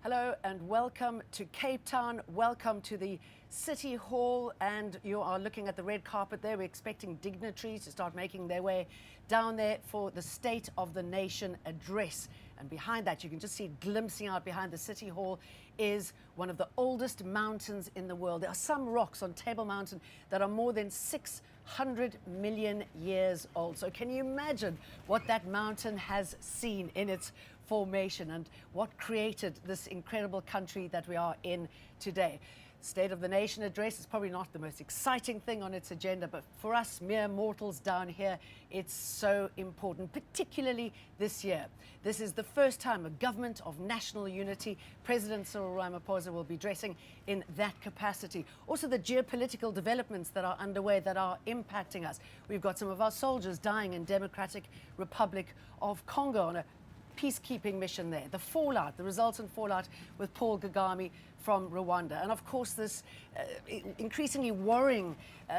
Hello and welcome to Cape Town. Welcome to the City Hall, and you are looking at the red carpet there. We're expecting dignitaries to start making their way down there for the State of the Nation address. And behind that, you can just see glimpsing out behind the City Hall is one of the oldest mountains in the world. There are some rocks on Table Mountain that are more than 600 million years old. So can you imagine what that mountain has seen in its formation and what created this incredible country that we are in today? State of the Nation address is probably not the most exciting thing on its agenda, but for us mere mortals down here, it's so important, particularly this year. This is the first time a government of national unity, President Cyril Ramaphosa, will be addressing in that capacity. Also the geopolitical developments that are underway that are impacting us. We've got some of our soldiers dying in Democratic Republic of Congo on a peacekeeping mission there. The fallout, the resultant fallout with Paul Kagame from Rwanda. And of course this increasingly worrying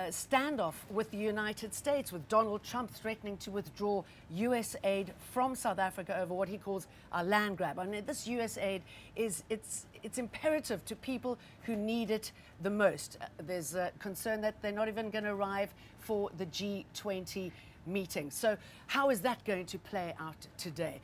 standoff with the United States, with Donald Trump threatening to withdraw US aid from South Africa over what he calls a land grab. I mean, this US aid it's imperative to people who need it the most. There's a concern that they're not even going to arrive for the G20 meeting. So how is that going to play out today?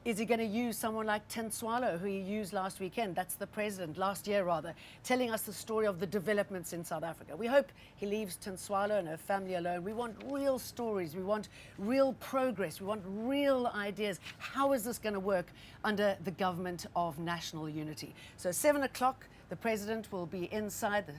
Is he going to use someone like Tswalo, who he used last weekend? That's the president, last year rather, telling us the story of the developments in South Africa. We hope he leaves Tswalo and her family alone. We want real stories. We want real progress. We want real ideas. How is this going to work under the government of national unity? So 7 o'clock, the president will be inside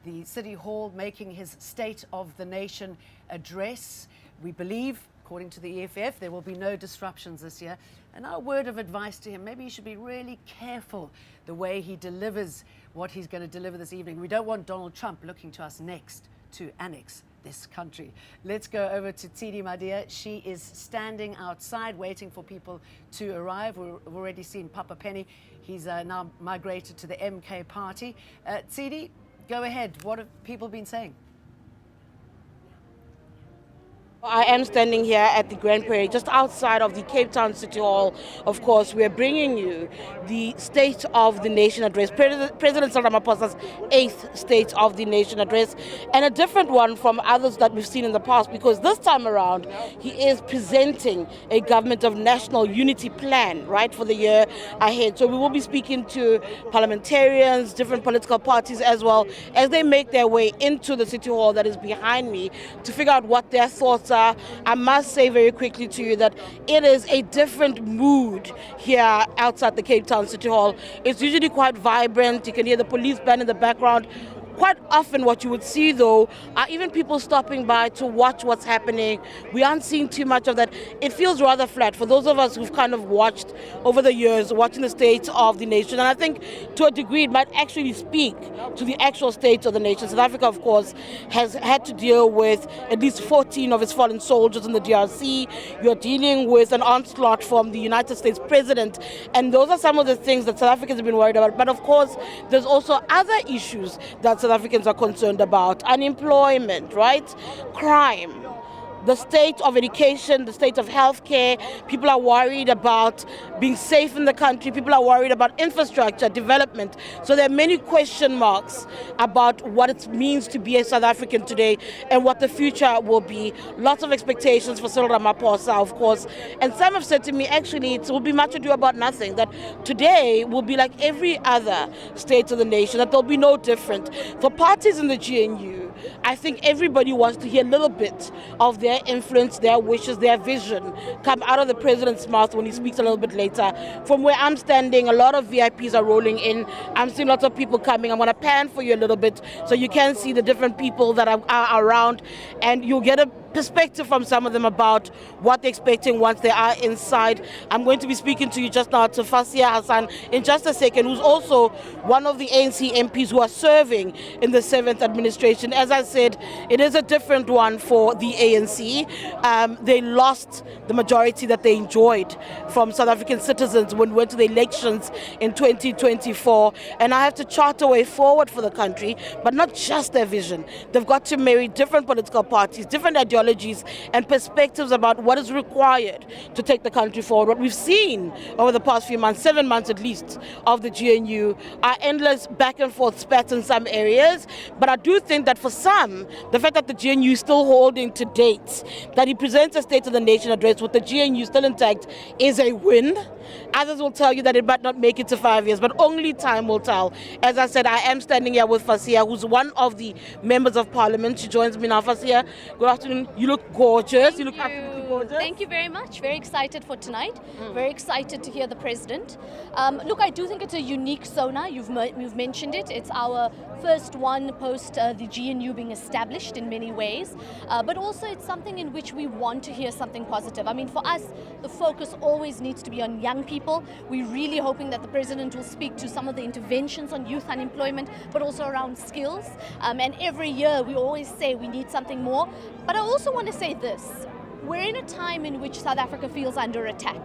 the City Hall making his State of the Nation address. We believe, according to the EFF, there will be no disruptions this year. And our word of advice to him, maybe he should be really careful the way he delivers what he's going to deliver this evening. We don't want Donald Trump looking to us next to annex this country. Let's go over to Tsidi Madia. She is standing outside waiting for people to arrive. We've already seen Papa Penny. He's now migrated to the MK party. Tsidi, go ahead. What have people been saying? I am standing here at the Grand Parade, just outside of the Cape Town City Hall. Of course, we are bringing you the State of the Nation address, President Cyril Ramaphosa's 8th State of the Nation address, and a different one from others that we've seen in the past, because this time around, he is presenting a government of national unity plan, right, for the year ahead. So we will be speaking to parliamentarians, different political parties as well, as they make their way into the City Hall that is behind me to figure out what their thoughts are. I must say very quickly to you that it is a different mood here outside the Cape Town City Hall. It's usually quite vibrant. You can hear the police band in the background. Quite often what you would see, though, are even people stopping by to watch what's happening. We aren't seeing too much of that. It feels rather flat for those of us who've kind of watched over the years, watching the State of the Nation. And I think to a degree it might actually speak to the actual state of the nation. South Africa, of course, has had to deal with at least 14 of its fallen soldiers in the DRC. You're dealing with an onslaught from the United States president. And those are some of the things that South Africans have been worried about. But of course, there's also other issues that South Africans are concerned about. Unemployment, right? Crime. The state of education, the state of healthcare. People are worried about being safe in the country. People are worried about infrastructure, development. So there are many question marks about what it means to be a South African today and what the future will be. Lots of expectations for Cyril Ramaphosa, of course. And some have said to me, actually, it will be much ado about nothing, that today will be like every other state of the nation, that there'll be no different. For parties in the GNU, I think everybody wants to hear a little bit of their influence, their wishes, their vision come out of the president's mouth when he speaks a little bit later. From where I'm standing, a lot of VIPs are rolling in. I'm seeing lots of people coming. I'm going to pan for you a little bit so you can see the different people that are around, and you'll get a perspective from some of them about what they're expecting once they are inside. I'm going to be speaking to you just now to Fasia Hassan in just a second, who's also one of the ANC MPs who are serving in the 7th administration. As I said, it is a different one for the ANC. They lost the majority that they enjoyed from South African citizens when we went to the elections in 2024. And I have to chart a way forward for the country, but not just their vision. They've got to marry different political parties, different ideologies, ideologies and perspectives about what is required to take the country forward. What we've seen over the past few months, 7 months at least, of the GNU are endless back and forth spats in some areas. But I do think that for some, the fact that the GNU is still holding to dates, that he presents a State of the Nation address with the GNU still intact, is a win. Others will tell you that it might not make it to 5 years, but only time will tell. As I said, I am standing here with Fasia, who's one of the members of parliament. She joins me now. Fasia, good afternoon. You look gorgeous. You look absolutely gorgeous. Thank you very much. Very excited for tonight. Very excited to hear the president. Look, I do think it's a unique SONA. You've mentioned it. It's our first one post the GNU being established in many ways. But also it's something in which we want to hear something positive. I mean, for us, the focus always needs to be on young people. We're really hoping that the president will speak to some of the interventions on youth unemployment, but also around skills. And every year we always say we need something more. But I also want to say this. We're in a time in which South Africa feels under attack.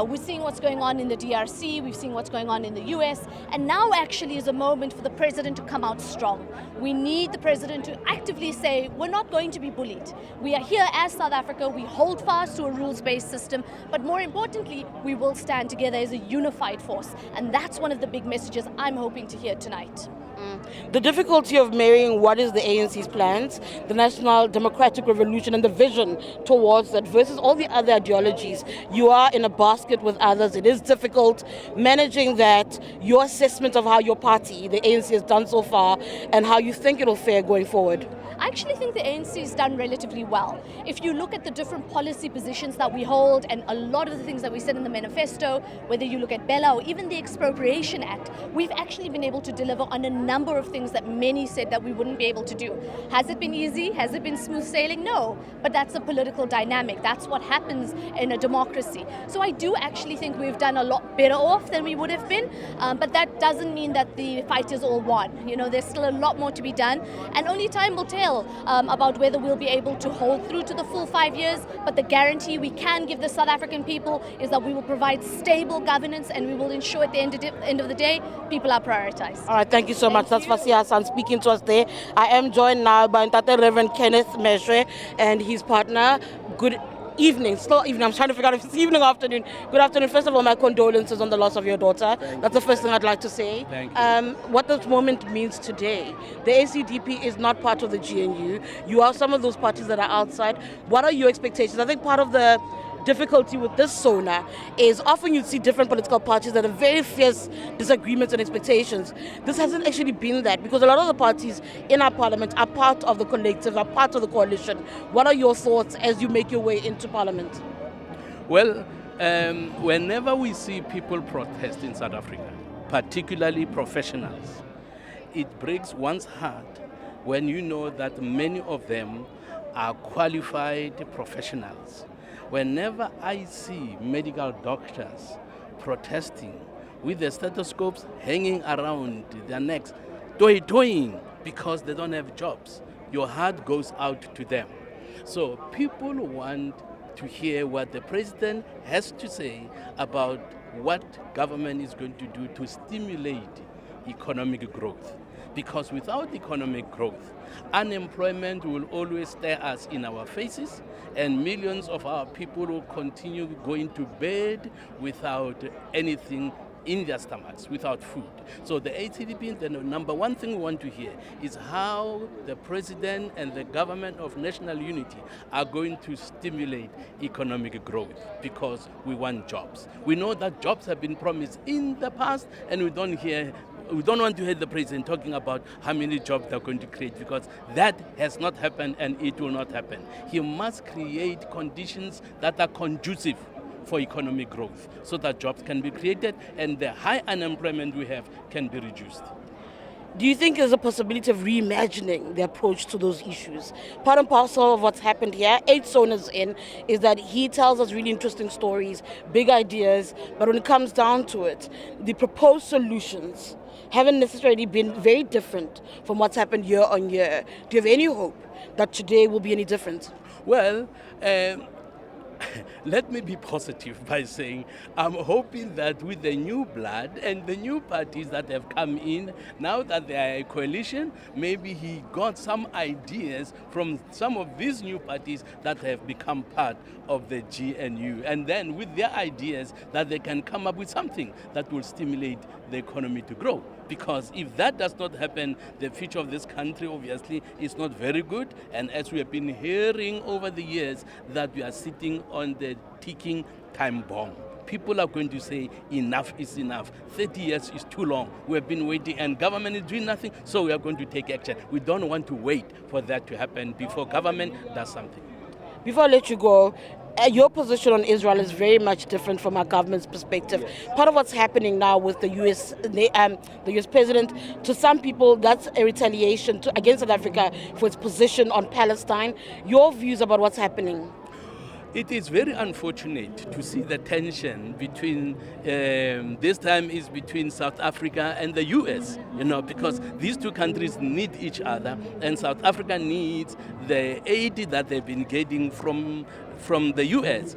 We're seeing what's going on in the DRC, we've seen what's going on in the US, and now actually is a moment for the president to come out strong. We need the president to actively say, we're not going to be bullied. We are here as South Africa, we hold fast to a rules-based system, but more importantly, we will stand together as a unified force. And that's one of the big messages I'm hoping to hear tonight. The difficulty of marrying what is the ANC's plans, the National Democratic Revolution and the vision towards that versus all the other ideologies. You are in a basket with others. It is difficult managing that, your assessment of how your party, the ANC, has done so far and how you think it'll fare going forward. I actually think the ANC has done relatively well. If you look at the different policy positions that we hold and a lot of the things that we said in the manifesto, whether you look at Bella or even the Expropriation Act, we've actually been able to deliver on a number of things that many said that we wouldn't be able to do. Has it been easy? Has it been smooth sailing? No, but that's a political dynamic. That's what happens in a democracy. So I do actually think we've done a lot better off than we would have been, but that doesn't mean that the fight is all won. You know, there's still a lot more to be done, and only time will tell about whether we'll be able to hold through to the full 5 years, but the guarantee we can give the South African people is that we will provide stable governance and we will ensure at the end of the day, people are prioritized. All right, thank you so much. That's Fasia Hassan speaking to us there. I am joined now by Ntate Reverend Kenneth Meshwe and his partner. Good evening, still evening. I'm trying to figure out if it's evening or afternoon. Good afternoon. First of all, my condolences on the loss of your daughter. That's the first thing I'd like to say. Thank you. What this moment means today, the ACDP is not part of the GNU. You are some of those parties that are outside. What are your expectations? I think part of the difficulty with this SONA is often you see different political parties that have very fierce disagreements and expectations. This hasn't actually been that because a lot of the parties in our parliament are part of the collective, are part of the coalition. What are your thoughts as you make your way into parliament? Well, whenever we see people protest in South Africa, particularly professionals, it breaks one's heart when you know that many of them are qualified professionals. Whenever I see medical doctors protesting with their stethoscopes hanging around their necks, toying because they don't have jobs, your heart goes out to them. So people want to hear what the president has to say about what government is going to do to stimulate economic growth. Because without economic growth, unemployment will always stare us in our faces, and millions of our people will continue going to bed without anything in their stomachs, without food. So the ACDP, the number one thing we want to hear is how the president and the government of national unity are going to stimulate economic growth, because we want jobs. We know that jobs have been promised in the past, and we don't want to hear the president talking about how many jobs they're going to create, because that has not happened and it will not happen. He must create conditions that are conducive for economic growth so that jobs can be created and the high unemployment we have can be reduced. Do you think there's a possibility of reimagining the approach to those issues? Part and parcel of what's happened here, 8 Sonas in, is that he tells us really interesting stories, big ideas, but when it comes down to it, the proposed solutions haven't necessarily been very different from what's happened year on year. Do you have any hope that today will be any different? Well, Let me be positive by saying I'm hoping that with the new blood and the new parties that have come in, now that they are a coalition, maybe he got some ideas from some of these new parties that have become part of the GNU. And then with their ideas that they can come up with something that will stimulate the economy to grow. Because if that does not happen, the future of this country obviously is not very good. And as we have been hearing over the years, that we are sitting on the ticking time bomb. People are going to say enough is enough. 30 years is too long. We have been waiting and government is doing nothing, so we are going to take action. We don't want to wait for that to happen before government does something. Before I let you go, your position on Israel is very much different from our government's perspective. Yes. Part of what's happening now with the US president, to some people, that's a retaliation against South Africa for its position on Palestine. Your views about what's happening? It is very unfortunate to see the tension between, this time is between South Africa and the US, because these two countries need each other, and South Africa needs the aid that they've been getting from the US.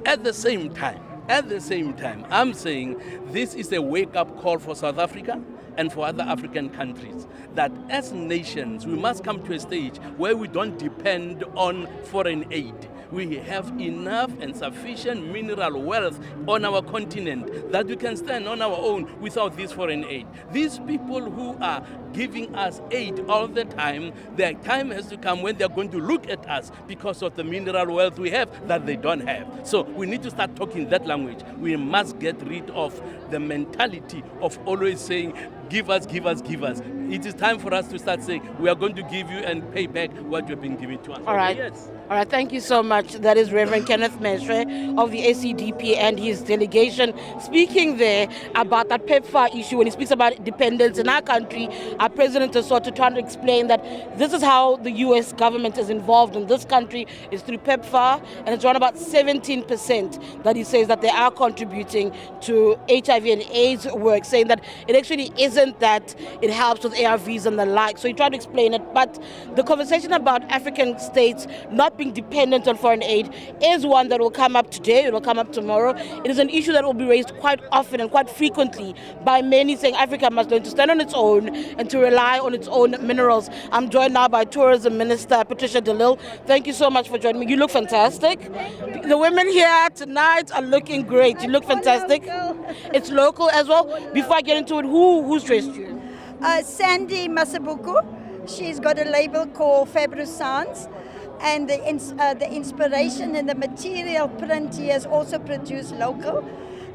At the same time, I'm saying this is a wake-up call for South Africa and for other African countries, that as nations, we must come to a stage where we don't depend on foreign aid. We have enough and sufficient mineral wealth on our continent that we can stand on our own without this foreign aid. These people who are giving us aid all the time, their time has to come when they're going to look at us because of the mineral wealth we have that they don't have. So we need to start talking that language. We must get rid of the mentality of always saying, give us, give us, give us. It is time for us to start saying, we are going to give you and pay back what you've been giving to us. All right. Yes. All right, thank you so much. That is Reverend Kenneth Mestre of the ACDP and his delegation speaking there about that PEPFAR issue. When he speaks about dependence in our country, our president is sort of trying to explain that this is how the US government is involved in this country, is through PEPFAR, and it's around about 17% that he says that they are contributing to HIV and AIDS work, saying that it actually isn't that it helps with ARVs and the like. So he tried to explain it, but the conversation about African states not being dependent on foreign aid is one that will come up today, it will come up tomorrow. It is an issue that will be raised quite often and quite frequently by many, saying Africa must learn to stand on its own and to rely on its own minerals. I'm joined now by Tourism Minister Patricia de Lille. Thank you so much for joining me. You look fantastic. The women here tonight are looking great. You look fantastic. It's local as well. Before I get into it, who's dressed you? Sandy Masabuku. She's got a label called Fabrosans. And the inspiration and the material print he has also produced local.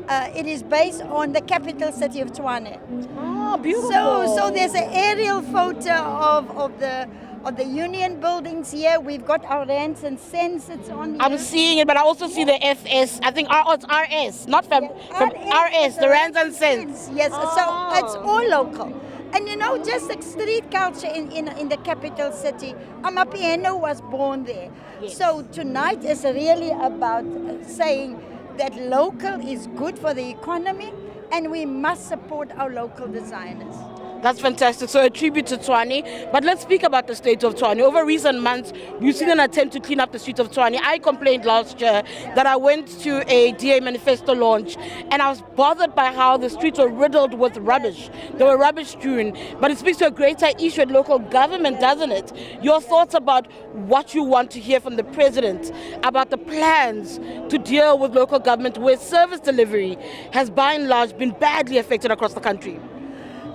It is based on the capital city of Tshwane. Oh, beautiful. So there's an aerial photo of the union buildings here. We've got our rands and cents. It's on here. I'm seeing it, but I also see the FS. I think it's RS, not from RS, the rands and cents. Yes, so it's all local. And just like street culture in the capital city, Amapiano was born there. Yes. So tonight is really about saying that local is good for the economy and we must support our local designers. That's fantastic. So a tribute to Tshwane. But let's speak about the state of Tshwane. Over recent months, we've seen an attempt to clean up the streets of Tshwane. I complained last year that I went to a DA manifesto launch and I was bothered by how the streets were riddled with rubbish. They were rubbish strewn. But it speaks to a greater issue at local government, doesn't it? Your thoughts about what you want to hear from the president, about the plans to deal with local government where service delivery has by and large been badly affected across the country.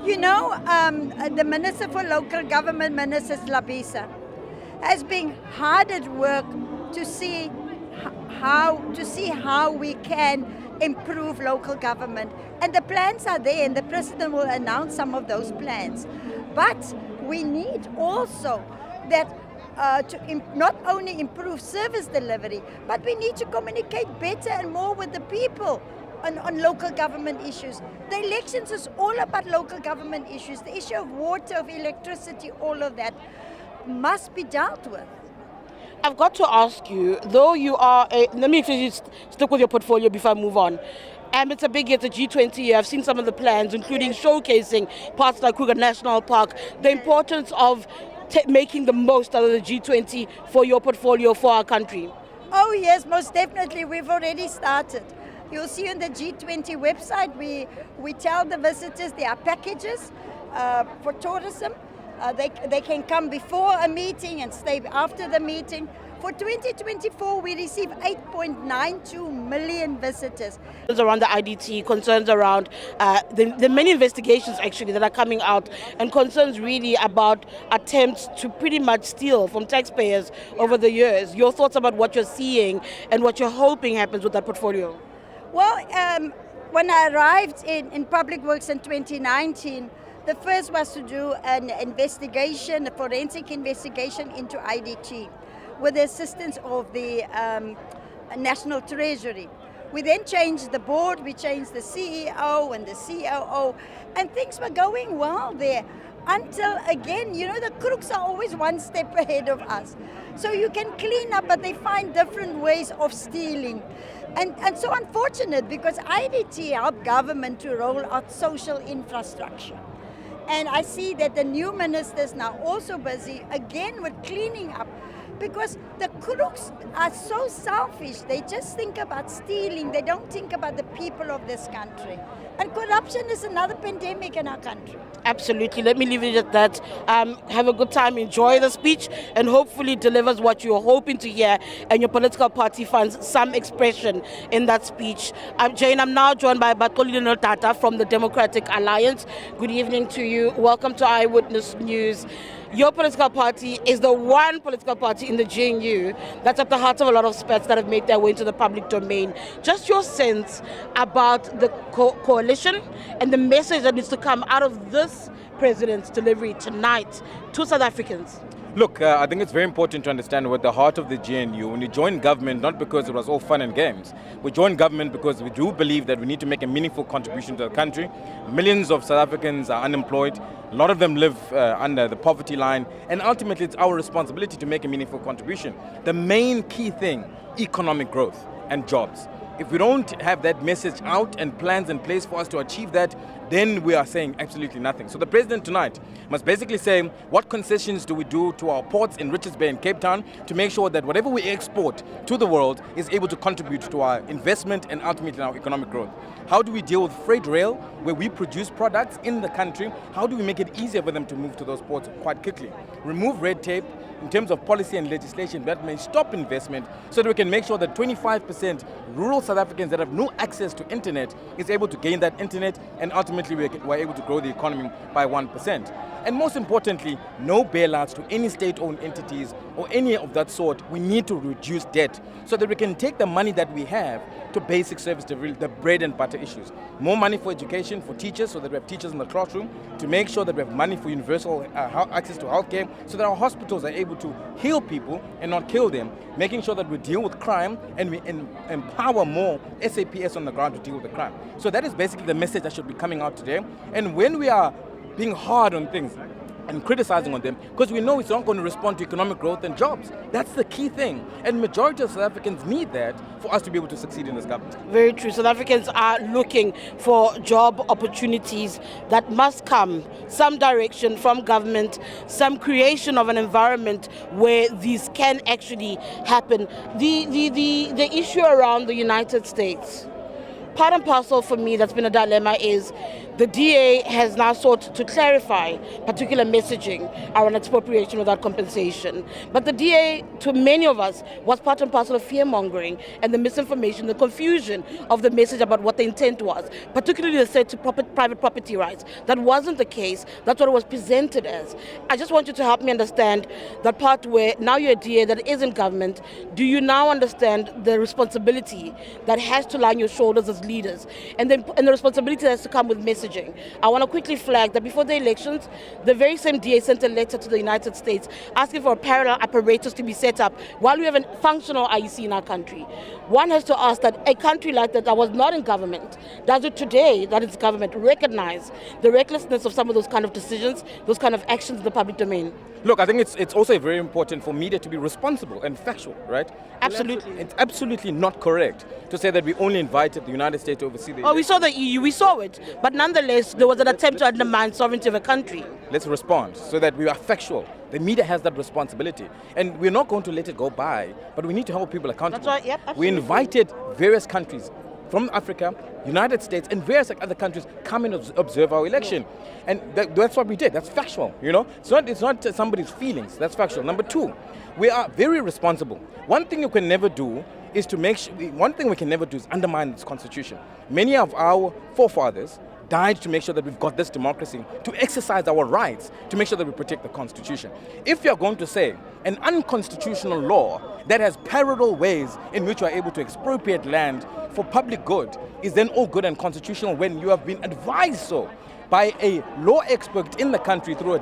The Minister for Local Government, Minister Labisa, has been hard at work to see how we can improve local government. And the plans are there, and the President will announce some of those plans. But we need also that to not only improve service delivery, but we need to communicate better and more with the people on local government issues. The elections is all about local government issues. The issue of water, of electricity, all of that must be dealt with. I've got to ask you, though you are let me just stick with your portfolio before I move on. And it's a big year, it's a G20 year. I've seen some of the plans, including showcasing parts like Kruger National Park, the importance of making the most out of the G20 for your portfolio, for our country. Oh yes, most definitely. We've already started. You'll see on the G20 website, we tell the visitors there are packages for tourism. They can come before a meeting and stay after the meeting. For 2024, we receive 8.92 million visitors. Around the IDT, concerns around the many investigations actually that are coming out, and concerns really about attempts to pretty much steal from taxpayers over the years. Your thoughts about what you're seeing and what you're hoping happens with that portfolio? Well, when I arrived in Public Works in 2019, the first was to do an investigation, a forensic investigation into IDT, with the assistance of the National Treasury. We then changed the board, we changed the CEO and the COO, and things were going well there. Until again, you know, the crooks are always one step ahead of us. So you can clean up, but they find different ways of stealing. And so unfortunate, because IDT helped government to roll out social infrastructure. And I see that the new ministers now also busy again with cleaning up, because the crooks are so selfish. They just think about stealing. They don't think about the people of this country. And corruption is another pandemic in our country. Absolutely. Let me leave it at that. Have a good time, enjoy the speech, and hopefully delivers what you're hoping to hear, and your political party finds some expression in that speech. Jane, I'm now joined by Batolino Tata from the Democratic Alliance. Good evening to you. Welcome to Eyewitness News. Your political party is the one political party in the GNU that's at the heart of a lot of spats that have made their way into the public domain. Just your sense about the coalition and the message that needs to come out of this president's delivery tonight to South Africans. Look, I think it's very important to understand what the heart of the GNU, when you join government, not because it was all fun and games. We joined government because we do believe that we need to make a meaningful contribution to the country. Millions of South Africans are unemployed. A lot of them live under the poverty line. And ultimately, it's our responsibility to make a meaningful contribution. The main key thing, economic growth and jobs. If we don't have that message out and plans in place for us to achieve that, then we are saying absolutely nothing. So the president tonight must basically say, what concessions do we do to our ports in Richards Bay and Cape Town to make sure that whatever we export to the world is able to contribute to our investment and ultimately our economic growth? How do we deal with freight rail, where we produce products in the country? How do we make it easier for them to move to those ports quite quickly? Remove red tape in terms of policy and legislation that may stop investment, so that we can make sure that 25% rural South Africans that have no access to internet is able to gain that internet, and ultimately we're able to grow the economy by 1%. And most importantly, no bailouts to any state-owned entities or any of that sort. We need to reduce debt so that we can take the money that we have to basic service delivery, the bread and butter issues. More money for education, for teachers, so that we have teachers in the classroom, to make sure that we have money for universal access to healthcare, so that our hospitals are able to heal people and not kill them, making sure that we deal with crime and we empower more SAPS on the ground to deal with the crime. So that is basically the message that should be coming out today. And when we are being hard on things and criticizing on them, because we know it's not going to respond to economic growth and jobs. That's the key thing. And majority of South Africans need that for us to be able to succeed in this government. Very true. South Africans are looking for job opportunities that must come, some direction from government, some creation of an environment where these can actually happen. The issue around the United States, part and parcel for me that's been a dilemma is the DA has now sought to clarify particular messaging around expropriation without compensation. But the DA, to many of us, was part and parcel of fear-mongering and the misinformation, the confusion of the message about what the intent was, particularly the threat to private property rights. That wasn't the case. That's what it was presented as. I just want you to help me understand that part where now you're a DA that is in government. Do you now understand the responsibility that has to lie on your shoulders as leaders, and the responsibility that has to come with messaging? I want to quickly flag that before the elections, the very same DA sent a letter to the United States asking for a parallel apparatus to be set up while we have a functional IEC in our country. One has to ask that a country like that was not in government, does it today that it's government, recognize the recklessness of some of those kind of decisions, those kind of actions in the public domain? Look, I think it's also very important for media to be responsible and factual, right? Absolutely. It's absolutely not correct to say that we only invited the United States to oversee the we saw the EU, we saw it. But nonetheless, nonetheless, there was an attempt to undermine sovereignty of a country. Let's respond so that we are factual. The media has that responsibility. And we're not going to let it go by, but we need to hold people accountable. That's right, yep, We absolutely. invited various countries from Africa, United States, and various other countries come and observe our election. And that's what we did. That's factual, you know. It's not somebody's feelings. That's factual. Number two, we are very responsible. One thing you can never do is undermine this constitution. Many of our forefathers died to make sure that we've got this democracy, to exercise our rights, to make sure that we protect the constitution. If you're going to say an unconstitutional law that has parallel ways in which you are able to expropriate land for public good is then all good and constitutional when you have been advised so by a law expert in the country through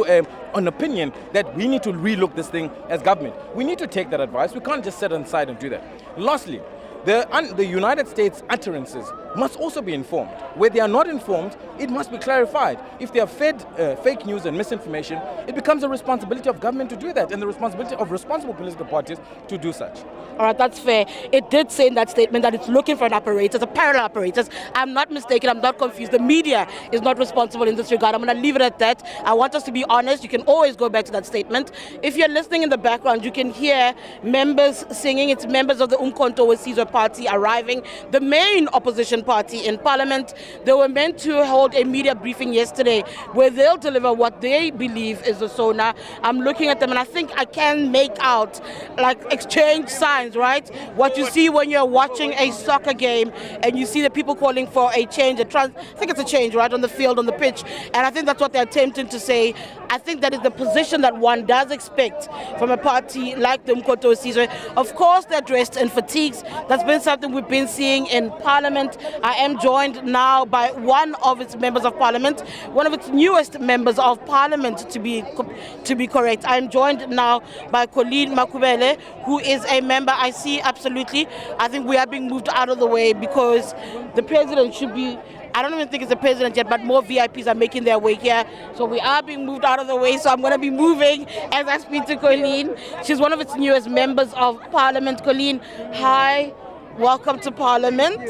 an opinion that we need to relook this thing as government. We need to take that advice. We can't just sit aside and do that. Lastly, the United States utterances must also be informed. Where they are not informed, it must be clarified. If they are fed fake news and misinformation, it becomes a responsibility of government to do that and the responsibility of responsible political parties to do such. All right, that's fair. It did say in that statement that it's looking for an apparatus, a parallel apparatus. I'm not mistaken, I'm not confused. The media is not responsible in this regard. I'm going to leave it at that. I want us to be honest. You can always go back to that statement. If you're listening in the background, you can hear members singing. It's members of the Umkhonto weSizwe party arriving, the main opposition party in parliament. They were meant to hold a media briefing yesterday where they'll deliver what they believe is the SONA. I'm looking at them and I think I can make out like exchange signs, right? What you see when you're watching a soccer game and you see the people calling for a change, I think it's a change, right, on the field, on the pitch. And I think that's what they're attempting to say. I think that is the position that one does expect from a party like the Umkhonto weSizwe. Of course, they're dressed in fatigues. That's been something we've been seeing in Parliament. I am joined now by one of its members of Parliament, one of its newest members of Parliament, to be correct. I'm joined now by Colleen Makubele, who is a member. I see, absolutely. I think we are being moved out of the way because the president should be, I don't even think it's the president yet, but more VIPs are making their way here. So we are being moved out of the way. So I'm going to be moving as I speak to Colleen. She's one of its newest members of Parliament. Colleen, hi. Welcome to Parliament.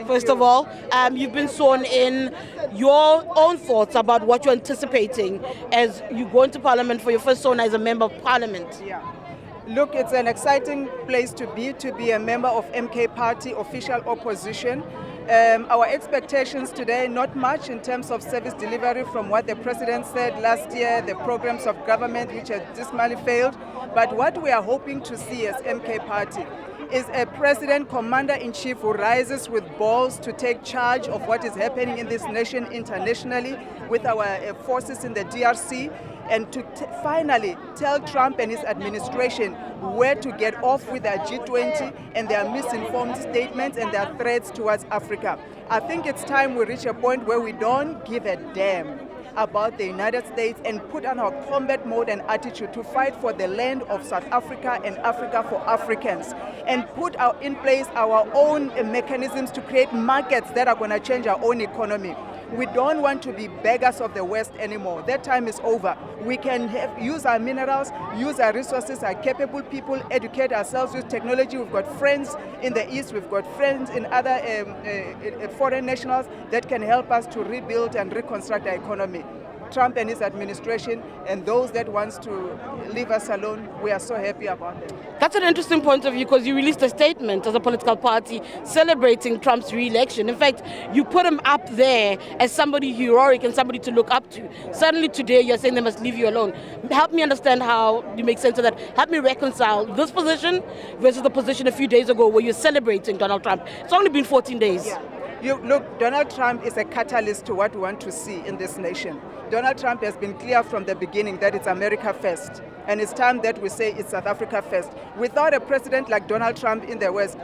First of all, you've been sworn in. Your own thoughts about what you're anticipating as you go into Parliament for your first sworn as a member of Parliament. Yeah. Look, it's an exciting place to be a member of MK Party, official opposition. Our expectations today, not much in terms of service delivery from what the president said last year, the programs of government which have dismally failed. But what we are hoping to see as MK Party is a president, commander-in-chief who rises with balls to take charge of what is happening in this nation internationally with our forces in the DRC, and to finally tell Trump and his administration where to get off with their G20 and their misinformed statements and their threats towards Africa. I think it's time we reach a point where we don't give a damn about the United States and put on our combat mode and attitude to fight for the land of South Africa and Africa for Africans, and put in place our own mechanisms to create markets that are going to change our own economy. We don't want to be beggars of the West anymore. That time is over. We can use our minerals, use our resources, our capable people, educate ourselves with technology. We've got friends in the East, we've got friends in other foreign nationals that can help us to rebuild and reconstruct our economy. Trump and his administration and those that wants to leave us alone, we are so happy about them. That's an interesting point of view because you released a statement as a political party celebrating Trump's re-election. In fact, you put him up there as somebody heroic and somebody to look up to. Suddenly today you're saying they must leave you alone. Help me understand how you make sense of that. Help me reconcile this position versus the position a few days ago where you're celebrating Donald Trump. It's only been 14 days. Yeah. Look, Donald Trump is a catalyst to what we want to see in this nation. Donald Trump has been clear from the beginning that it's America first. And it's time that we say it's South Africa first. Without a president like Donald Trump in the West,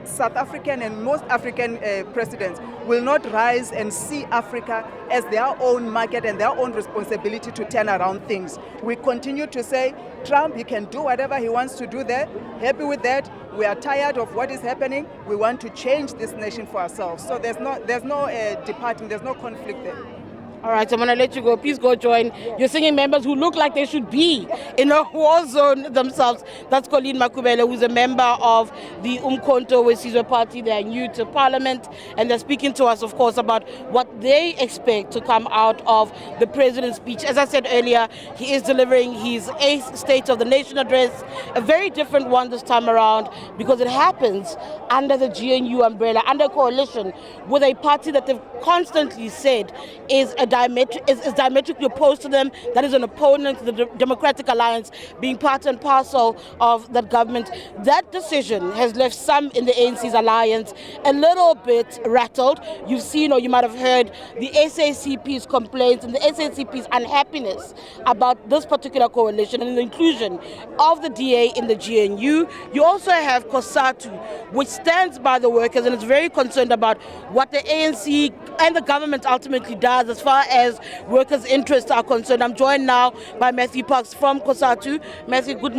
South African and most African presidents will not rise and see Africa as their own market and their own responsibility to turn around things. We continue to say, Trump, he can do whatever he wants to do there. Happy with that. We are tired of what is happening. We want to change this nation for ourselves. So there's no departing, there's no conflict there. All right, I'm going to let you go. Please go join your singing members who look like they should be in a war zone themselves. That's Colleen Makubele, who's a member of the Umkhonto weSizwe Party. They are new to Parliament, and they're speaking to us, of course, about what they expect to come out of the President's speech. As I said earlier, he is delivering his 8th State of the Nation address, a very different one this time around because it happens under the GNU umbrella, under coalition with a party that they've constantly said is diametrically opposed to them, that is an opponent to the Democratic Alliance, being part and parcel of that government. That decision has left some in the ANC's alliance a little bit rattled. You've seen, or you might have heard, the SACP's complaints and the SACP's unhappiness about this particular coalition and the inclusion of the DA in the GNU. You also have COSATU, which stands by the workers and is very concerned about what the ANC and the government ultimately does as far as workers' interests are concerned. I'm joined now by Matthew Parks from COSATU. Matthew, good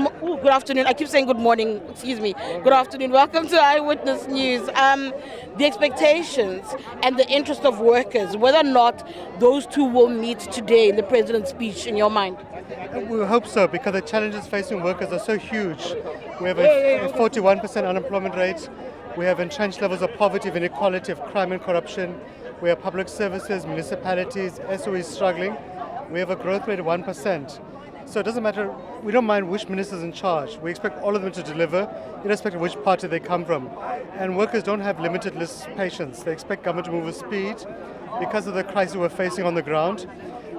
afternoon. I keep saying good morning, excuse me. Good afternoon. Welcome to Eyewitness News. The expectations and the interest of workers, whether or not those two will meet today in the President's speech, in your mind? We hope so, because the challenges facing workers are so huge. We have a 41% unemployment rate. We have entrenched levels of poverty, of inequality, of crime and corruption. We have public services, municipalities, SOEs struggling. We have a growth rate of 1%. So it doesn't matter, we don't mind which minister's in charge. We expect all of them to deliver, irrespective of which party they come from. And workers don't have limitless patience. They expect government to move with speed because of the crisis we're facing on the ground.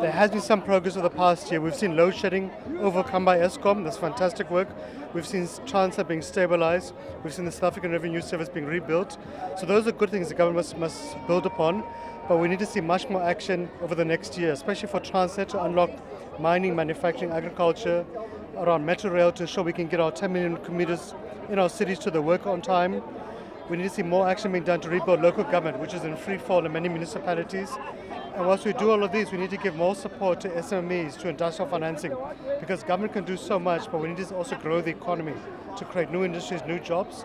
There has been some progress over the past year. We've seen load shedding overcome by Eskom. That's fantastic work. We've seen Transnet being stabilized. We've seen the South African Revenue Service being rebuilt. So those are good things the government must build upon. But we need to see much more action over the next year, especially for Transnet to unlock mining, manufacturing, agriculture, around Metro Rail to ensure we can get our 10 million commuters in our cities to the work on time. We need to see more action being done to rebuild local government, which is in free fall in many municipalities. And once we do all of these, we need to give more support to SMEs, to industrial financing, because government can do so much, but we need to also grow the economy to create new industries, new jobs.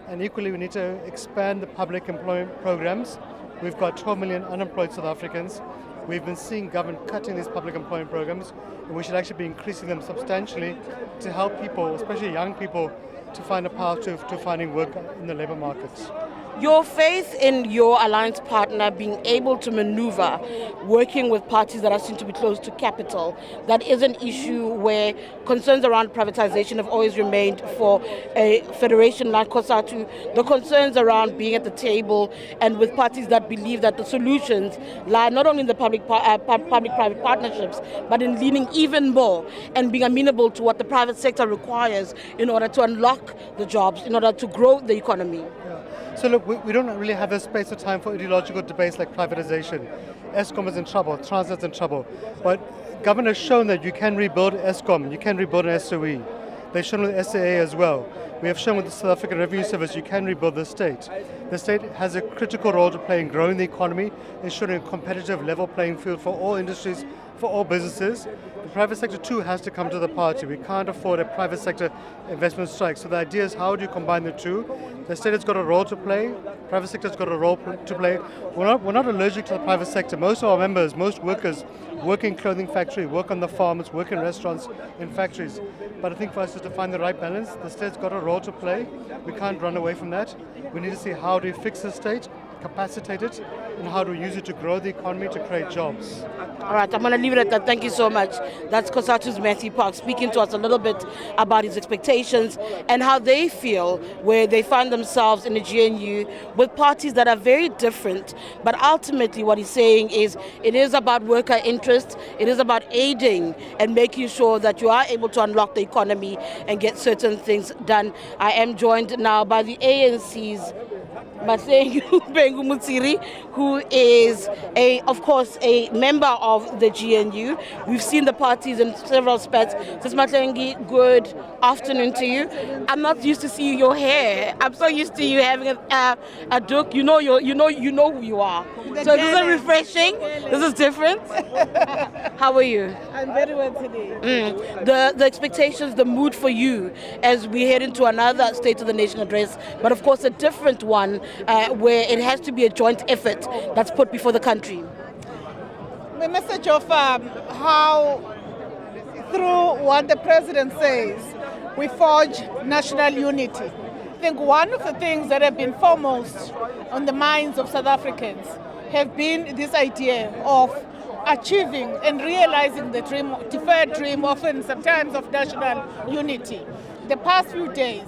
And equally, we need to expand the public employment programs. We've got 12 million unemployed South Africans. We've been seeing government cutting these public employment programs, and we should actually be increasing them substantially to help people, especially young people, to find a path to finding work in the labor markets. Your faith in your alliance partner being able to maneuver, working with parties that are seen to be close to capital, that is an issue where concerns around privatization have always remained for a federation like COSATU. The concerns around being at the table and with parties that believe that the solutions lie not only in the public-private partnerships, but in leaning even more and being amenable to what the private sector requires in order to unlock the jobs, in order to grow the economy. So look, we don't really have the space or time for ideological debates like privatization. Eskom is in trouble, Transnet's in trouble. But government has shown that you can rebuild Eskom, you can rebuild an SOE. They've shown with SAA as well. We have shown with the South African Revenue Service you can rebuild the state. The state has a critical role to play in growing the economy, ensuring a competitive level playing field for all industries, for all businesses. The private sector too has to come to the party. We can't afford a private sector investment strike. So the idea is, how do you combine the two? The state has got a role to play, private sector's got a role to play. We're not allergic to the private sector. Most of our members, most workers, work in clothing factory, work on the farms, work in restaurants, in factories. But I think for us is to find the right balance. The state's got a role to play. We can't run away from that. We need to see how do we fix the state, capacitate it, and how do we use it to grow the economy, to create jobs. All right, I'm going to leave it at that. Thank you so much. That's COSATU's Matthew Parks speaking to us a little bit about his expectations and how they feel where they find themselves in the GNU with parties that are very different. But ultimately what he's saying is it is about worker interest. It is about aiding and making sure that you are able to unlock the economy and get certain things done. I am joined now by the ANC's Masengu Bengu Mutsiri, who is, of course, a member of the GNU. We've seen the parties in several spots. Sis Matlengi, good afternoon to you. I'm not used to seeing your hair. I'm so used to you having a duck. You know who you are. So this is refreshing. This is different. How are you? I'm very well today. The expectations, the mood for you as we head into another State of the Nation address, but of course a different one where it has to be a joint effort that's put before the country. a message of how, through what the president says, we forge national unity. I think one of the things that have been foremost on the minds of South Africans have been this idea of achieving and realizing the dream, deferred dream, often sometimes of national unity. The past few days,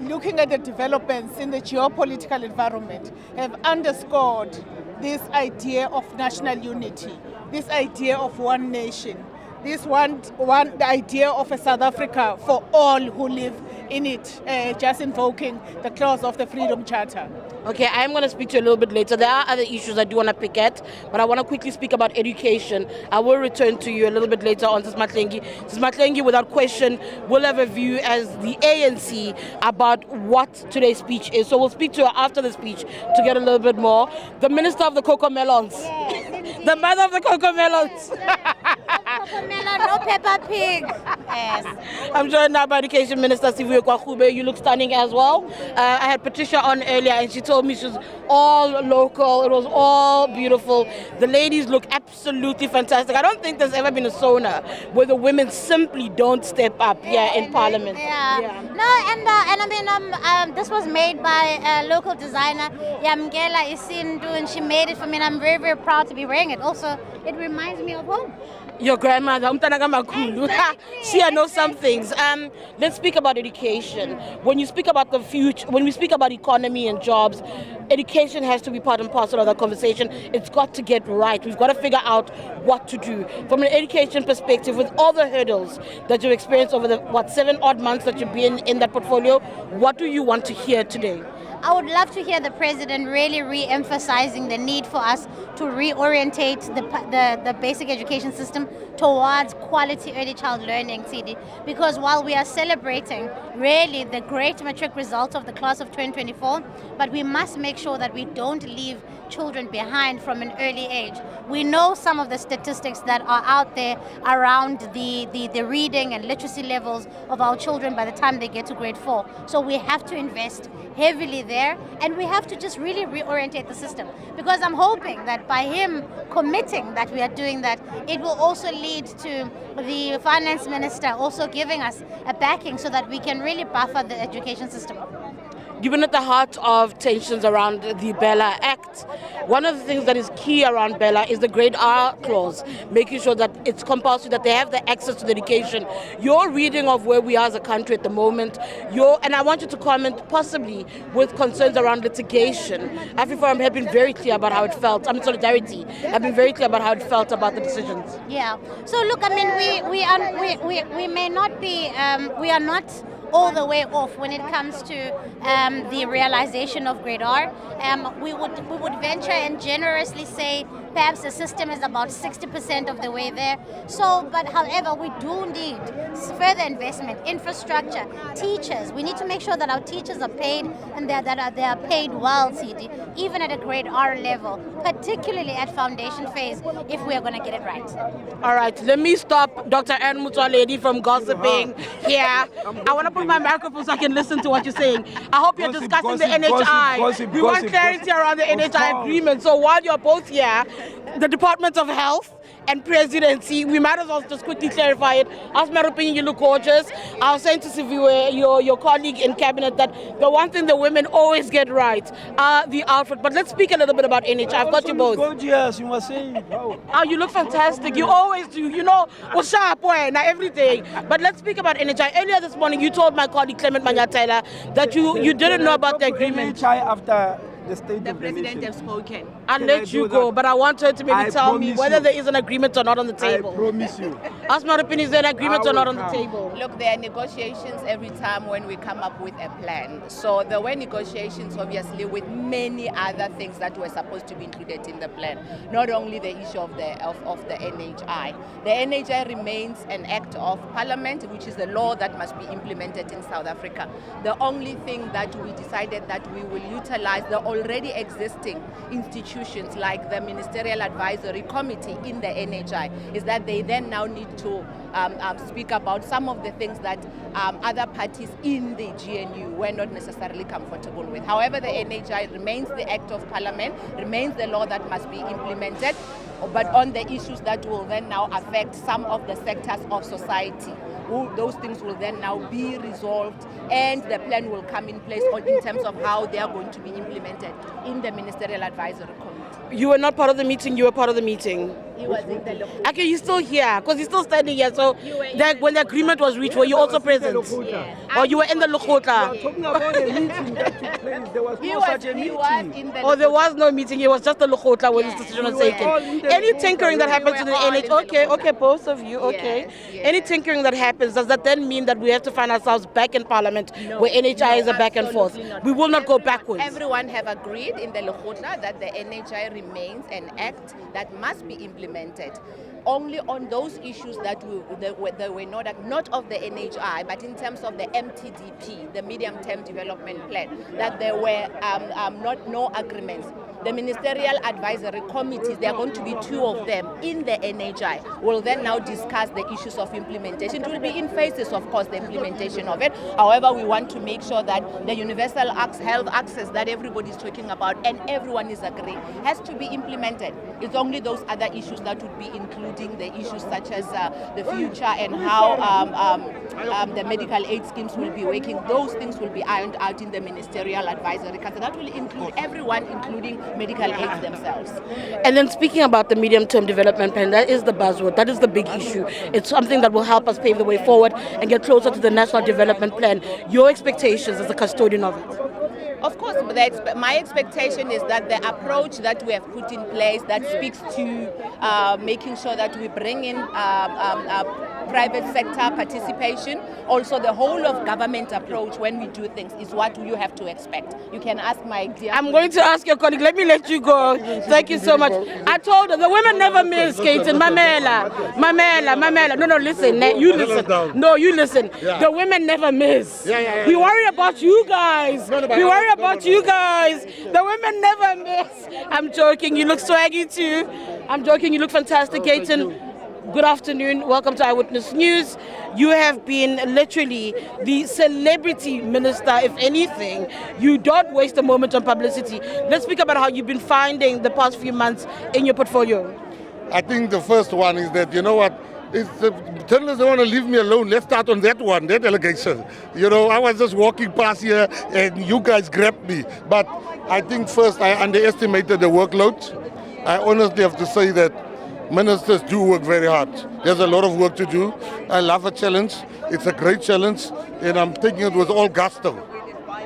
looking at the developments in the geopolitical environment, have underscored this idea of national unity, this idea of one nation, the idea of a South Africa for all who live in it, just invoking the clause of the Freedom Charter. Okay, I am going to speak to you a little bit later. There are other issues I do want to pick at, but I want to quickly speak about education. I will return to you a little bit later on Sis Matlengi. Sis Matlengi, without question, will have a view as the ANC about what today's speech is. So we'll speak to her after the speech to get a little bit more. The Minister of the Cocoa Melons. Yes, the mother of the Cocoa Melons. Cocoa melon, no Peppa Pig. Yes. I'm joined now by Education Minister Sivuyo Kwakube. You look stunning as well. I had Patricia on earlier and she told me she was all local. It was all beautiful. The ladies look absolutely fantastic. I don't think there's ever been a SONA where the women simply don't step up here in Parliament. Yeah. No, and I mean, this was made by a local designer, Yamgela Isindu, and she made it for me, and I'm very, very proud to be wearing it. Also, it reminds me of home. Your grandmother, see, I know some things. Let's speak about education. When you speak about the future, when we speak about economy and jobs, education has to be part and parcel of that conversation. It's got to get right. We've got to figure out what to do. From an education perspective, with all the hurdles that you've experienced over the, 7 odd months that you've been in that portfolio, what do you want to hear today? I would love to hear the president really re-emphasizing the need for us to reorientate the basic education system towards quality early child learning, CD. Because while we are celebrating really the great matric result of the class of 2024, but we must make sure that we don't leave children behind from an early age. We know some of the statistics that are out there around the reading and literacy levels of our children by the time they get to grade 4. So we have to invest heavily there, and we have to just really reorientate the system, because I'm hoping that by him committing that we are doing that, it will also lead to the finance minister also giving us a backing so that we can really buffer the education system. You've been at the heart of tensions around the Bella Act. One of the things that is key around Bella is the grade R clause, making sure that it's compulsory that they have the access to the education. Your reading of where we are as a country at the moment, and I want you to comment possibly with concerns around litigation. AfriForum have been very clear about how it felt. I mean, Solidarity have been very clear about how it felt about the decisions. Yeah. So look, I mean, we may not be, we are not all the way off when it comes to the realization of grade R. We would venture and generously say perhaps the system is about 60% of the way there. So, but however, we do need further investment, infrastructure, teachers. We need to make sure that our teachers are paid and they are paid well, CD, even at a grade R level, particularly at foundation phase, if we are going to get it right. All right, let me stop Dr. Anne Mutwaledi from gossiping here. I want to put my microphone so I can listen to what you're saying. I hope you're discussing the NHI. We want clarity around the NHI agreement. So while you're both here, the Department of Health and Presidency, we might as well just quickly clarify it. As my opinion, you look gorgeous. I was saying to Siviwe, your colleague in cabinet, that the one thing the women always get right are the outfit. But let's speak a little bit about NHI. I've got you both. Gorgeous, you must say. Oh, you look fantastic. You always do. You know, sharp way, not every day. But let's speak about NHI. Earlier this morning, you told my colleague Clement Mangatela that you didn't know about the agreement. NHI after the state the of the president nation. has spoken. I'll let you go, but I want her to maybe tell me whether there is an agreement or not on the table. I promise you. Ask my opinion, is there an agreement or not on the table? Look, there are negotiations every time when we come up with a plan. So there were negotiations, obviously, with many other things that were supposed to be included in the plan. Not only the issue of the NHI. The NHI remains an act of parliament, which is the law that must be implemented in South Africa. The only thing that we decided that we will utilize the already existing institutions like the Ministerial Advisory Committee in the NHI, is that they then now need to speak about some of the things that other parties in the GNU were not necessarily comfortable with. However, the NHI remains the Act of Parliament, remains the law that must be implemented, but on the issues that will then now affect some of the sectors of society, those things will then now be resolved, and the plan will come in place in terms of how they are going to be implemented in the Ministerial Advisory Committee. You were not part of the meeting, you were part of the meeting. He was in the local. Okay, you're still here, because you're still standing here. So when the agreement was reached, were you also present? Or you were in the Lukhotla? Talking about a meeting that took place, there was no such a meeting. Oh, there was no meeting, it was just the Lukhotla where this decision was taken. Any tinkering that happens to the NH, okay, both of you, okay. Any tinkering that happens, does that then mean that we have to find ourselves back in Parliament where NHI is a back and forth? We will not go backwards. Everyone have agreed in the Lukhotla that the NHI remains an act that must be implemented. Only on those issues that were not of the NHI, but in terms of the MTDP, the Medium-Term Development Plan, that there were no agreements. The Ministerial Advisory Committees, there are going to be 2 of them in the NHI, will then now discuss the issues of implementation. It will be in phases, of course, the implementation of it. However, we want to make sure that the universal health access that everybody is talking about and everyone is agreeing has to be implemented. It's only those other issues that would be including the issues such as the future and how the medical aid schemes will be working. Those things will be ironed out in the Ministerial Advisory Council. That will include everyone, including medical aids themselves. And then speaking about the medium-term development plan, that is the buzzword, that is the big issue. It's something that will help us pave the way forward and get closer to the national development plan. Your expectations as a custodian of it? Of course, my expectation is that the approach that we have put in place that speaks to making sure that we bring in private sector participation, also the whole of government approach when we do things is what you have to expect. You can ask my dear... I'm going to ask your colleague, let me let you go. Thank you so much. I told her, the women never miss, Katen. Mamela. No, listen, you listen. No, you listen. The women never miss. We worry about you guys. We worry about you guys. The women never miss. I'm joking, you look swaggy too. I'm joking, you look fantastic, Katen. Good afternoon, welcome to Eyewitness News. You have been literally the celebrity minister, if anything. You don't waste a moment on publicity. Let's speak about how you've been finding the past few months in your portfolio. I think the first one is that, you know what, if the journalists don't want to leave me alone, let's start on that one, that allegation. You know, I was just walking past here and you guys grabbed me. But I think first I underestimated the workload. I honestly have to say that ministers do work very hard. There's a lot of work to do. I love a challenge. It's a great challenge, and I'm taking it with all gusto.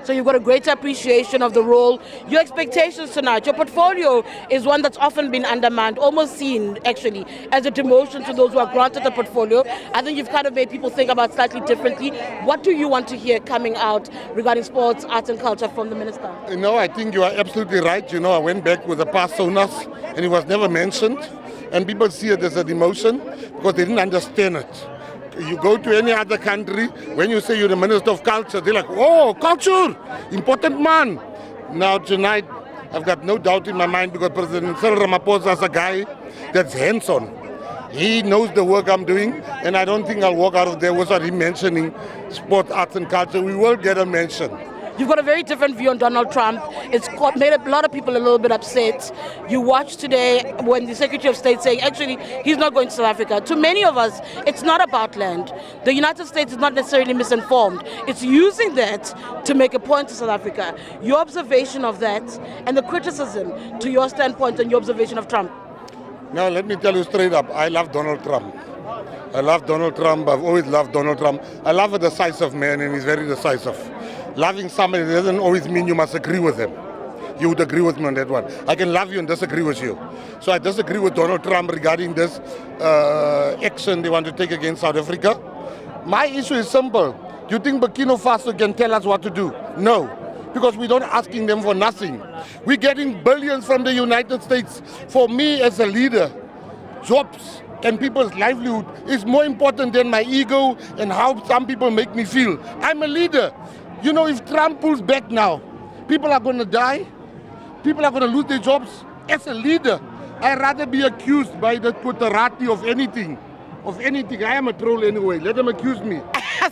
So you've got a greater appreciation of the role. Your expectations tonight, your portfolio is one that's often been undermined, almost seen actually as a demotion to those who are granted a portfolio. I think you've kind of made people think about slightly differently. What do you want to hear coming out regarding sports, arts and culture from the minister? You know, I think you are absolutely right. You know, I went back with the personas and it was never mentioned. And people see it as a demotion because they didn't understand it. You go to any other country, when you say you're the Minister of Culture, they're like, oh, culture, important man. Now tonight, I've got no doubt in my mind because President Cyril Ramaphosa is a guy that's hands-on. He knows the work I'm doing, and I don't think I'll walk out of there without him mentioning sport, arts and culture. We will get a mention. You've got a very different view on Donald Trump. It's made a lot of people a little bit upset. You watched today when the Secretary of State saying, actually, he's not going to South Africa. To many of us, it's not about land. The United States is not necessarily misinformed. It's using that to make a point to South Africa. Your observation of that and the criticism to your standpoint and your observation of Trump. Now, let me tell you straight up, I love Donald Trump. I love Donald Trump. I've always loved Donald Trump. I love a decisive man, and he's very decisive. Loving somebody doesn't always mean you must agree with them. You would agree with me on that one. I can love you and disagree with you. So I disagree with Donald Trump regarding this action they want to take against South Africa. My issue is simple. Do you think Burkina Faso can tell us what to do? No, because we're not asking them for nothing. We're getting billions from the United States. For me as a leader, jobs and people's livelihood is more important than my ego and how some people make me feel. I'm a leader. You know, if Trump pulls back now, people are going to die. People are going to lose their jobs. As a leader, I'd rather be accused by the Twitterati of anything. I am a troll anyway. Let them accuse me.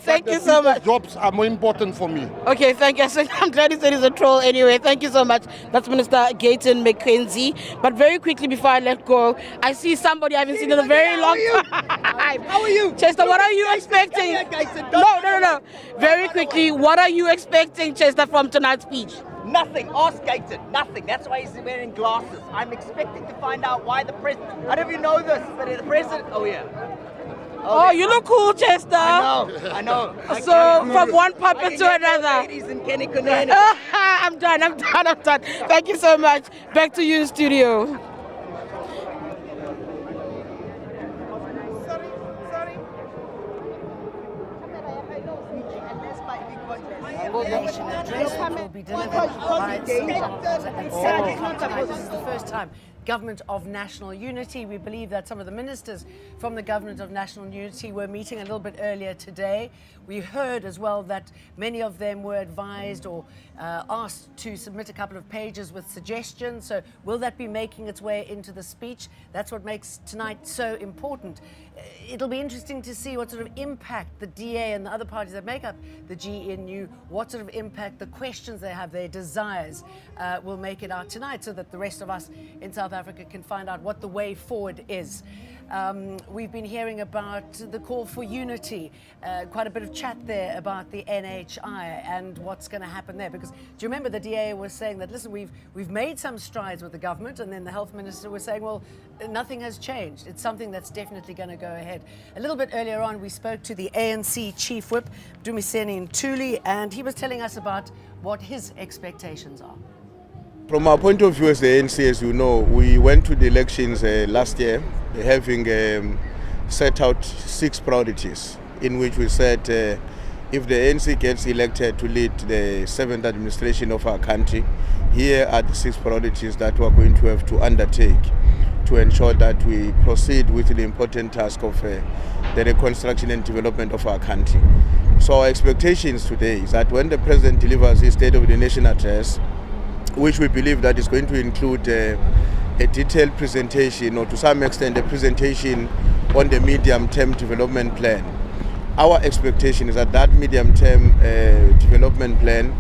Thank you so much. Jobs are more important for me. Okay, thank you. So I'm glad you said he's a troll anyway. Thank you so much. That's Minister Gayton McKenzie. But very quickly before I let go, I see somebody I haven't seen in a very long time. How are you? Chester, what are you expecting? No. Very quickly, what are you expecting, Chester, from tonight's speech? Nothing. Ask Gayton. Nothing. That's why he's wearing glasses. I'm expecting to find out why the president. I don't know if you know this, but the president. Oh yeah. Oh, you look cool, Chester. I know. So from one puppet to another. I'm done. Thank you so much. Back to you in studio. Nation address will be delivered by Cyril Ramaphosa and Cyril Ramaphosa. This is the first time Government of National Unity. We believe that some of the ministers from the Government of National Unity were meeting a little bit earlier today. We heard as well that many of them were advised or asked to submit a couple of pages with suggestions. So will that be making its way into the speech? That's what makes tonight so important. It'll be interesting to see what sort of impact the DA and the other parties that make up the GNU, what sort of impact the questions they have, their desires, will make it out tonight, so that the rest of us in South Africa can find out what the way forward is. We've been hearing about the call for unity, quite a bit of chat there about the NHI and what's going to happen there. Because do you remember the DA was saying that, listen, we've made some strides with the government, and then the health minister was saying, well, nothing has changed. It's something that's definitely going to go ahead. A little bit earlier on, we spoke to the ANC Chief Whip, Dumiseni Ntuli, and he was telling us about what his expectations are. From our point of view as the ANC, as you know, we went to the elections last year having set out 6 priorities in which we said if the ANC gets elected to lead the 7th administration of our country, here are the 6 priorities that we're going to have to undertake to ensure that we proceed with the important task of the reconstruction and development of our country. So our expectations today is that when the President delivers his State of the Nation address, which we believe that is going to include a detailed presentation, or to some extent a presentation on the medium-term development plan. Our expectation is that that medium-term development plan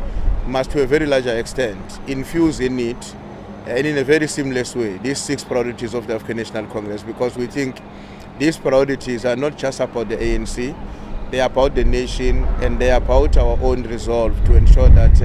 must to a very larger extent infuse in it and in a very seamless way these 6 priorities of the African National Congress, because we think these priorities are not just about the ANC, they are about the nation, and they are about our own resolve to ensure that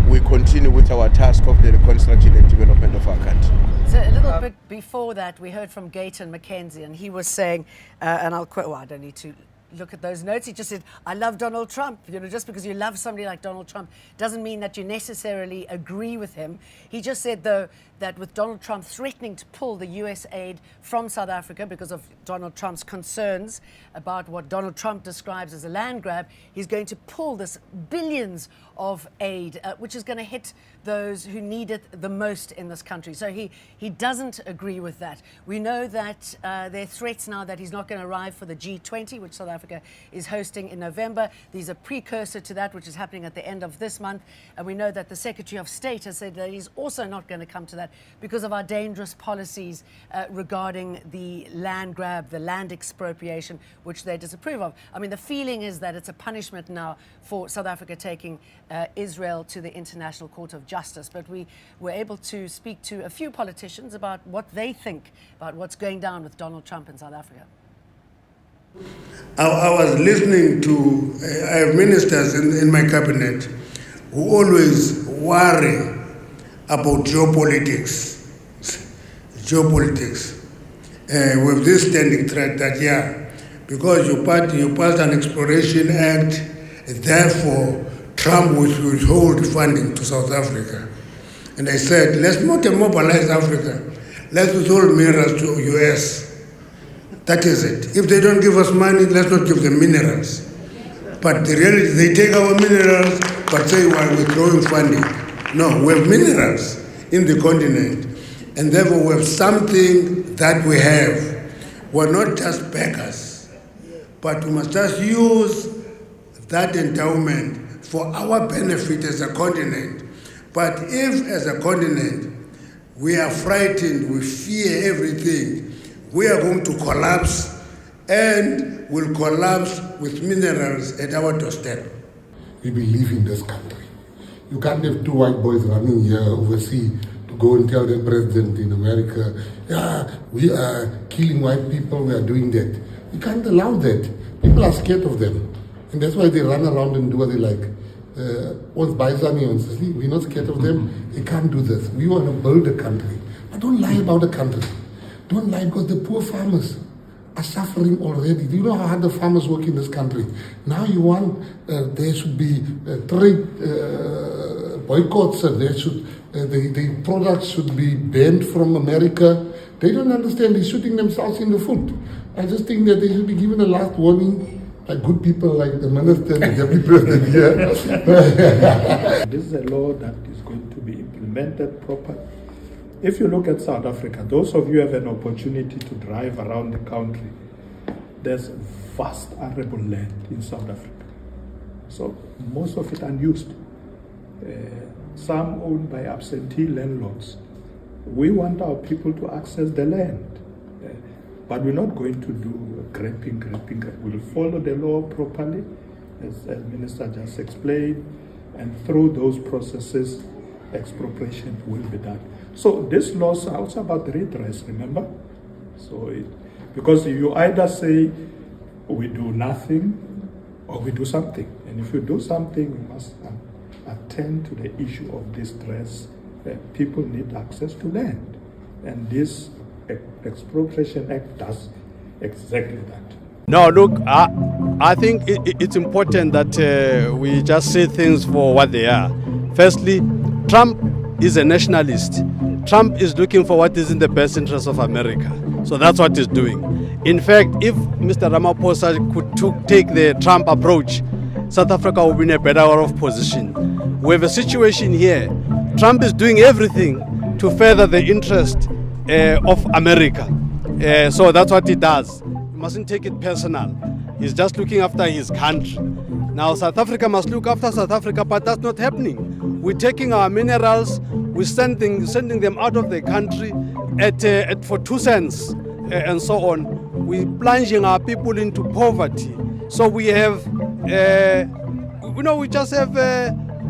we continue with our task of the reconstruction and development of our country. So a little bit before that, we heard from Gayton McKenzie, and he was saying, and I'll quote, well, I don't need to look at those notes. He just said, I love Donald Trump. You know, just because you love somebody like Donald Trump doesn't mean that you necessarily agree with him. He just said, though, that with Donald Trump threatening to pull the US aid from South Africa because of Donald Trump's concerns about what Donald Trump describes as a land grab, he's going to pull this billions of aid, which is going to hit those who need it the most in this country. So he doesn't agree with that. We know that there are threats now that he's not going to arrive for the G20, which South Africa is hosting in November. These are precursor to that, which is happening at the end of this month. And we know that the Secretary of State has said that he's also not going to come to that because of our dangerous policies regarding the land grab, the land expropriation, which they disapprove of. I mean, the feeling is that it's a punishment now for South Africa taking Israel to the International Court of Justice. But we were able to speak to a few politicians about what they think about what's going down with Donald Trump in South Africa. I was listening to, I have ministers in my cabinet who always worry about geopolitics. With this standing threat that, because you passed an exploration act, therefore Trump will withhold funding to South Africa. And I said, let's not mobilize Africa. Let's withhold minerals to US. That is it. If they don't give us money, let's not give them minerals. But the reality, they take our minerals, but say we're withdrawing funding. No, we have minerals in the continent. And therefore we have something that we have. We're not just beggars, but we must just use that endowment for our benefit as a continent, But if, as a continent, we are frightened, we fear everything, we are going to collapse, and will collapse with minerals at our doorstep. We believe in this country. You can't have two white boys running here overseas to go and tell the president in America, yeah, we are killing white people, we are doing that. You can't allow that. People are scared of them. And that's why they run around and do what they like. We're not scared of them. They can't do this. We want to build a country. But don't lie about the country. Don't lie because the poor farmers are suffering already. Do you know how hard the farmers work in this country? Now you want there should be trade boycotts. The products should be banned from America. They don't understand. They're shooting themselves in the foot. I just think that they should be given a last warning. Like good people like the minister, the deputy president here. This is a law that is going to be implemented properly. If you look at South Africa, those of you who have an opportunity to drive around the country, there's vast arable land in South Africa. So most of it unused. Some owned by absentee landlords. We want our people to access the land. But we're not going to do grabbing. We'll follow the law properly, as the Minister just explained, and through those processes, expropriation will be done. So this law is also about redress, remember? Because you either say we do nothing or we do something. And if you do something, we must attend to the issue of distress. People need access to land. And this Expropriation Act does exactly that. No, look, I think it's important that we just say things for what they are. Firstly, Trump is a nationalist. Trump is looking for what is in the best interest of America. So that's what he's doing. In fact, if Mr. Ramaphosa could take the Trump approach, South Africa will be in a better off position. We have a situation here. Trump is doing everything to further the interest of America. So that's what he does. You mustn't take it personal. He's just looking after his country. Now South Africa must look after South Africa, but that's not happening. We're taking our minerals, we're sending them out of the country for 2 cents and so on. We're plunging our people into poverty. So we have, we just have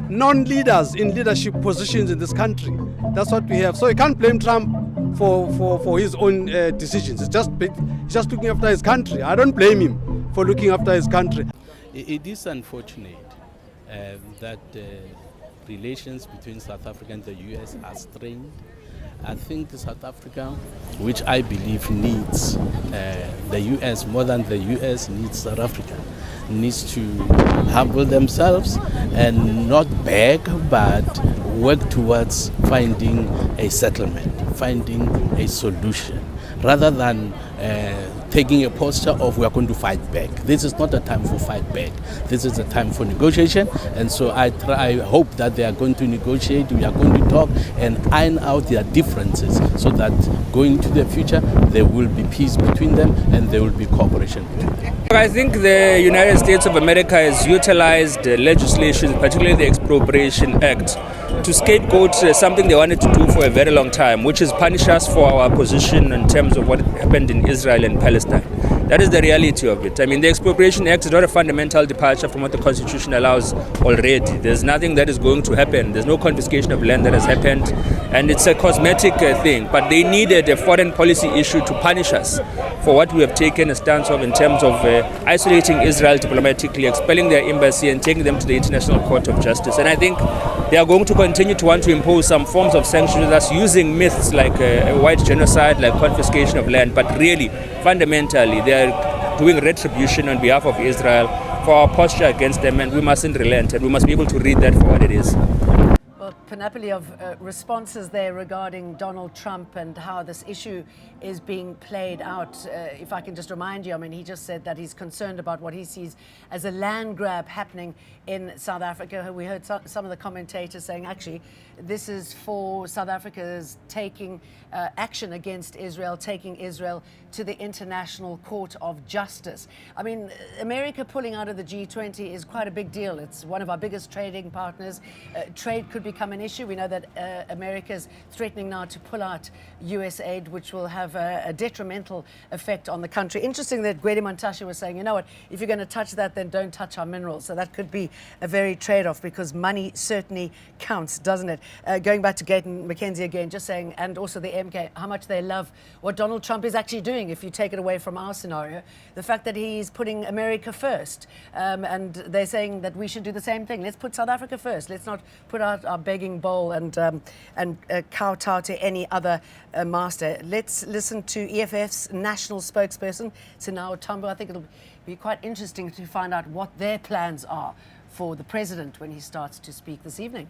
non-leaders in leadership positions in this country. That's what we have. So you can't blame Trump for his own decisions. He's just looking after his country. I don't blame him for looking after his country. It is unfortunate that relations between South Africa and the US are strained. I think South Africa, which I believe needs the US more than the US needs South Africa, needs to humble themselves and not beg, but work towards finding a settlement, finding a solution, rather than taking a posture of we are going to fight back. This is not a time for fight back. This is a time for negotiation, and so I hope that they are going to negotiate, we are going to talk and iron out their differences so that going to the future there will be peace between them and there will be cooperation between them. I think the United States of America has utilized legislation, particularly the Expropriation Act, to scapegoat something they wanted to do for a very long time, which is punish us for our position in terms of what happened in Israel and Palestine. That is the reality of it. I mean, the Expropriation Act is not a fundamental departure from what the Constitution allows already. There's nothing that is going to happen. There's no confiscation of land that has happened, and it's a cosmetic thing. But they needed a foreign policy issue to punish us for what we have taken a stance of in terms of isolating Israel diplomatically, expelling their embassy and taking them to the International Court of Justice. And I think they are going to continue to want to impose some forms of sanctions, thus using myths like a white genocide, like confiscation of land. But really, fundamentally, they are doing retribution on behalf of Israel for our posture against them, and we mustn't relent, and we must be able to read that for what it is. Well, panoply of responses there regarding Donald Trump and how this issue is being played out. If I can just remind you, I mean, he just said that he's concerned about what he sees as a land grab happening in South Africa. We heard some of the commentators saying, actually, this is for South Africa's taking action against Israel, taking Israel to the International Court of Justice. I mean, America pulling out of the G20 is quite a big deal. It's one of our biggest trading partners. Trade could become an an issue. We know that America is threatening now to pull out US aid, which will have a detrimental effect on the country. Interesting that Gwede Mantashe was saying, you know what, if you're going to touch that, then don't touch our minerals. So that could be a very trade-off, because money certainly counts, doesn't it? Going back to Gayton McKenzie again, just saying, and also the MK, how much they love what Donald Trump is actually doing, if you take it away from our scenario. The fact that he's putting America first, and they're saying that we should do the same thing. Let's put South Africa first. Let's not put out our begging bowl and kowtow to any other master. Let's listen to EFF's national spokesperson, Sinawo Tambo. I think it'll be quite interesting to find out what their plans are for the president when he starts to speak this evening.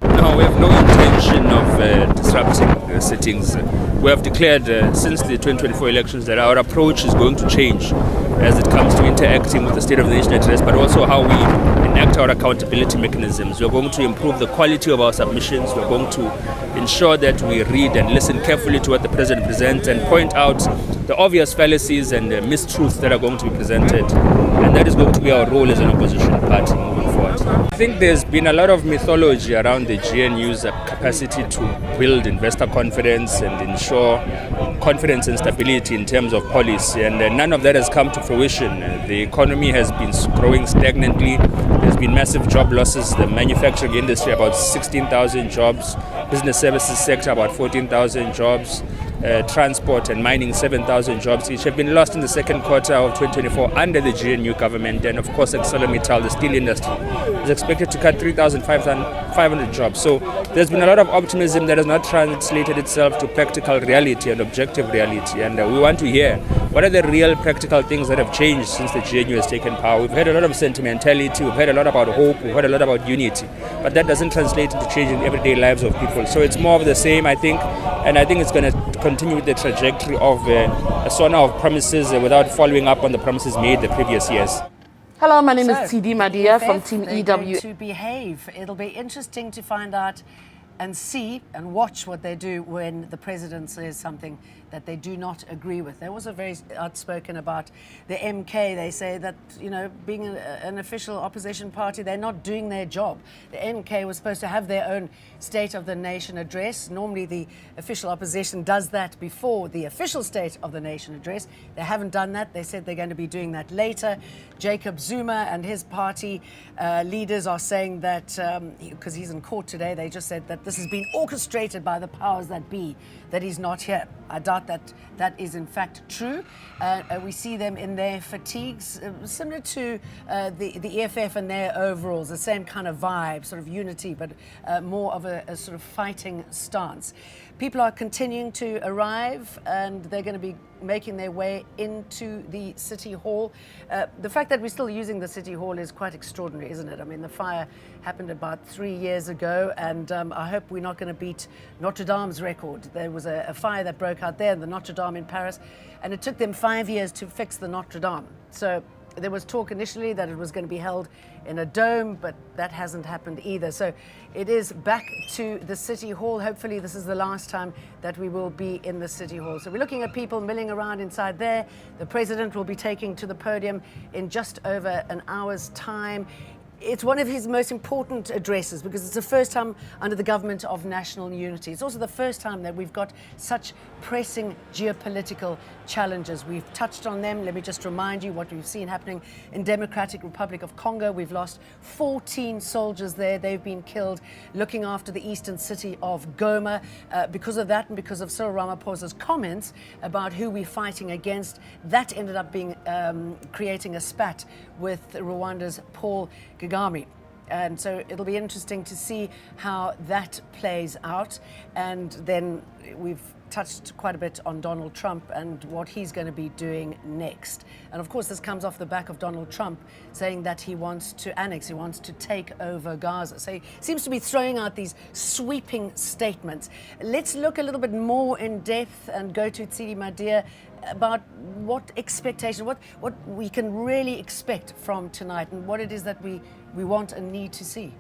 No, we have no intention of disrupting sittings. We have declared since the 2024 elections that our approach is going to change as it comes to interacting with the State of the Nation address, but also how we enact our accountability mechanisms. We're going to improve the quality of our submissions. We're going to ensure that we read and listen carefully to what the President presents and point out the obvious fallacies and mistruths that are going to be presented. And that is going to be our role as an opposition party moving forward. I think there's been a lot of mythology around the GNU's capacity to build investor confidence and ensure confidence and stability in terms of policy, and none of that has come to fruition. The economy has been growing stagnantly. There's been massive job losses. The manufacturing industry, about 16,000 jobs. Business services sector, about 14,000 jobs. Transport and mining, 7,000 jobs each have been lost in the second quarter of 2024 under the GNU government. And of course, ArcelorMittal, the steel industry, is expected to cut 3,500 jobs. So there's been a lot of optimism that has not translated itself to practical reality and objective reality. And we want to hear what are the real practical things that have changed since the GNU has taken power. We've heard a lot of sentimentality, we've heard a lot about hope, we've heard a lot about unity, but that doesn't translate into changing everyday lives of people. So it's more of the same, I think, and I think it's going to continue with the trajectory of a sauna of promises without following up on the promises made the previous years. Hello, my name is TD Madia from Team EW. To behave. It'll be interesting to find out and see and watch what they do when the president says something that they do not agree with. They're also very outspoken about the MK. They say that, you know, being an official opposition party, they're not doing their job. The MK was supposed to have their own State of the Nation address. Normally the official opposition does that before the official State of the Nation address. They haven't done that. They said they're going to be doing that later. Jacob Zuma and his party leaders are saying that, because he's in court today, they just said that this has been orchestrated by the powers that be, that he's not here. I doubt that that is in fact true. We see them in their fatigues, similar to the EFF and their overalls, the same kind of vibe, sort of unity, but more of a sort of fighting stance. People are continuing to arrive, and they're going to be making their way into the City Hall. The fact that we're still using the City Hall is quite extraordinary, isn't it? I mean, the fire happened about 3 years ago, and I hope we're not going to beat Notre Dame's record. There was a fire that broke out there in the Notre Dame in Paris, and it took them 5 years to fix the Notre Dame. So there was talk initially that it was going to be held in a dome, but that hasn't happened either. So it is back to the City Hall. Hopefully this is the last time that we will be in the City Hall. So we're looking at people milling around inside there. The president will be taking to the podium in just over an hour's time. It's one of his most important addresses because it's the first time under the government of national unity. It's also the first time that we've got such pressing geopolitical challenges. We've touched on them. Let me just remind you what we've seen happening in Democratic Republic of Congo. We've lost 14 soldiers there. They've been killed looking after the eastern city of Goma. Because of that and because of Cyril Ramaphosa's comments about who we're fighting against, that ended up being creating a spat with Rwanda's Paul Kagame. And so it'll be interesting to see how that plays out. And then we've touched quite a bit on Donald Trump and what he's going to be doing next. And of course, this comes off the back of Donald Trump saying that he wants to annex, he wants to take over Gaza. So he seems to be throwing out these sweeping statements. Let's look a little bit more in depth and go to Tsidi Madia about what expectation, what we can really expect from tonight and what it is that we want and need to see.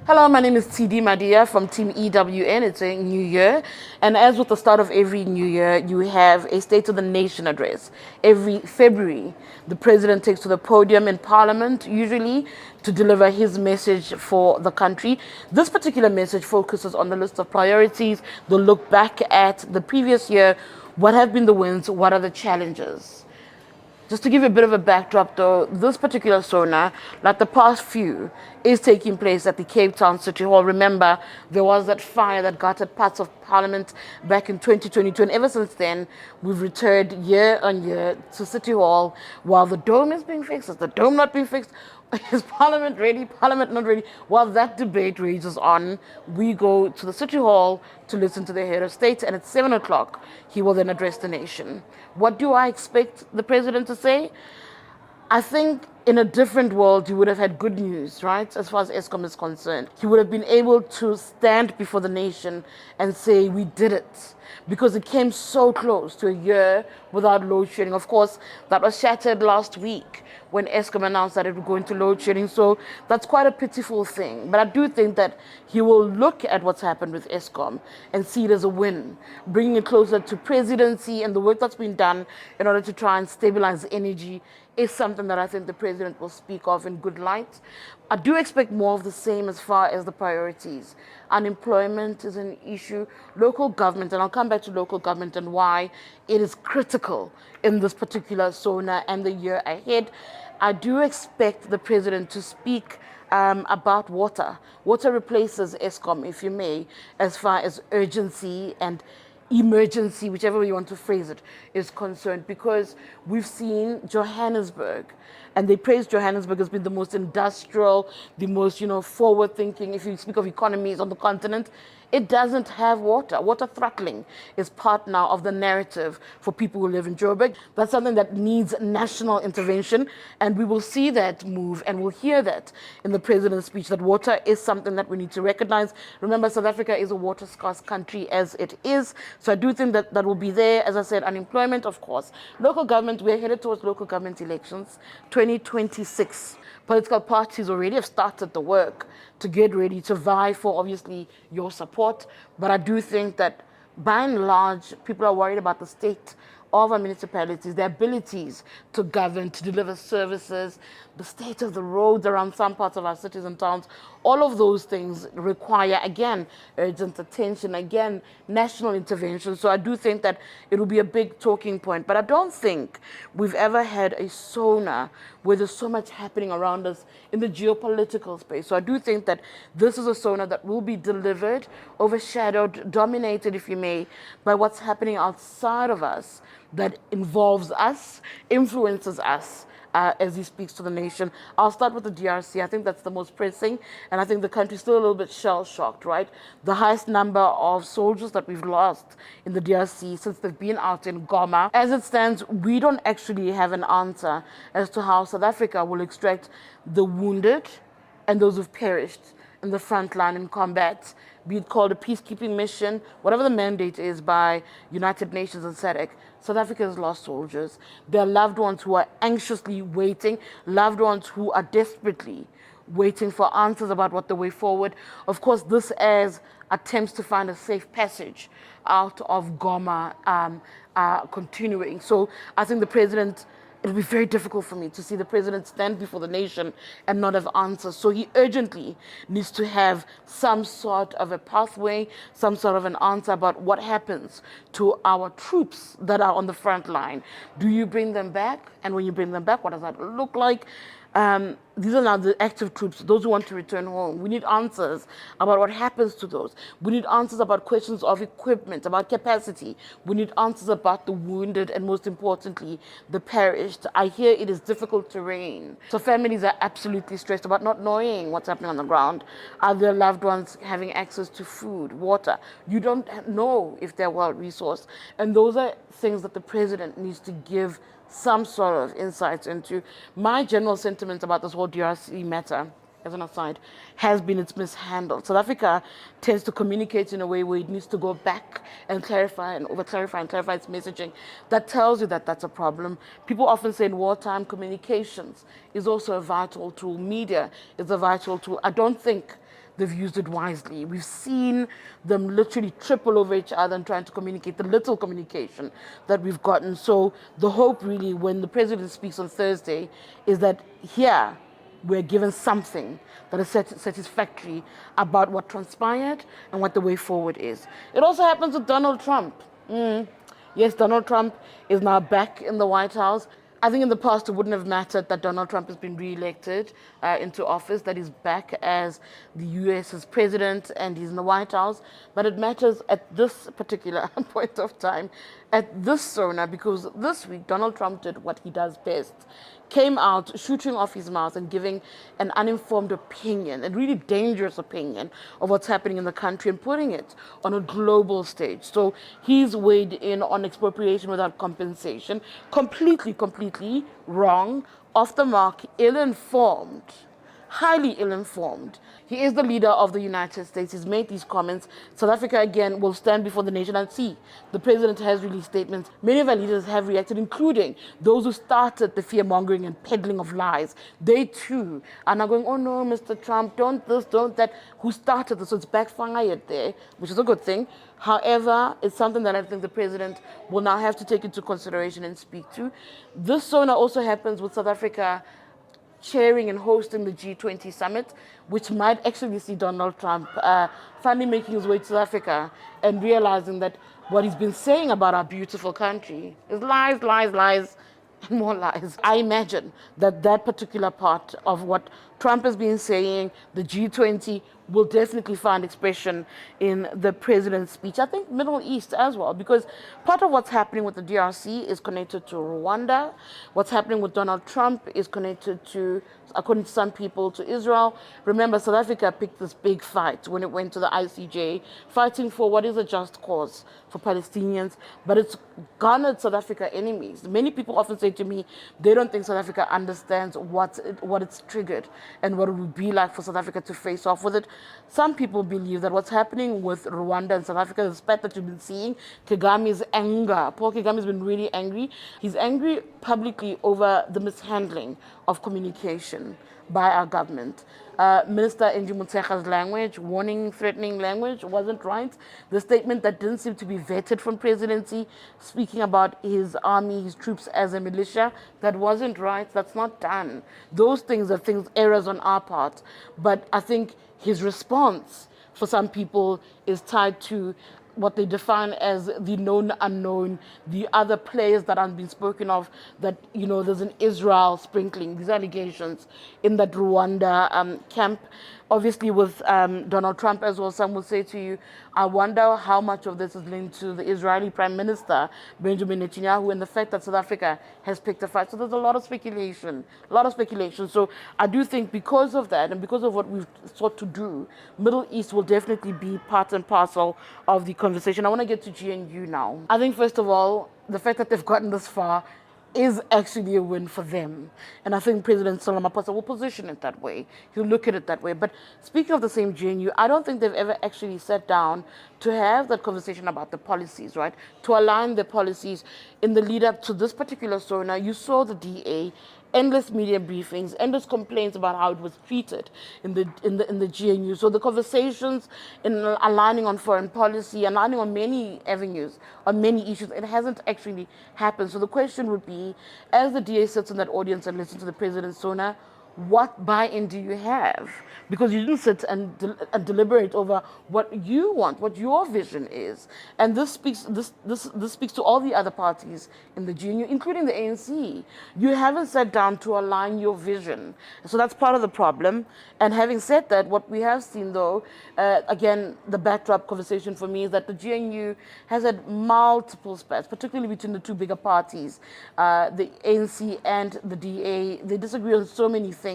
Hello, my name is TD Madia from Team EWN. It's a new year. And as with the start of every new year, you have a State of the Nation address. Every February, the president takes to the podium in Parliament, usually to deliver his message for the country. This particular message focuses on the list of priorities. They'll look back at the previous year. What have been the wins? What are the challenges? Just to give you a bit of a backdrop though, this particular SONA, like the past few, is taking place at the Cape Town City Hall. Remember, there was that fire that gutted parts of Parliament back in 2022, and ever since then, we've returned year on year to City Hall while the dome is being fixed. Is the dome not being fixed? Is Parliament ready? Parliament not ready? While that debate rages on, we go to the City Hall to listen to the head of state, and at 7 o'clock, he will then address the nation. What do I expect the president to say? I think in a different world, he would have had good news, right? As far as ESCOM is concerned. He would have been able to stand before the nation and say, we did it. Because it came so close to a year without load shedding. Of course, that was shattered last week when ESCOM announced that it would go into load shedding. So that's quite a pitiful thing. But I do think that he will look at what's happened with ESCOM and see it as a win, bringing it closer to presidency, and the work that's been done in order to try and stabilize energy is something that I think the president will speak of in good light. I do expect more of the same as far as the priorities. Unemployment is an issue. Local government, and I'll come back to local government and why it is critical in this particular SONA and the year ahead. I do expect the president to speak about water. Water replaces ESCOM, if you may, as far as urgency and emergency, whichever way you want to phrase it, is concerned, because we've seen Johannesburg, and they praise Johannesburg as being the most industrial, the most, forward-thinking, if you speak of economies on the continent. It doesn't have water. Water throttling is part now of the narrative for people who live in Joburg. That's something that needs national intervention, and we will see that move, and we'll hear that in the president's speech, that water is something that we need to recognize. Remember, South Africa is a water-scarce country as it is, so I do think that that will be there. As I said, unemployment, of course. Local government, we're headed towards local government elections, 2026. Political parties already have started the work to get ready to vie for, obviously, your support. But I do think that, by and large, people are worried about the state of our municipalities, their abilities to govern, to deliver services, the state of the roads around some parts of our cities and towns. All of those things require, again, urgent attention, again, national intervention. So I do think that it will be a big talking point. But I don't think we've ever had a SONA where there's so much happening around us in the geopolitical space. So I do think that this is a SONA that will be delivered, overshadowed, dominated, if you may, by what's happening outside of us that involves us, influences us, as he speaks to the nation. I'll start with the DRC. I think that's the most pressing, and I think the country's still a little bit shell-shocked, right? The highest number of soldiers that we've lost in the DRC since they've been out in Goma. As it stands, we don't actually have an answer as to how South Africa will extract the wounded and those who've perished in the front line in combat, be it called a peacekeeping mission, whatever the mandate is by United Nations and SADC. South Africa has lost soldiers. There are loved ones who are anxiously waiting, loved ones who are desperately waiting for answers about what the way forward. Of course, this as attempts to find a safe passage out of Goma continuing. So I think the president, it'll be very difficult for me to see the president stand before the nation and not have answers. So he urgently needs to have some sort of a pathway, some sort of an answer about what happens to our troops that are on the front line. Do you bring them back? And when you bring them back, what does that look like? These are now the active troops, those who want to return home. We need answers about what happens to those. We need answers about questions of equipment, about capacity. We need answers about the wounded and, most importantly, the perished. I hear it is difficult terrain. So families are absolutely stressed about not knowing what's happening on the ground. Are their loved ones having access to food, water? You don't know if they're well resourced. And those are things that the president needs to give some sort of insights into. My general sentiment about this whole DRC matter, as an aside, has been it's mishandled. South Africa tends to communicate in a way where it needs to go back and clarify and over-clarify and clarify its messaging. That tells you that that's a problem. People often say in wartime, communications is also a vital tool. Media is a vital tool. I don't think they've used it wisely. We've seen them literally triple over each other and trying to communicate the little communication that we've gotten. So the hope really when the president speaks on Thursday is that here we're given something that is satisfactory about what transpired and what the way forward is. It also happens with Donald Trump. Yes, Donald Trump is now back in the White House. I think in the past it wouldn't have mattered that Donald Trump has been re-elected into office, that he's back as the US's president and he's in the White House. But it matters at this particular point of time, at this SONA, because this week Donald Trump did what he does best. Came out shooting off his mouth and giving an uninformed opinion, a really dangerous opinion of what's happening in the country and putting it on a global stage. So he's weighed in on expropriation without compensation. Completely wrong, off the mark, ill-informed, highly ill-informed. He is the leader of the United States. He's made these comments. South Africa, again, will stand before the nation and see. The president has released statements. Many of our leaders have reacted, including those who started the fear-mongering and peddling of lies. They, too, are now going, oh, no, Mr. Trump, don't this, don't that. Who started this? So it's backfired there, which is a good thing. However, it's something that I think the president will now have to take into consideration and speak to. This SONA also happens with South Africa chairing and hosting the G20 summit, which might actually see Donald Trump finally making his way to South Africa and realizing that what he's been saying about our beautiful country is lies, lies, lies, and more lies. I imagine that that particular part of what Trump has been saying, the G20, will definitely find expression in the president's speech. I think Middle East as well, because part of what's happening with the DRC is connected to Rwanda. What's happening with Donald Trump is connected to, according to some people, to Israel. Remember, South Africa picked this big fight when it went to the ICJ, fighting for what is a just cause for Palestinians, but it's garnered South Africa enemies. Many people often say to me, they don't think South Africa understands what it's triggered and what it would be like for South Africa to face off with it. Some people believe that what's happening with Rwanda and South Africa, the spat that you've been seeing, Kagame's anger. Paul Kagame's been really angry. He's angry publicly over the mishandling of communication by our government. Minister Angie Motshekga's language, warning, threatening language, wasn't right. The statement that didn't seem to be vetted from presidency, speaking about his army, his troops as a militia, that wasn't right. That's not done. Those things are errors on our part. But I think his response for some people is tied to what they define as the known unknown, the other players that aren't being spoken of, that, you know, there's an Israel sprinkling, these allegations in that Rwanda camp. Obviously with Donald Trump as well, some will say to you, I wonder how much of this is linked to the Israeli Prime Minister, Benjamin Netanyahu, and the fact that South Africa has picked a fight. So there's a lot of speculation. So I do think because of that and because of what we've sought to do, Middle East will definitely be part and parcel of the conversation. I want to get to GNU now. I think, first of all, the fact that they've gotten this far is actually a win for them. And I think President Cyril Ramaphosa will position it that way. He'll look at it that way. But speaking of the same GNU, I don't think they've ever actually sat down to have that conversation about the policies, right? To align the policies in the lead up to this particular SONA. You saw the DA, endless media briefings, endless complaints about how it was treated in the GNU. So the conversations in aligning on foreign policy, aligning on many avenues, on many issues, it hasn't actually happened. So the question would be, as the DA sits in that audience and listens to the president's SONA, what buy-in do you have? Because you didn't sit and deliberate over what you want, what your vision is. And this speaks to all the other parties in the GNU, including the ANC. You haven't sat down to align your vision. So that's part of the problem. And having said that, what we have seen though, again, the backdrop conversation for me is that the GNU has had multiple spats, particularly between the two bigger parties, the ANC and the DA. They disagree on so many things.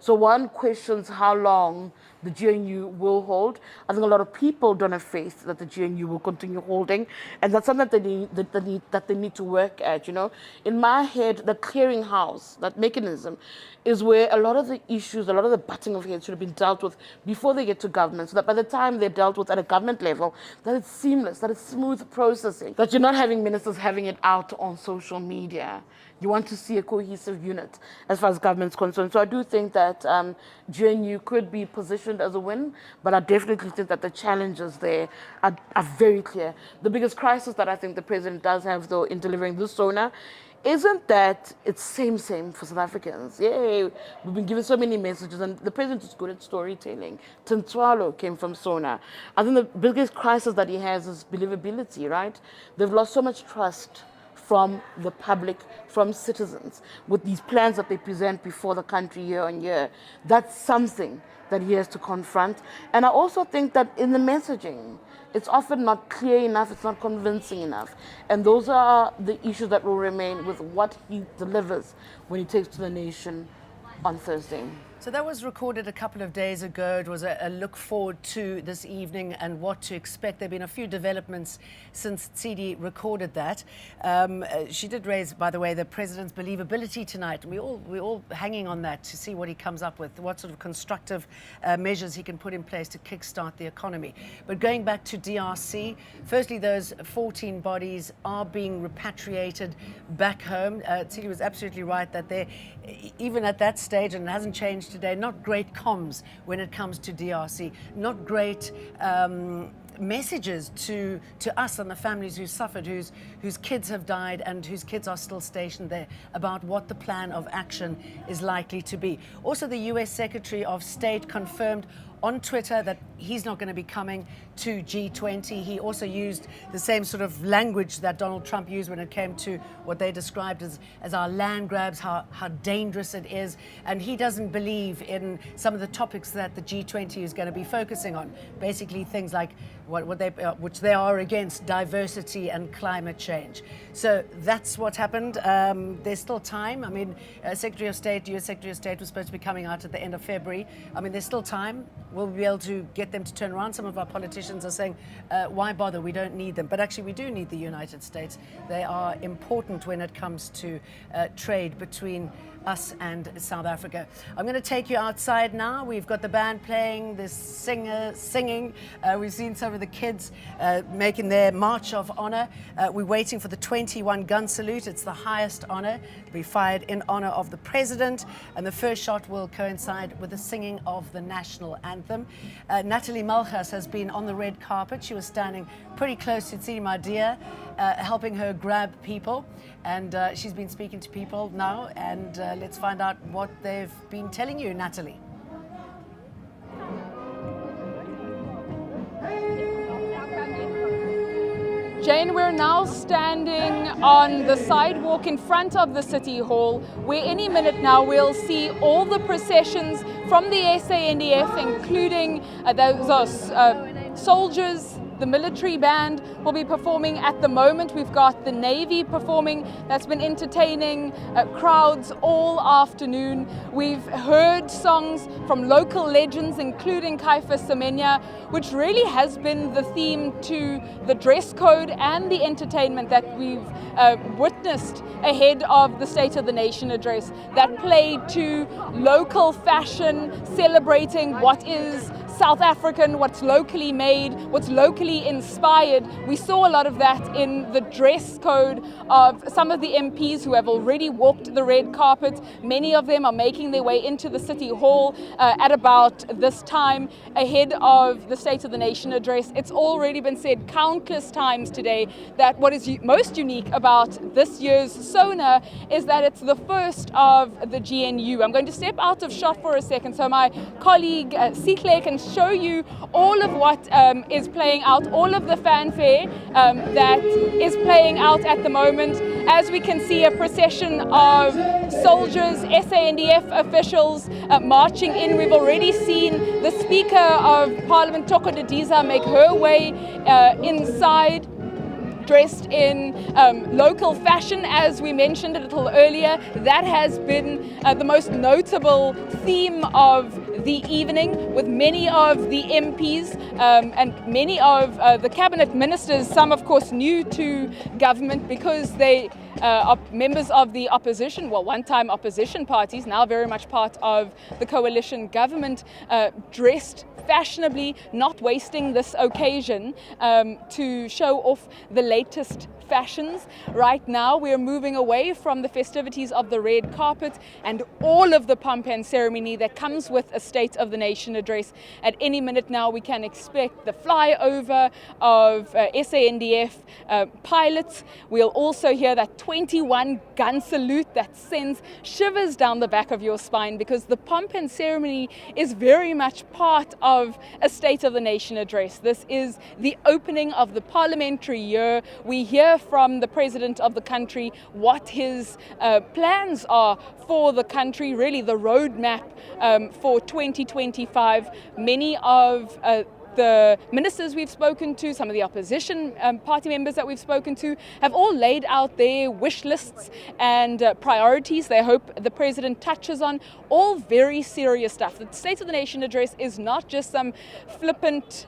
So one questions how long the GNU will hold. I think a lot of people don't have faith that the GNU will continue holding, and that's something that they need to work at. You know, in my head, the clearinghouse, that mechanism, is where a lot of the issues, a lot of the butting of heads should have been dealt with before they get to government, so that by the time they're dealt with at a government level, that it's seamless, that it's smooth processing, that you're not having ministers having it out on social media. You want to see a cohesive unit as far as government's concerned. So I do think that GNU could be positioned president as a win, but I definitely think that the challenges there are very clear. The biggest crisis that I think the president does have, though, in delivering this SONA isn't that it's same for South Africans. Yay, we've been given so many messages, and the president is good at storytelling. Tintswalo came from SONA. I think the biggest crisis that he has is believability, right? They've lost so much trust from the public, from citizens, with these plans that they present before the country year on year. That's something that he has to confront. And I also think that in the messaging, it's often not clear enough, it's not convincing enough. And those are the issues that will remain with what he delivers when he takes to the nation on Thursday. So that was recorded a couple of days ago. It was a look forward to this evening and what to expect. There have been a few developments since Tsidi recorded that. She did raise, by the way, the president's believability tonight. We're all hanging on that to see what he comes up with, what sort of constructive measures he can put in place to kickstart the economy. But going back to DRC, firstly, those 14 bodies are being repatriated back home. Tsidi was absolutely right that they're, even at that stage, and it hasn't changed today, not great comms when it comes to DRC, not great messages to us and the families who suffered, whose kids have died and whose kids are still stationed there, about what the plan of action is likely to be. Also, the US Secretary of State confirmed on Twitter that he's not going to be coming to G20. He also used the same sort of language that Donald Trump used when it came to what they described as our land grabs, how dangerous it is. And he doesn't believe in some of the topics that the G20 is going to be focusing on. Basically things like which they are against, diversity and climate change. So that's what happened. There's still time. I mean, Secretary of State, US Secretary of State was supposed to be coming out at the end of February. I mean, there's still time. We'll be able to get them to turn around. Some of our politicians are saying, why bother? We don't need them. But actually, we do need the United States. They are important when it comes to trade between us and South Africa. I'm going to take you outside now. We've got the band playing, the singer singing. We've seen some of the kids making their march of honor. We're waiting for the 21 gun salute. It's the highest honor. It'll be fired in honor of the president. And the first shot will coincide with the singing of the national anthem. Natalie Malchus has been on the red carpet. She was standing pretty close to Tsidi Madia, helping her grab people. And she's been speaking to people now, and let's find out what they've been telling you, Natalie. Jane, we're now standing on the sidewalk in front of the City Hall, where any minute now we'll see all the processions from the SANDF, including those soldiers. The military band will be performing at the moment. We've got the Navy performing. That's been entertaining crowds all afternoon. We've heard songs from local legends, including Kaifa Semenya, which really has been the theme to the dress code and the entertainment that we've witnessed ahead of the State of the Nation address. That played to local fashion, celebrating what is South African, what's locally made, what's locally inspired. We saw a lot of that in the dress code of some of the MPs who have already walked the red carpet. Many of them are making their way into the City Hall at about this time ahead of the State of the Nation address. It's already been said countless times today that what is most unique about this year's SONA is that it's the first of the GNU. I'm going to step out of shot for a second so my colleague Sihle can show you all of what is playing out, all of the fanfare that is playing out at the moment. As we can see, a procession of soldiers, SANDF officials marching in. We've already seen the Speaker of Parliament, Toko Didiza, make her way inside, dressed in local fashion, as we mentioned a little earlier. That has been the most notable theme of the evening, with many of the MPs and many of the cabinet ministers, some of course new to government because they are members of the opposition, well, one-time opposition parties, now very much part of the coalition government, dressed fashionably, not wasting this occasion to show off the latest fashions. Right now, we're moving away from the festivities of the red carpet and all of the pomp and ceremony that comes with a State of the Nation address. At any minute now, we can expect the flyover of SANDF pilots. We'll also hear that 21 gun salute that sends shivers down the back of your spine, because the pomp and ceremony is very much part of a State of the Nation address. This is the opening of the parliamentary year. We hear from the president of the country what his plans are for the country, really the roadmap for 2025. Many of the ministers we've spoken to, some of the opposition party members that we've spoken to, have all laid out their wish lists and priorities they hope the president touches on. All very serious stuff. The State of the Nation address is not just some flippant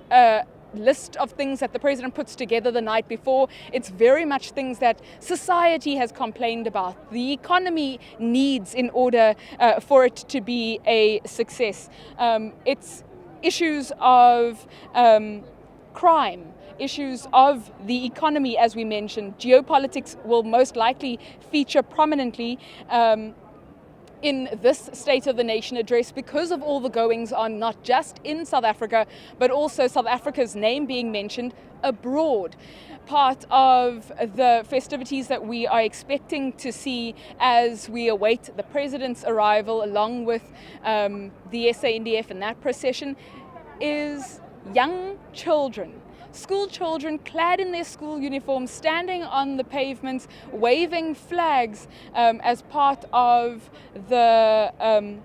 list of things that the president puts together the night before. It's very much things that society has complained about, the economy needs in order for it to be a success. It's issues of crime, issues of the economy, as we mentioned. Geopolitics will most likely feature prominently in this State of the Nation address because of all the goings on, not just in South Africa, but also South Africa's name being mentioned abroad. Part of the festivities that we are expecting to see as we await the president's arrival, along with the SANDF and that procession, is young children. School children clad in their school uniforms, standing on the pavements, waving flags as part of the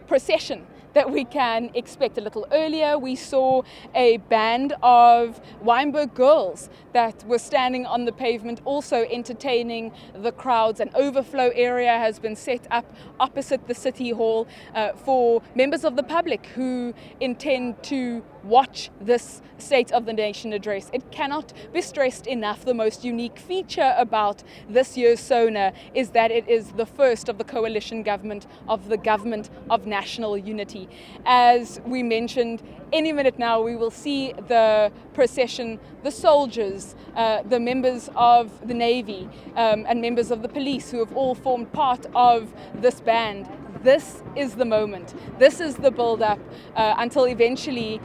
procession that we can expect. A little earlier, we saw a band of Wynberg girls that were standing on the pavement, also entertaining the crowds. An overflow area has been set up opposite the City Hall for members of the public who intend to watch this State of the Nation address. It cannot be stressed enough. The most unique feature about this year's SONA is that it is the first of the coalition government of the Government of National Unity. As we mentioned, any minute now we will see the procession, the soldiers, the members of the Navy and members of the police who have all formed part of this band. This is the moment. This is the build-up until eventually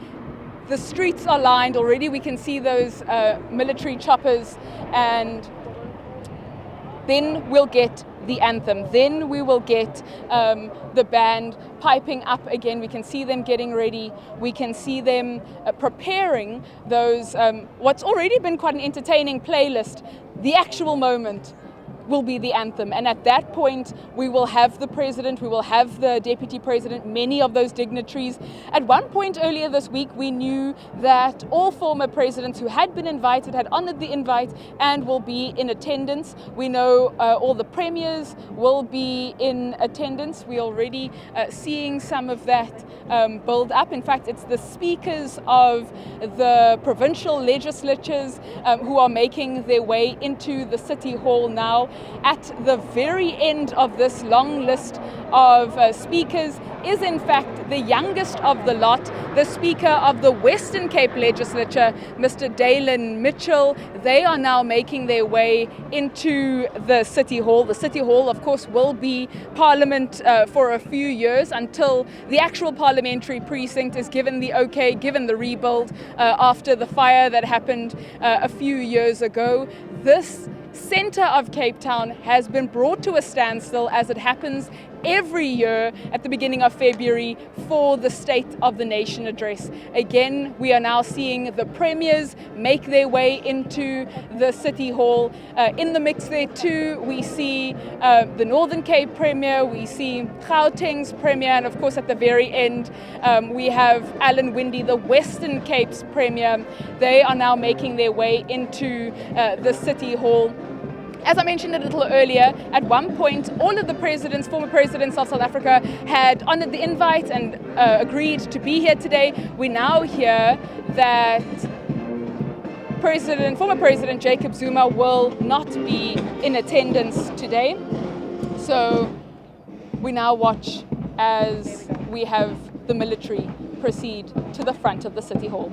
the streets are lined. Already we can see those military choppers, and then we'll get the anthem. Then we will get the band piping up again. We can see them getting ready. We can see them preparing those, what's already been quite an entertaining playlist. The actual moment will be the anthem, and at that point we will have the president, we will have the deputy president, many of those dignitaries. At one point earlier this week we knew that all former presidents who had been invited had honored the invite and will be in attendance. We know all the premiers will be in attendance. We're already seeing some of that build up. In fact, it's the speakers of the provincial legislatures who are making their way into the City Hall now. At the very end of this long list of speakers is in fact the youngest of the lot, the Speaker of the Western Cape Legislature, Mr. Dalen Mitchell. They are now making their way into the City Hall. The City Hall, of course, will be Parliament for a few years until the actual parliamentary precinct is given the okay, given the rebuild after the fire that happened a few years ago. This centre of Cape Town has been brought to a standstill, as it happens every year at the beginning of February for the State of the Nation address. Again, we are now seeing the premiers make their way into the City Hall. In the mix there too, we see the Northern Cape Premier, we see Gauteng's Premier, and of course at the very end we have Alan Windey, the Western Cape's Premier. They are now making their way into the City Hall. As I mentioned a little earlier, at one point, all of the presidents, former presidents of South Africa, had honored the invite and agreed to be here today. We now hear that former President Jacob Zuma will not be in attendance today. So we now watch as we have the military proceed to the front of the City Hall.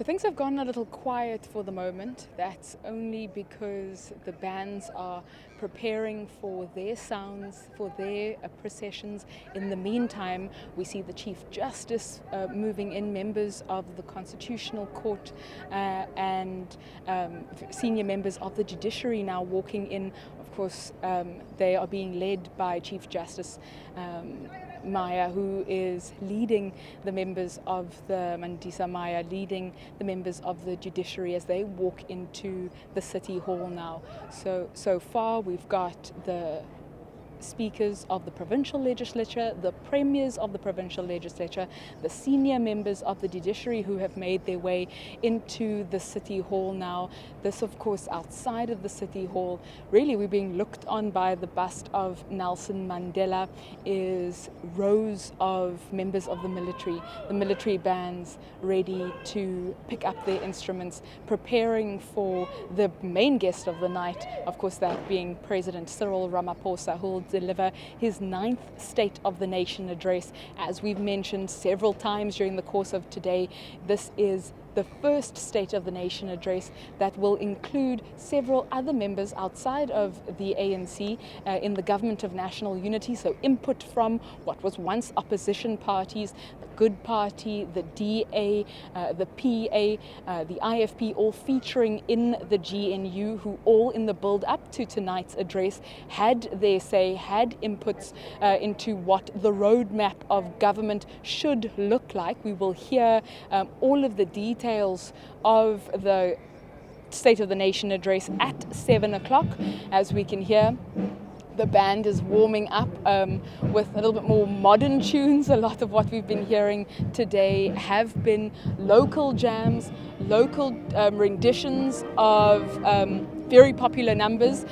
So things have gone a little quiet for the moment. That's only because the bands are preparing for their sounds, for their processions. In the meantime, we see the Chief Justice moving in, members of the Constitutional Court and senior members of the judiciary now walking in. Of course, they are being led by Chief Justice Maya, who is leading the members of the Mandisa Maya, leading the members of the judiciary as they walk into the City Hall now. So far we've got the speakers of the provincial legislature, the premiers of the provincial legislature, the senior members of the judiciary who have made their way into the City Hall now. This, of course, outside of the City Hall, really we're being looked on by the bust of Nelson Mandela, is rows of members of the military bands ready to pick up their instruments, preparing for the main guest of the night, of course that being President Cyril Ramaphosa, who will deliver his 9th State of the Nation address. As we've mentioned several times during the course of today, this is the first State of the Nation address that will include several other members outside of the ANC in the Government of National Unity, so input from what was once opposition parties, the Good Party, the DA, the PA, the IFP, all featuring in the GNU, who all in the build-up to tonight's address had their say, had inputs into what the roadmap of government should look like. We will hear all of the details of the State of the Nation address at 7 o'clock. As we can hear, the band is warming up with a little bit more modern tunes. A lot of what we've been hearing today have been local jams, local renditions of very popular numbers,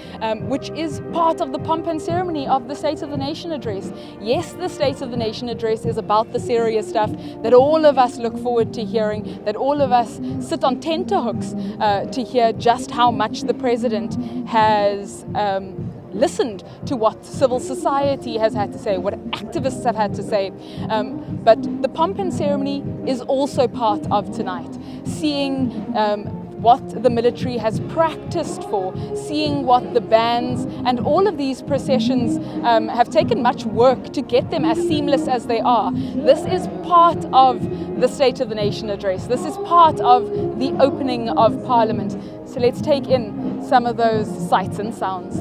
which is part of the pomp and ceremony of the State of the Nation address. Yes, the State of the Nation address is about the serious stuff that all of us look forward to hearing, that all of us sit on tenterhooks to hear just how much the President has listened to what civil society has had to say, what activists have had to say. But the pomp and ceremony is also part of tonight. Seeing what the military has practiced for, seeing what the bands and all of these processions have taken much work to get them as seamless as they are. This is part of the State of the Nation address. This is part of the opening of Parliament. So let's take in some of those sights and sounds.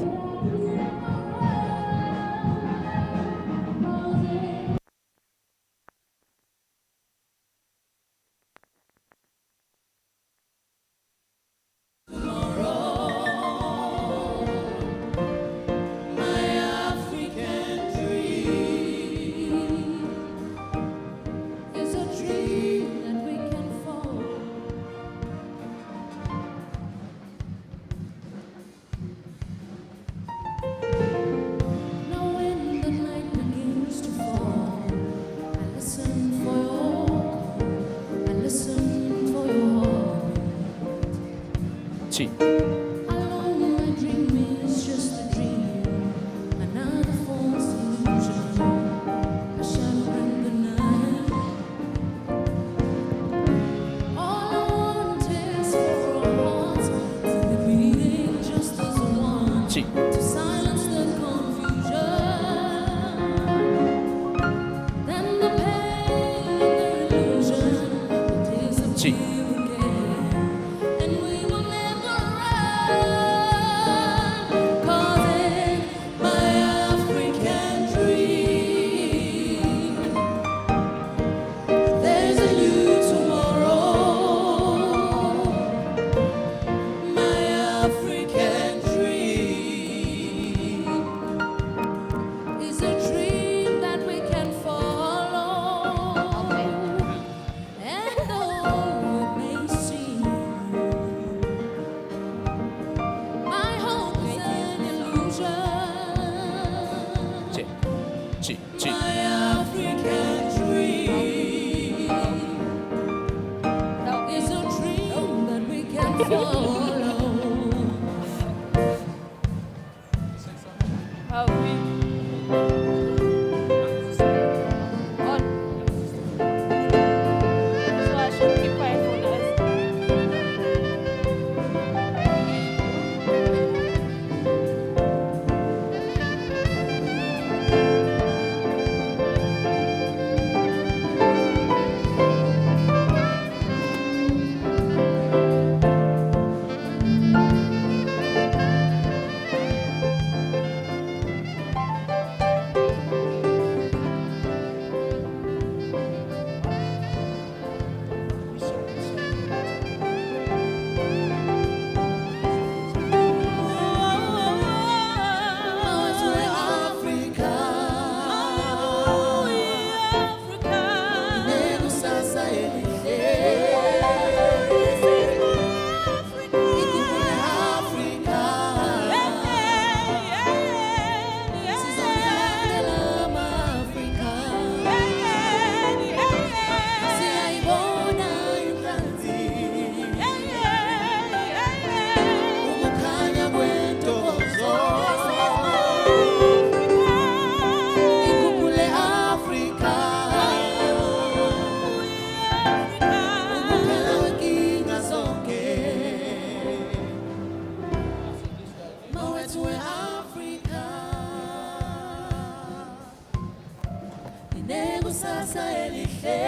ikusasa elihle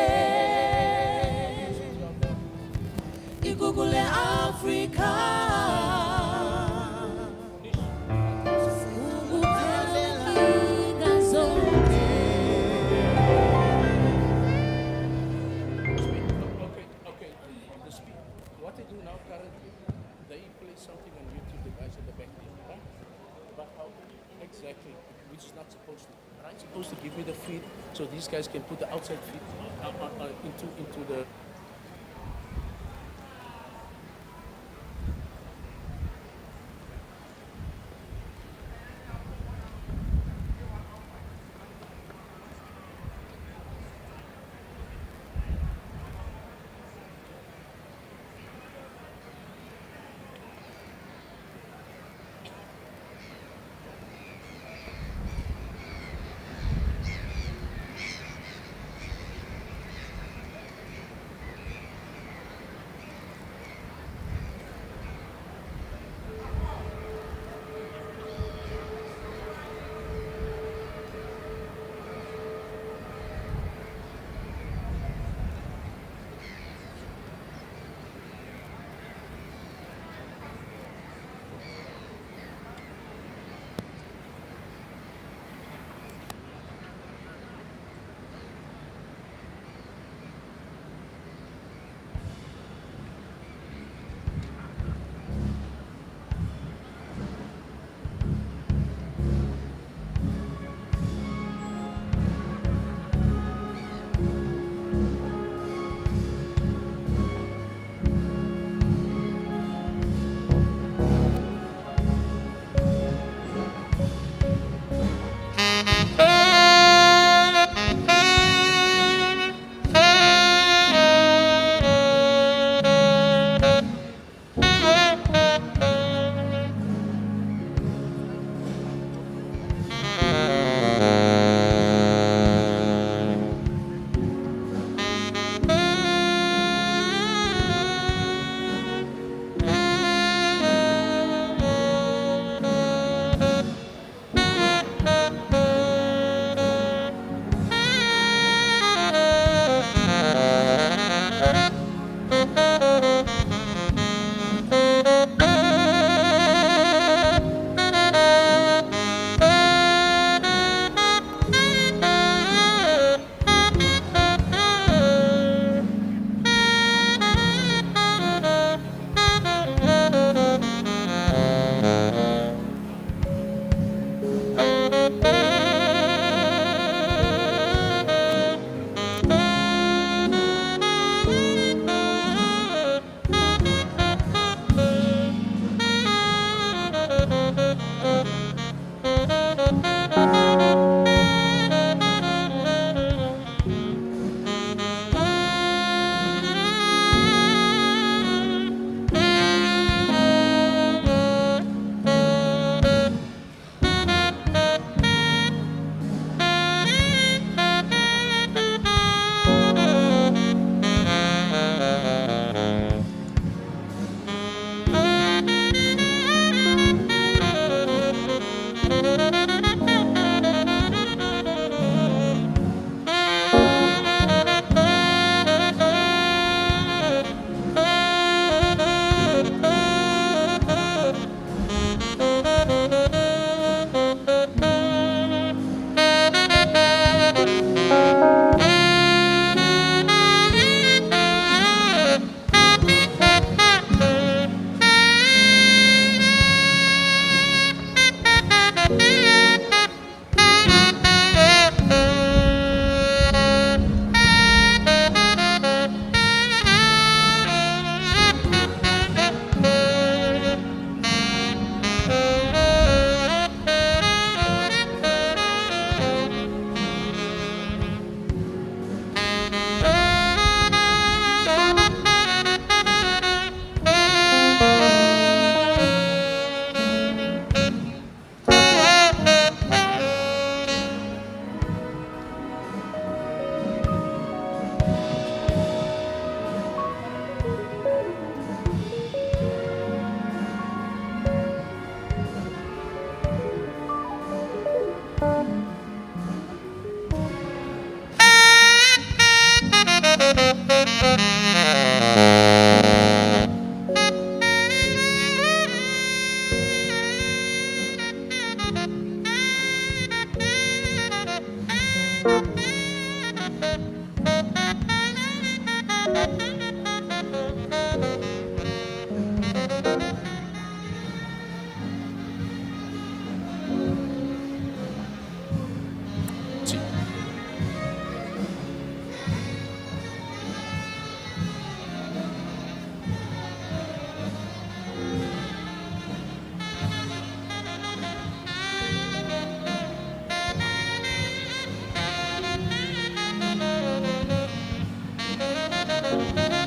ikukule Afrika What they do now currently, they play something on YouTube, the guys at the back there, right? But how exactly, which is not supposed to. Right? Supposed to give me the feed so these guys can put the outside feed into the. Thank you.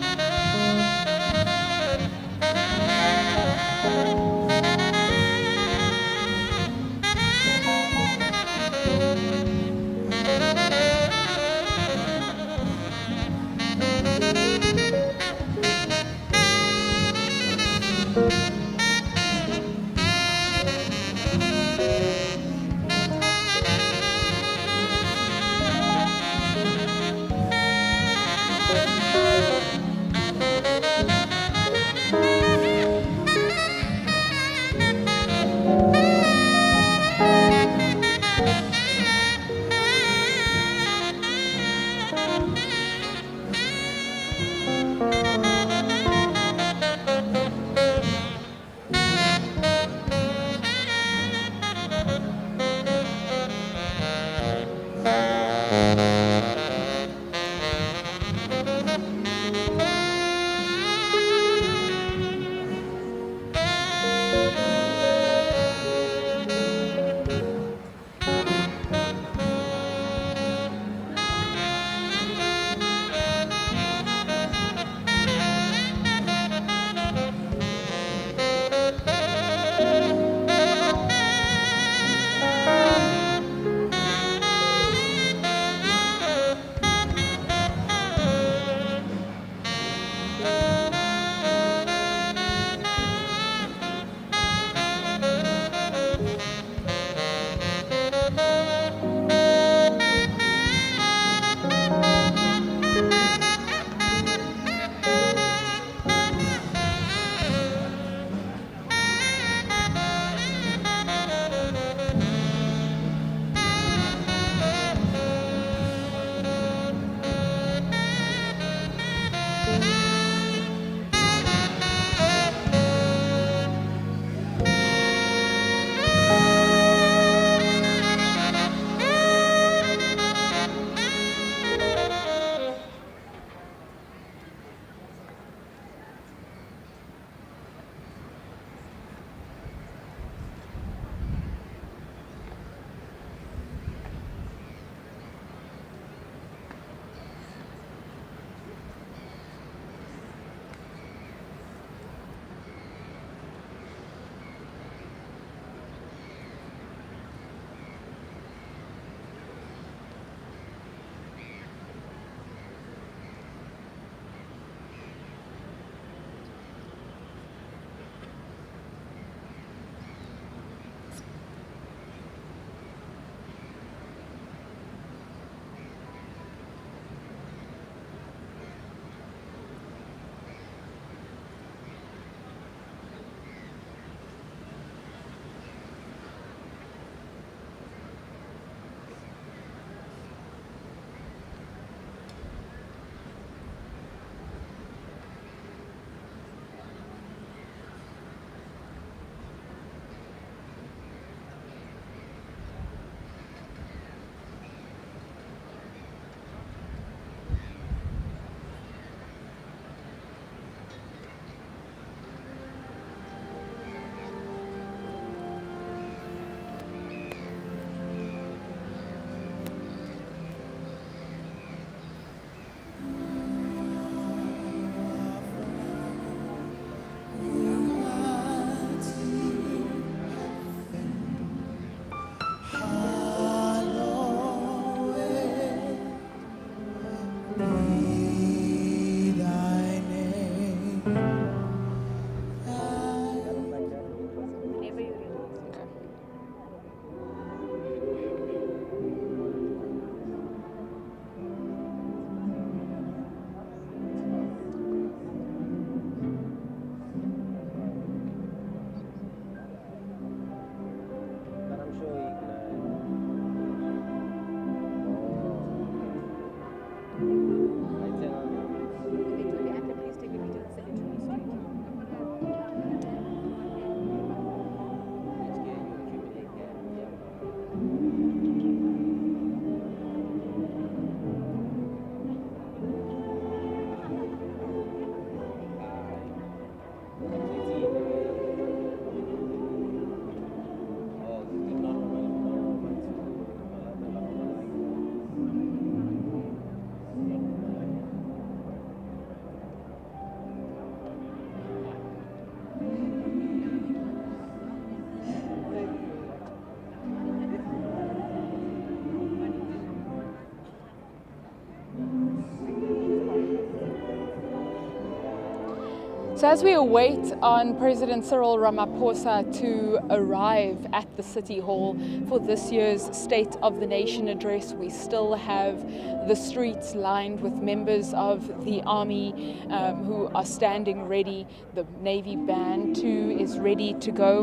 So as we await on President Cyril Ramaphosa to arrive at the City Hall for this year's State of the Nation address, we still have the streets lined with members of the army who are standing ready. The Navy band too is ready to go.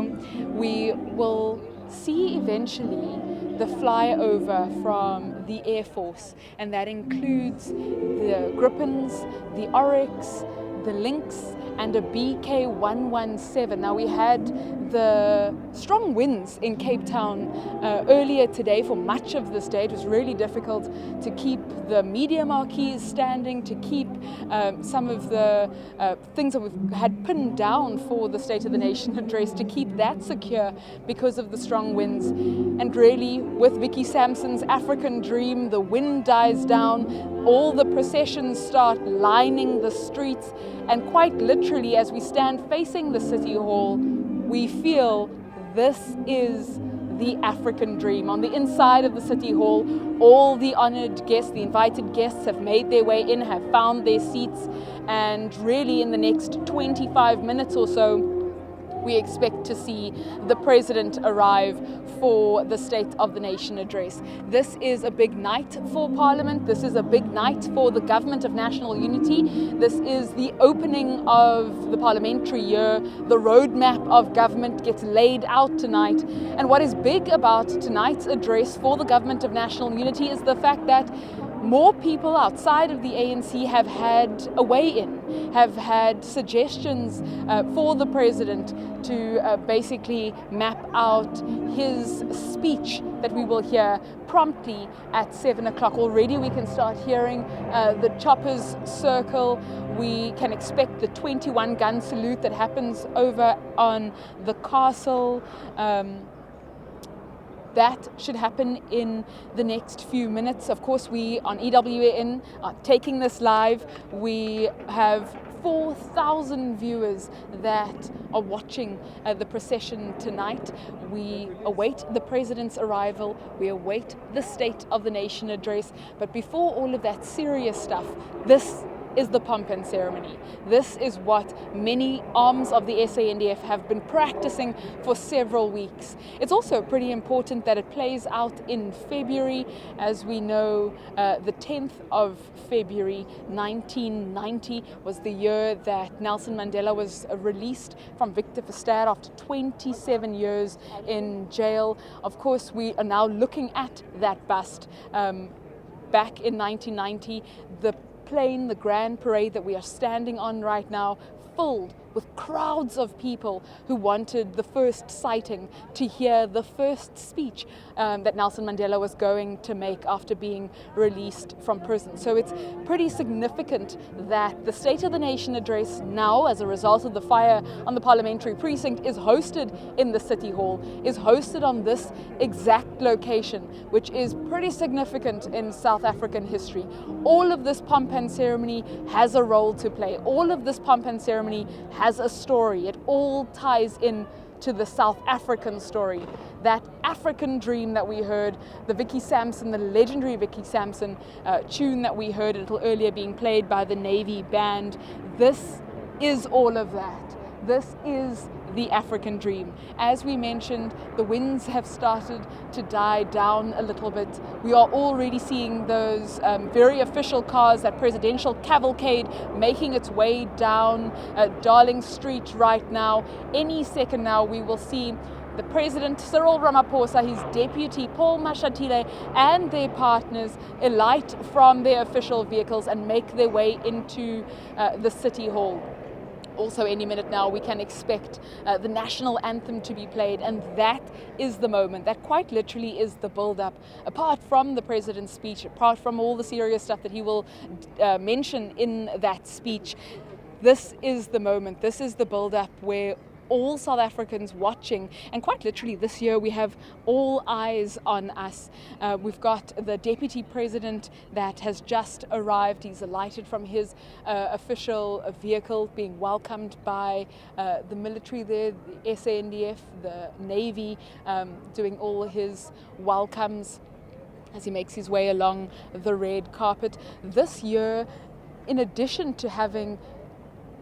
We will see eventually the flyover from the Air Force, and that includes the Gripens, the Oryx, the Lynx, and a BK-117. Now, we had the strong winds in Cape Town earlier today for much of this day. It was really difficult to keep the media marquees standing, to keep some of the things that we've had pinned down for the State of the Nation address, to keep that secure because of the strong winds. And really, with Vicky Sampson's African Dream, the wind dies down, all the processions start lining the streets, and quite literally, as we stand facing the City Hall, we feel this is the African Dream. On the inside of the City Hall, all the honored guests, the invited guests, have made their way in, have found their seats, and really in the next 25 minutes or so, we expect to see the President arrive for the State of the Nation address. This is a big night for Parliament. This is a big night for the Government of National Unity. This is the opening of the parliamentary year. The roadmap of government gets laid out tonight. And what is big about tonight's address for the Government of National Unity is the fact that more people outside of the ANC have had a weigh-in, have had suggestions for the President to basically map out his speech that we will hear promptly at 7 o'clock. Already we can start hearing the choppers circle. We can expect the 21 gun salute that happens over on the castle. That should happen in the next few minutes. Of course, we on EWAN are taking this live. We have 4,000 viewers that are watching the procession tonight. We await the President's arrival. We await the State of the Nation address. But before all of that serious stuff, this is the pomp and ceremony. This is what many arms of the SANDF have been practicing for several weeks. It's also pretty important that it plays out in February. As we know, the 10th of February 1990 was the year that Nelson Mandela was released from Victor Verster after 27 years in jail. Of course, we are now looking at that bust. Back in 1990, the plane, the Grand Parade that we are standing on right now, filled with crowds of people who wanted the first sighting to hear the first speech that Nelson Mandela was going to make after being released from prison. So it's pretty significant that the State of the Nation address now, as a result of the fire on the parliamentary precinct, is hosted in the City Hall, is hosted on this exact location, which is pretty significant in South African history. All of this pomp and ceremony has a role to play. All of this pomp and ceremony has a story. It all ties in to the South African story. That African Dream that we heard, the Vicky Sampson, the legendary Vicky Sampson tune that we heard a little earlier being played by the Navy band. This is all of that. This is the African Dream. As we mentioned, the winds have started to die down a little bit. We are already seeing those very official cars, that presidential cavalcade making its way down Darling Street right now. Any second now we will see the President Cyril Ramaphosa, his deputy Paul Mashatile, and their partners alight from their official vehicles and make their way into the City Hall. Also, any minute now, we can expect the national anthem to be played, and that is the moment. That quite literally is the build-up. Apart from the President's speech, apart from all the serious stuff that he will mention in that speech, this is the moment. This is the build-up where all South Africans watching, and quite literally this year we have all eyes on us. We've got the Deputy President that has just arrived. He's alighted from his official vehicle, being welcomed by the military there, the SANDF, the Navy, doing all his welcomes as he makes his way along the red carpet. This year, in addition to having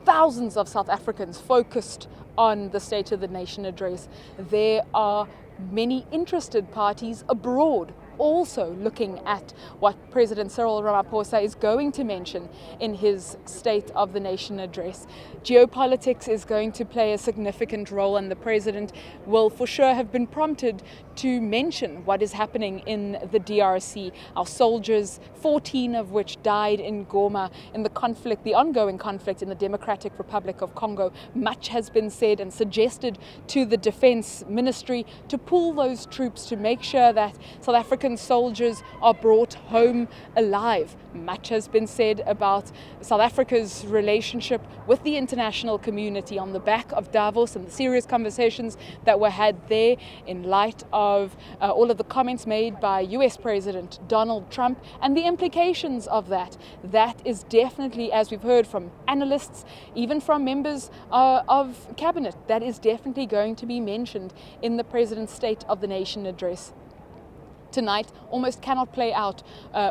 thousands of South Africans focused on the State of the Nation address, there are many interested parties abroad also looking at what President Cyril Ramaphosa is going to mention in his State of the Nation address. Geopolitics is going to play a significant role, and the President will for sure have been prompted to mention what is happening in the DRC. Our soldiers, 14 of which died in Goma in the conflict, the ongoing conflict in the Democratic Republic of Congo. Much has been said and suggested to the Defense Ministry to pull those troops to make sure that South African soldiers are brought home alive. Much has been said about South Africa's relationship with the international community on the back of Davos and the serious conversations that were had there in light of all of the comments made by US President Donald Trump and the implications of that. That is definitely, as we've heard from analysts, even from members of cabinet, that is definitely going to be mentioned in the President's State of the Nation address. Tonight almost cannot play out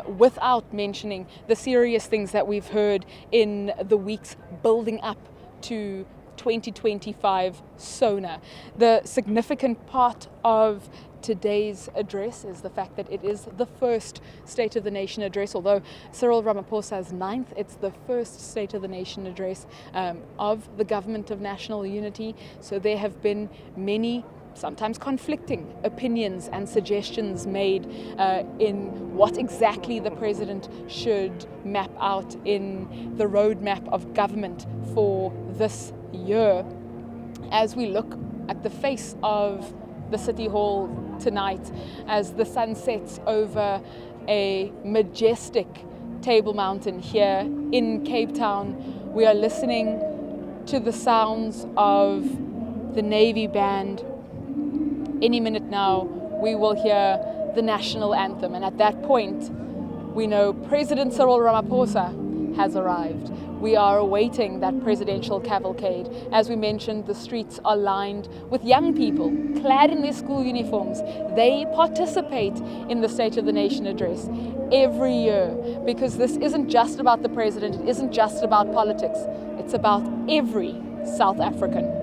without mentioning the serious things that we've heard in the weeks building up to 2025 SONA. The significant part of today's address is the fact that it is the first State of the Nation address. Although Cyril Ramaphosa's 9th, it's the first State of the Nation address of the Government of National Unity. So there have been many sometimes conflicting opinions and suggestions made in what exactly the President should map out in the roadmap of government for this year. As we look at the face of the City Hall tonight, as the sun sets over a majestic Table Mountain here in Cape Town, we are listening to the sounds of the Navy Band. Any minute now, we will hear the national anthem, and at that point, we know President Cyril Ramaphosa has arrived. We are awaiting that presidential cavalcade. As we mentioned, the streets are lined with young people clad in their school uniforms. They participate in the State of the Nation address every year, because this isn't just about the president, it isn't just about politics, it's about every South African.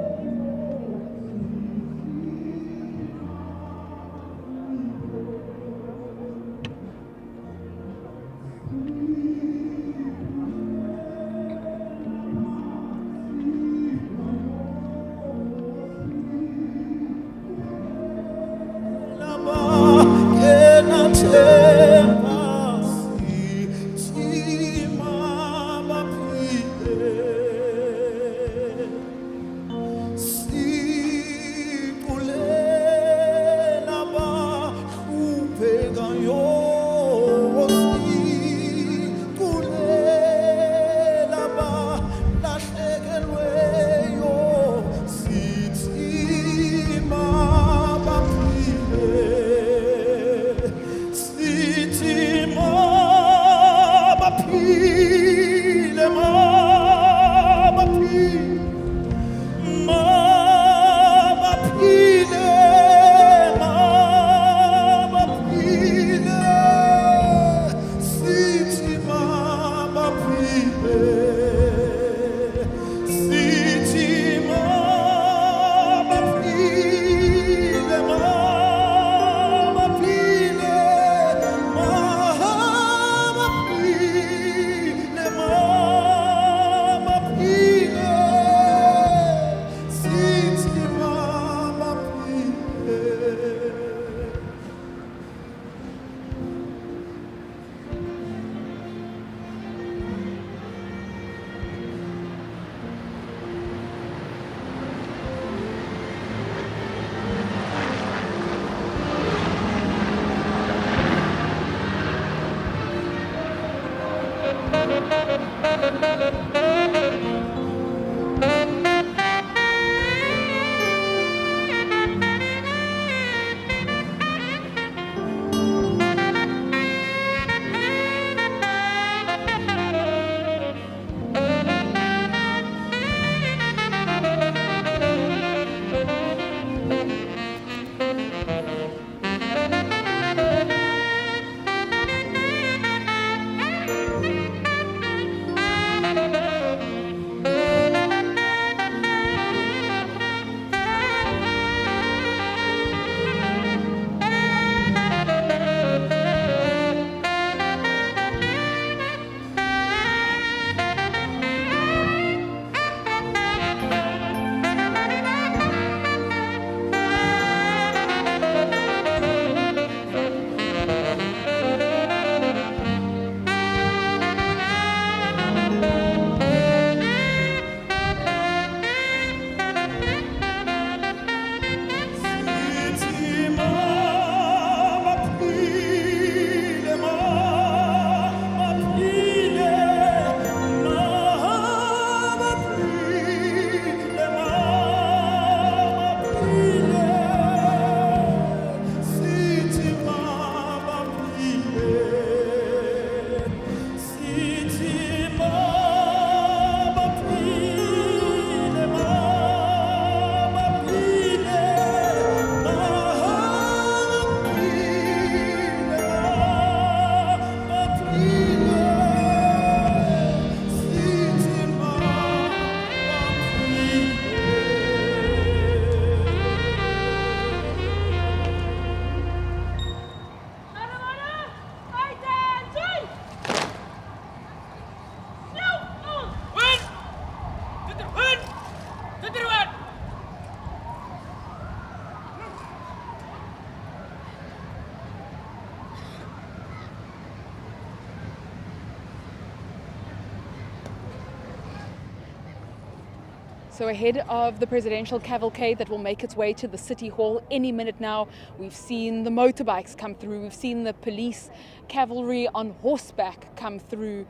So ahead of the presidential cavalcade that will make its way to the City Hall any minute now, we've seen the motorbikes come through, we've seen the police cavalry on horseback come through.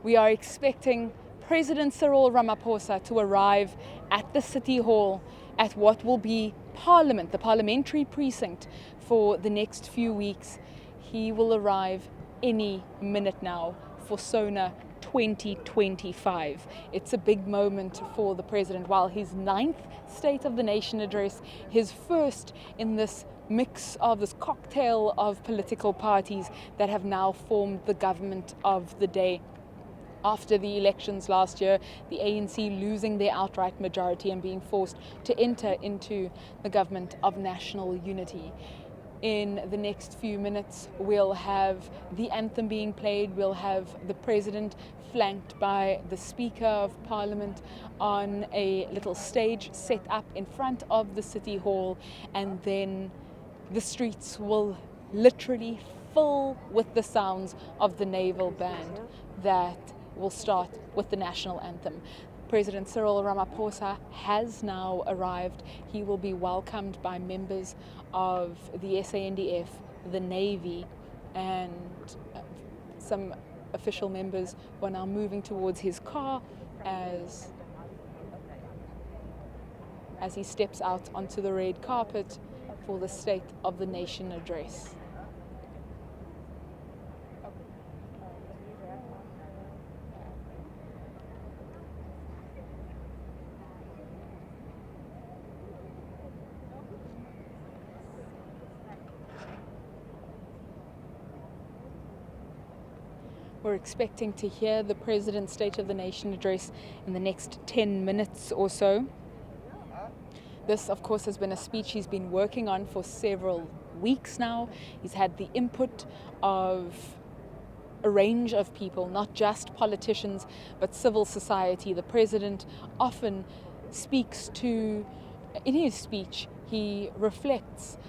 We are expecting President Cyril Ramaphosa to arrive at the City Hall at what will be Parliament, the parliamentary precinct, for the next few weeks. He will arrive any minute now for SONA 2025. It's a big moment for the president. While his 9th State of the Nation address, his first in this mix of this cocktail of political parties that have now formed the government of the day. After the elections last year, the ANC losing their outright majority and being forced to enter into the government of national unity. In the next few minutes, we'll have the anthem being played. We'll have the president flanked by the Speaker of Parliament on a little stage set up in front of the City Hall, and then the streets will literally fill with the sounds of the naval band that will start with the national anthem. President Cyril Ramaphosa has now arrived. He will be welcomed by members of the SANDF, the Navy, and some official members who are now moving towards his car as he steps out onto the red carpet for the State of the Nation address. We're expecting to hear the President's State of the Nation address in the next 10 minutes or so. This, of course, has been a speech he's been working on for several weeks now. He's had the input of a range of people, not just politicians, but civil society. The President often speaks to, in his speech, he reflects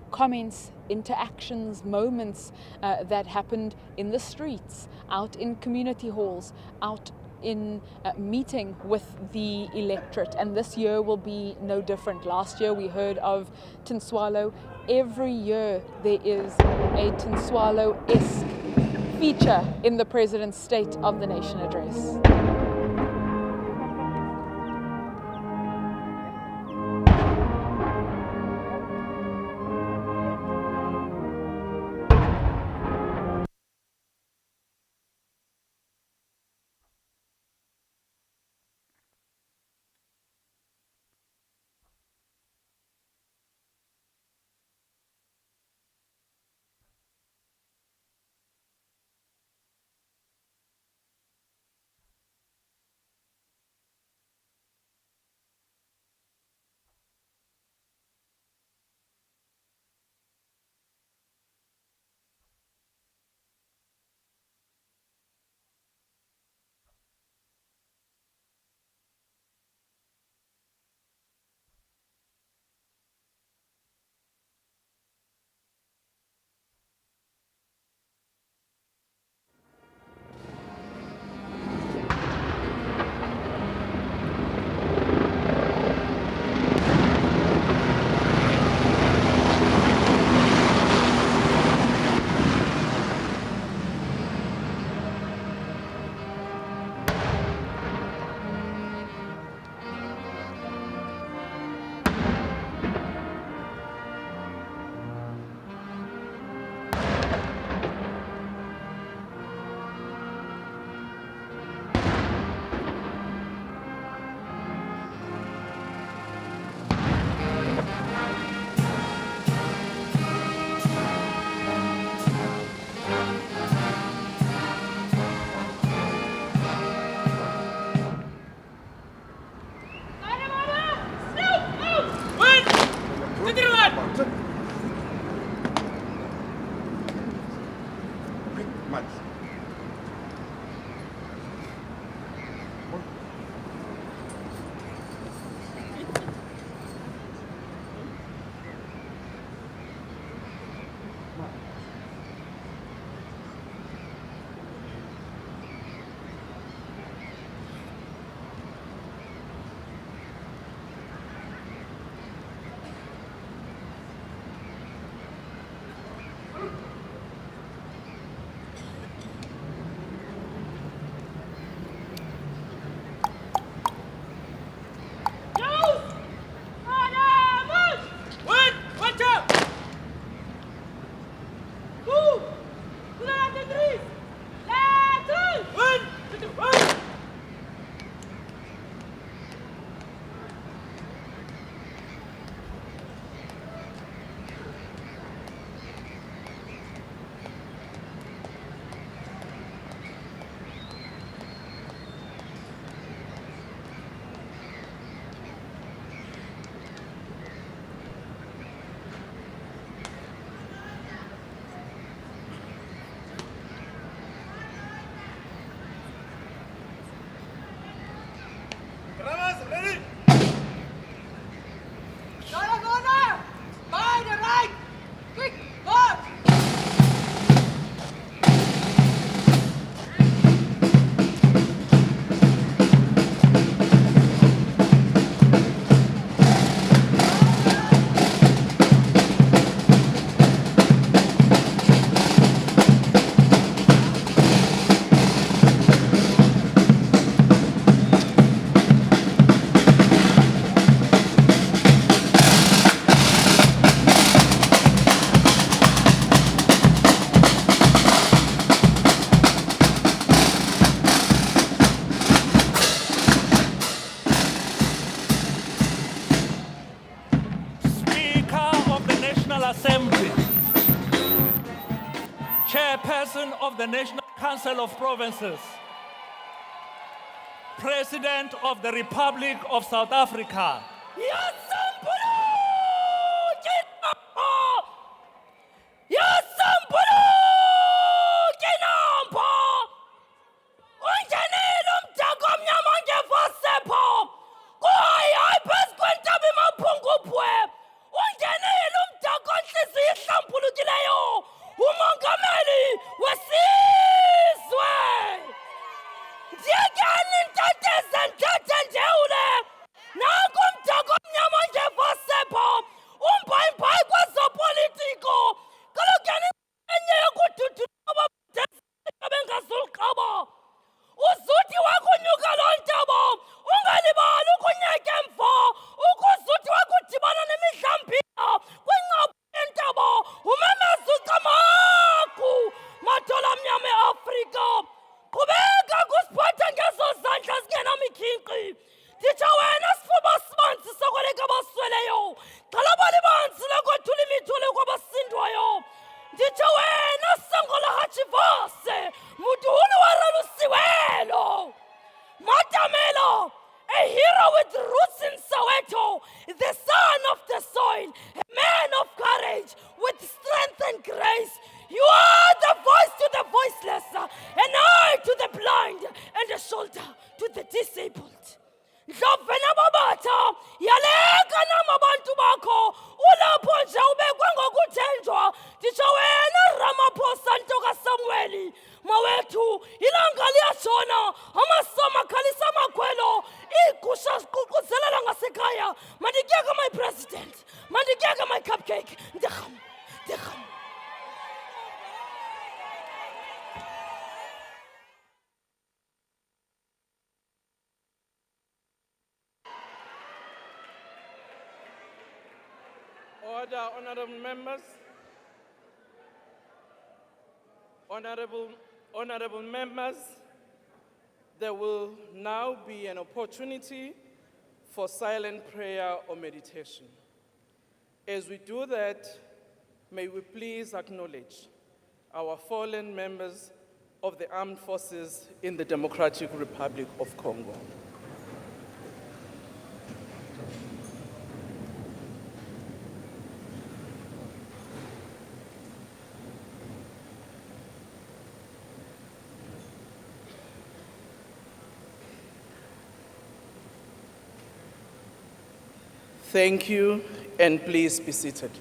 comments, interactions, moments that happened in the streets, out in community halls, out in meeting with the electorate. And this year will be no different. Last year we heard of Tinswalo. Every year there is a Tinswalo-esque feature in the President's State of the Nation address. By the right! Quick, march! Assembly, Chairperson of the National Council of Provinces, President of the Republic of South Africa, uzuthi wakunyuka lo ntaba ungalibali ukunyeka emva ukuzuthi wakudibana nemidlambila kwingcaphu yentaba umemeza ucamaku madola amnyama eAfrika qhubeka kusiphatha ngezo zandla zingenamikhinqi nditsho wena sifuba sibanzi sokweleka abasweleyo xalabali banzi lokothula imithole kwabasindwayo nditsho wena sangola hachivase muduhulu waralusiwelo Matamela, a hero with roots in Soweto, the son of the soil, a man of courage with strength and grace. You are the voice to the voiceless, an eye to the blind, and a shoulder to the disabled. Ndlovena babata yaleka namabantu bakho ulapho nje ubekwe ngokuthenjwa nditsho wena Ramaphosa ntoka Samueli mawethu ilanga liyashona amasoma khalisa amakhwelo igusha siququzelela ngasekhaya mandikeke my president mandikeke my cupcake ndiham Order, honorable members. Honorable members, there will now be an opportunity for silent prayer or meditation. As we do that, may we please acknowledge our fallen members of the armed forces in the Democratic Republic of Congo. Thank you, and please be seated.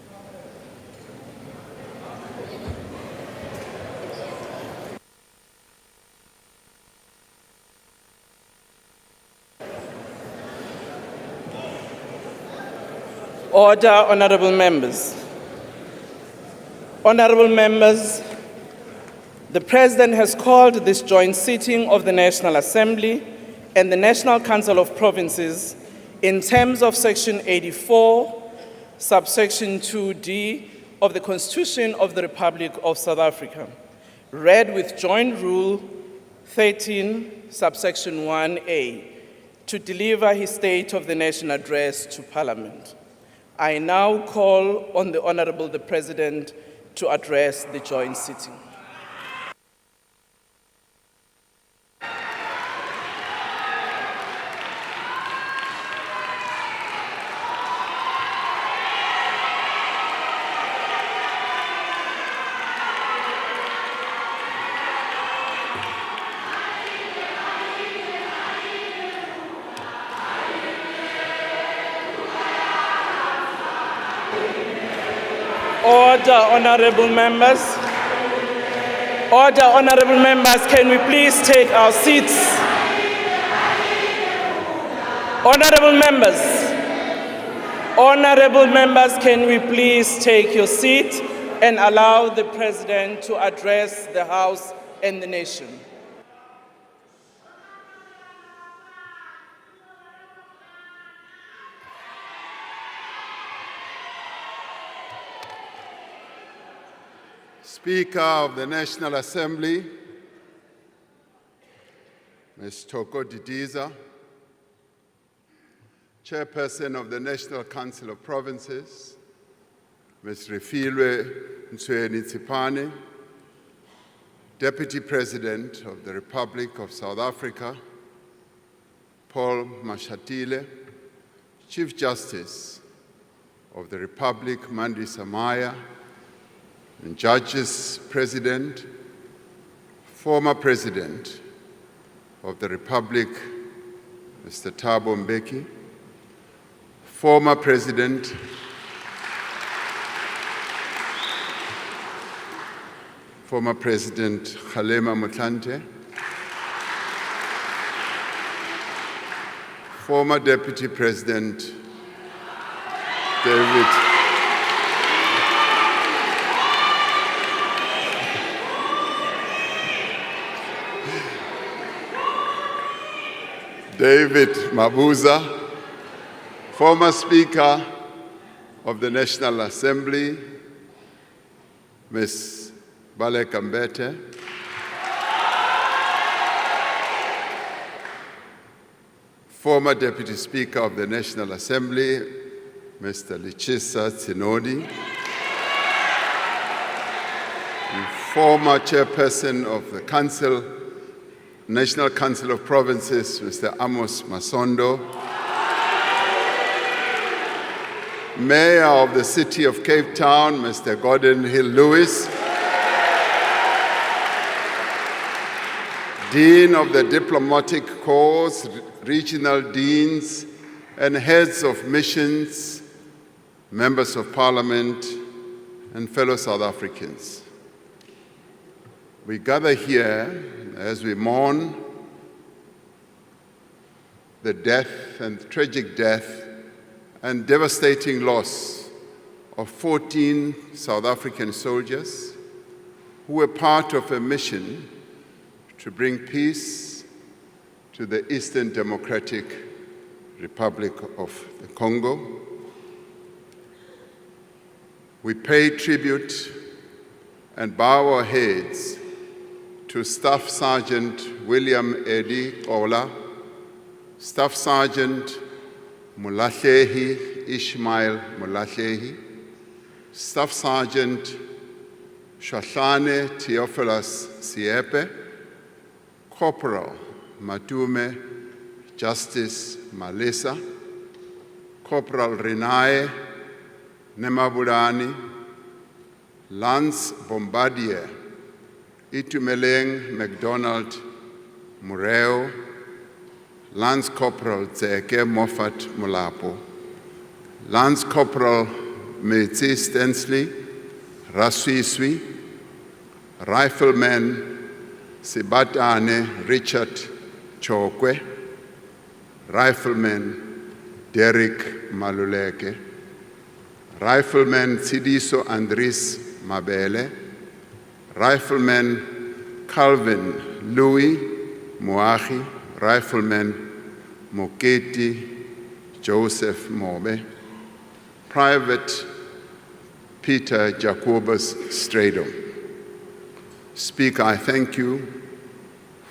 Order, honorable members. Honorable members, the President has called this joint sitting of the National Assembly and the National Council of Provinces in terms of Section 84, subsection 2D of the Constitution of the Republic of South Africa, read with Joint Rule 13, subsection 1A, to deliver his State of the Nation address to Parliament. I now call on the Honorable the President to address the joint sitting. Order, honorable members. Order, honorable members, can we please take our seats? Honorable members, can we please take your seat and allow the President to address the House and the nation? Speaker of the National Assembly, Ms. Toko Didiza, Chairperson of the National Council of Provinces, Ms. Refilwe Ntshweni-Tsipane, Deputy President of the Republic of South Africa, Paul Mashatile, Chief Justice of the Republic, Mandisa Maya, and Judges President, former President of the Republic, Mr. Thabo Mbeki, former President Kgalema Motlanthe, former Deputy President David Mabuza, former Speaker of the National Assembly, Ms. Baleka Mbete, former Deputy Speaker of the National Assembly, Mr. Lichisa Tsinodi, and former Chairperson of the National Council of Provinces, Mr. Amos Masondo, Mayor of the City of Cape Town, Mr. Gordon Hill-Lewis, Dean of the Diplomatic Corps, Regional Deans, and Heads of Missions, Members of Parliament, and fellow South Africans. We gather here as we mourn the death and tragic death and devastating loss of 14 South African soldiers who were part of a mission to bring peace to the Eastern Democratic Republic of the Congo. We pay tribute and bow our heads to Staff Sergeant William Eddie Ola, Staff Sergeant Mulahlehi Ishmael Mulahlehi, Staff Sergeant Shahlane Theophilus Siepe, Corporal Matume Justice Malisa, Corporal Renae Nemabulani, Lance Bombardier Itumeleng MacDonald Mureo, Lance Corporal Tseke Moffat Mulapo, Lance Corporal Metsi Stensley Raswiswi, Rifleman Sibatane Richard Chokwe, Rifleman Derek Maluleke, Rifleman Sidiso Andris Mabele, Rifleman Calvin Louis Moahi, Rifleman Moketi Joseph Mobe, Private Peter Jacobus Stradom. Speaker, I thank you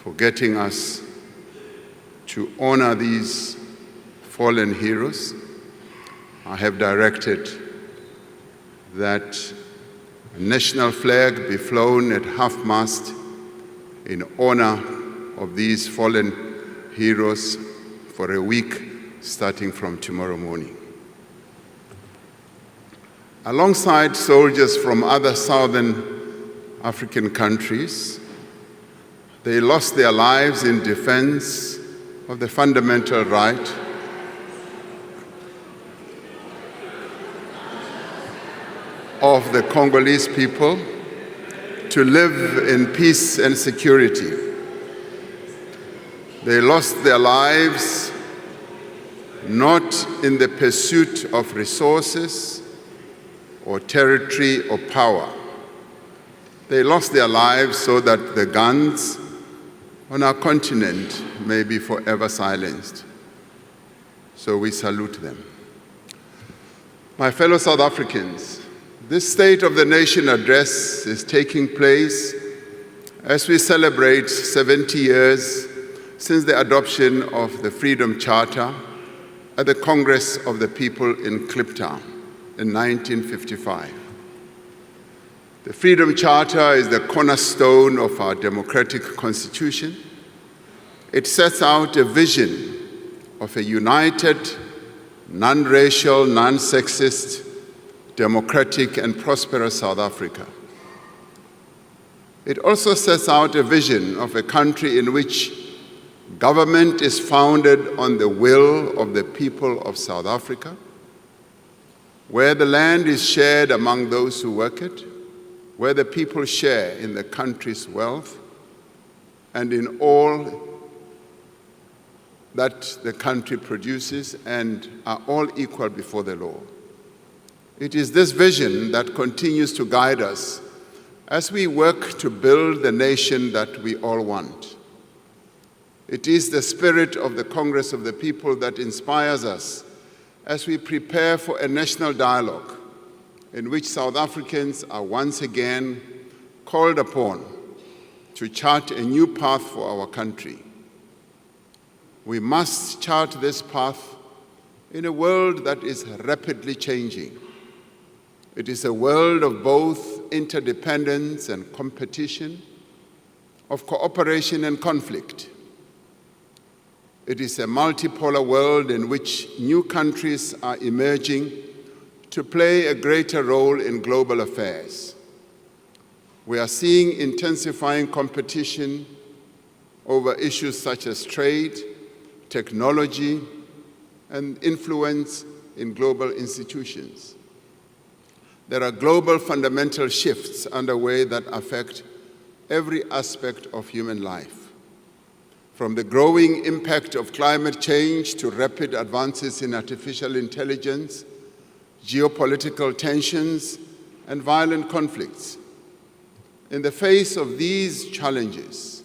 for getting us to honor these fallen heroes. I have directed that a national flag be flown at half-mast in honor of these fallen heroes for a week starting from tomorrow morning. Alongside soldiers from other southern African countries, they lost their lives in defense of the fundamental right of the Congolese people to live in peace and security. They lost their lives not in the pursuit of resources or territory or power. They lost their lives so that the guns on our continent may be forever silenced. So we salute them. My fellow South Africans, this State of the Nation address is taking place as we celebrate 70 years since the adoption of the Freedom Charter at the Congress of the People in Kliptown in 1955. The Freedom Charter is the cornerstone of our democratic constitution. It sets out a vision of a united, non-racial, non-sexist, democratic and prosperous South Africa. It also sets out a vision of a country in which government is founded on the will of the people of South Africa, where the land is shared among those who work it, where the people share in the country's wealth and in all that the country produces and are all equal before the law. It is this vision that continues to guide us as we work to build the nation that we all want. It is the spirit of the Congress of the People that inspires us as we prepare for a national dialogue in which South Africans are once again called upon to chart a new path for our country. We must chart this path in a world that is rapidly changing. It is a world of both interdependence and competition, of cooperation and conflict. It is a multipolar world in which new countries are emerging to play a greater role in global affairs. We are seeing intensifying competition over issues such as trade, technology, and influence in global institutions. There are global fundamental shifts underway that affect every aspect of human life. From the growing impact of climate change to rapid advances in artificial intelligence, geopolitical tensions, and violent conflicts. In the face of these challenges,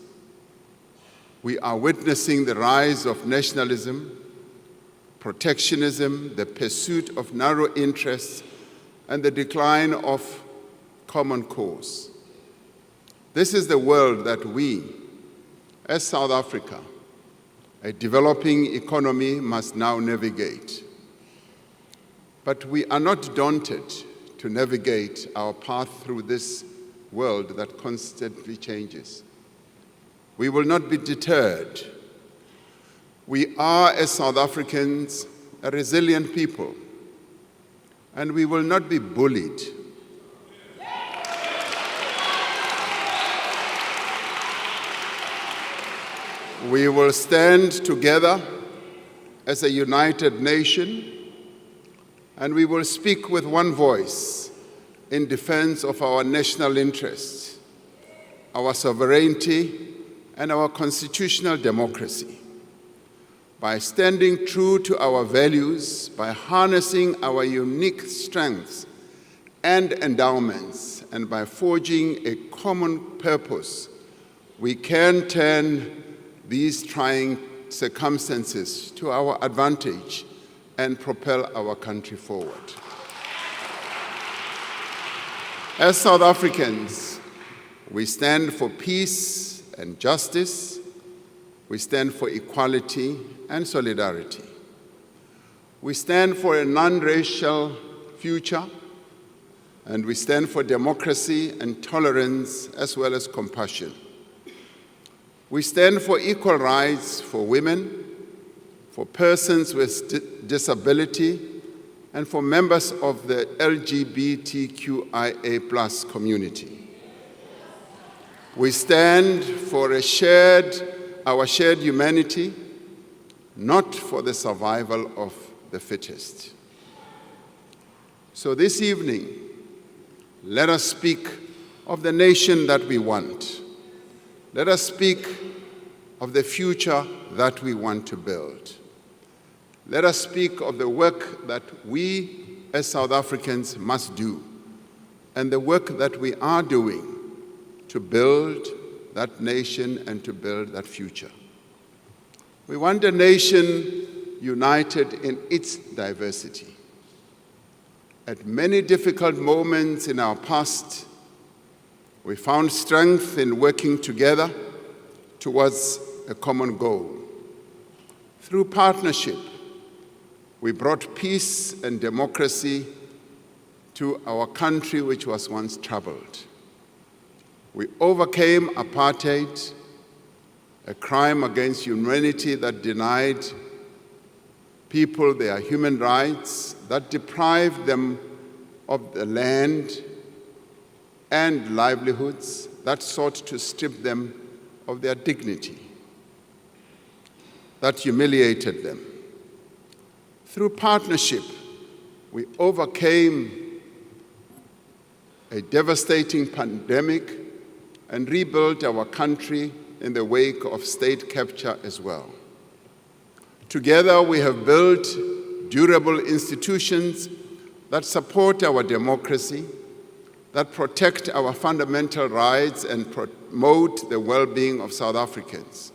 we are witnessing the rise of nationalism, protectionism, the pursuit of narrow interests, and the decline of common cause. This is the world that we, as South Africa, a developing economy, must now navigate. But we are not daunted to navigate our path through this world that constantly changes. We will not be deterred. We are, as South Africans, a resilient people, and we will not be bullied. We will stand together as a united nation, and we will speak with one voice in defense of our national interests, our sovereignty, and our constitutional democracy. By standing true to our values, by harnessing our unique strengths and endowments, and by forging a common purpose, we can turn these trying circumstances to our advantage and propel our country forward. As South Africans, we stand for peace and justice. We stand for equality and solidarity. We stand for a non-racial future, and we stand for democracy and tolerance as well as compassion. We stand for equal rights for women, for persons with disability, and for members of the LGBTQIA+ community. We stand for our shared humanity, not for the survival of the fittest. So this evening, Let us speak of the nation that we want. Let us speak of the future that we want to build. Let us speak of the work that we as South Africans must do and the work that we are doing to build that nation and to build that future. We want a nation united in its diversity. At many difficult moments in our past, we found strength in working together towards a common goal. Through partnership, we brought peace and democracy to our country, which was once troubled. We overcame apartheid, a crime against humanity that denied people their human rights, that deprived them of the land and livelihoods, that sought to strip them of their dignity, that humiliated them. Through partnership, we overcame a devastating pandemic and rebuilt our country in the wake of state capture as well. Together, we have built durable institutions that support our democracy, that protect our fundamental rights and promote the well-being of South Africans.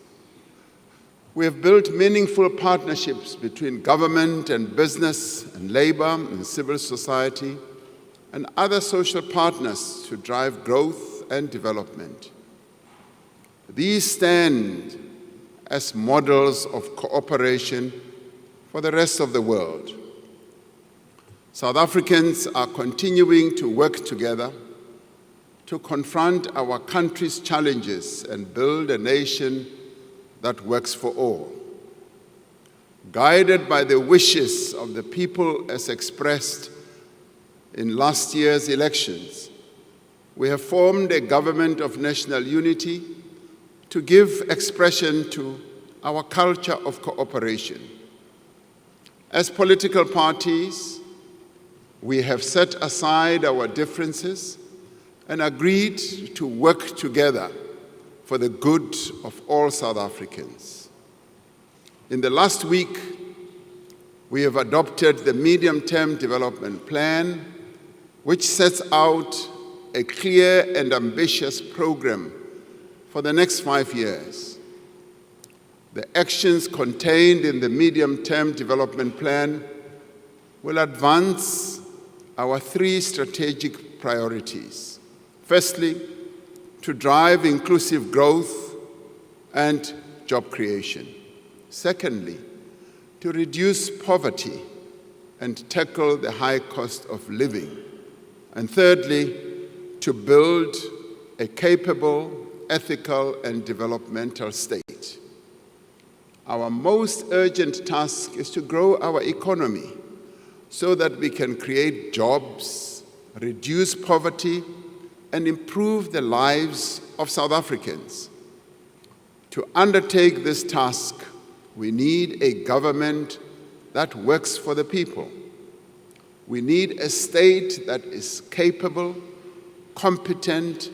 We have built meaningful partnerships between government and business and labor and civil society and other social partners to drive growth and development. These stand as models of cooperation for the rest of the world. South Africans are continuing to work together to confront our country's challenges and build a nation that works for all. Guided by the wishes of the people as expressed in last year's elections, we have formed a government of national unity to give expression to our culture of cooperation. As political parties, we have set aside our differences and agreed to work together for the good of all South Africans. In the last week, we have adopted the Medium-Term Development Plan, which sets out a clear and ambitious program for the next 5 years. The actions contained in the Medium-Term Development Plan will advance our 3 strategic priorities. Firstly, to drive inclusive growth and job creation. Secondly, to reduce poverty and tackle the high cost of living. And thirdly, to build a capable, ethical, and developmental state. Our most urgent task is to grow our economy so that we can create jobs, reduce poverty, and improve the lives of South Africans. To undertake this task, we need a government that works for the people. We need a state that is capable, competent,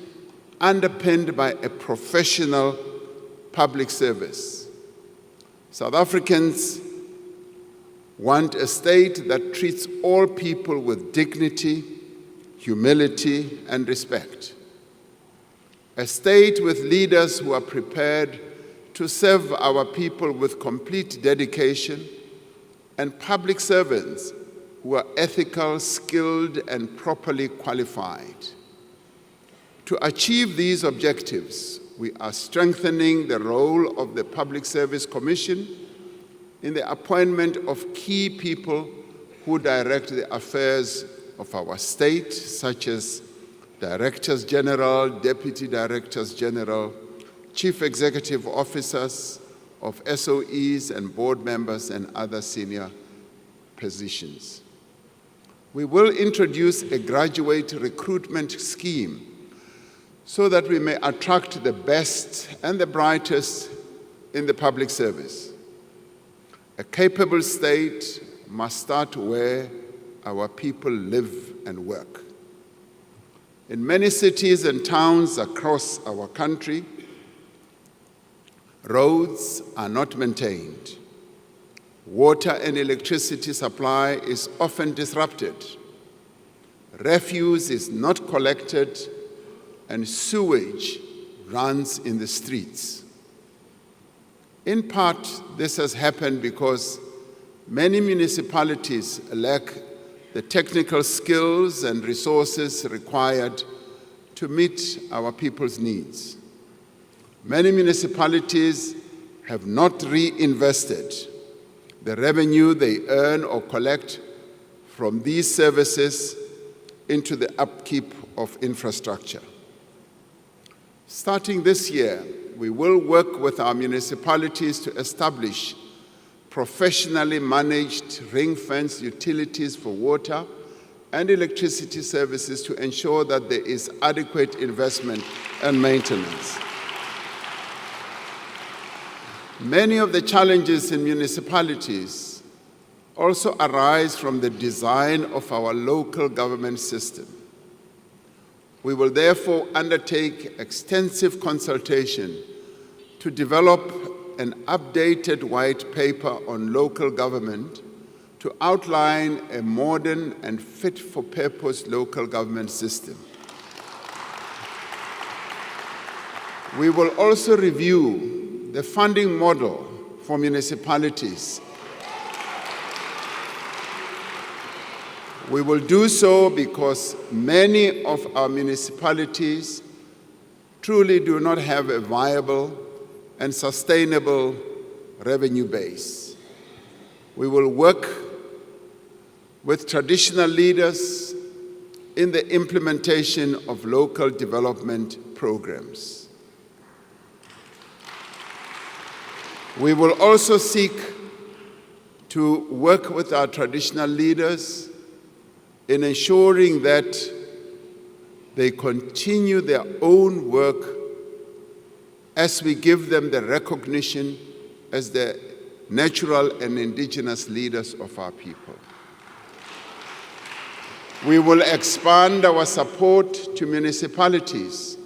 underpinned by a professional public service. South Africans want a state that treats all people with dignity, humility, and respect. A state with leaders who are prepared to serve our people with complete dedication, and public servants who are ethical, skilled, and properly qualified. To achieve these objectives, we are strengthening the role of the Public Service Commission in the appointment of key people who direct the affairs of our state, such as Directors General, Deputy Directors General, Chief Executive Officers of SOEs and board members and other senior positions. We will introduce a graduate recruitment scheme so that we may attract the best and the brightest in the public service. A capable state must start where our people live and work. In many cities and towns across our country, roads are not maintained. Water and electricity supply is often disrupted. Refuse is not collected, and sewage runs in the streets. In part, this has happened because many municipalities lack the technical skills and resources required to meet our people's needs. Many municipalities have not reinvested the revenue they earn or collect from these services into the upkeep of infrastructure. Starting this year, we will work with our municipalities to establish professionally managed ring-fenced utilities for water and electricity services to ensure that there is adequate investment and maintenance. Many of the challenges in municipalities also arise from the design of our local government system. We will therefore undertake extensive consultation to develop an updated white paper on local government to outline a modern and fit-for-purpose local government system. We will also review the funding model for municipalities. We will do so because many of our municipalities truly do not have a viable and sustainable revenue base. We will work with traditional leaders in the implementation of local development programs. We will also seek to work with our traditional leaders in ensuring that they continue their own work as we give them the recognition as the natural and indigenous leaders of our people. We will expand our support to municipalities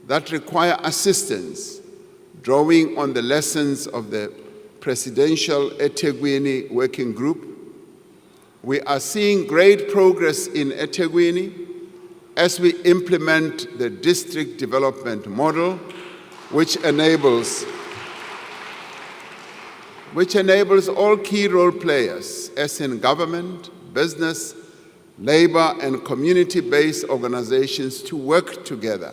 that require assistance, drawing on the lessons of the Presidential eThekwini Working Group. We are seeing great progress in eThekwini as we implement the district development model, which enables all key role players, as in government, business, labor, and community-based organizations, to work together.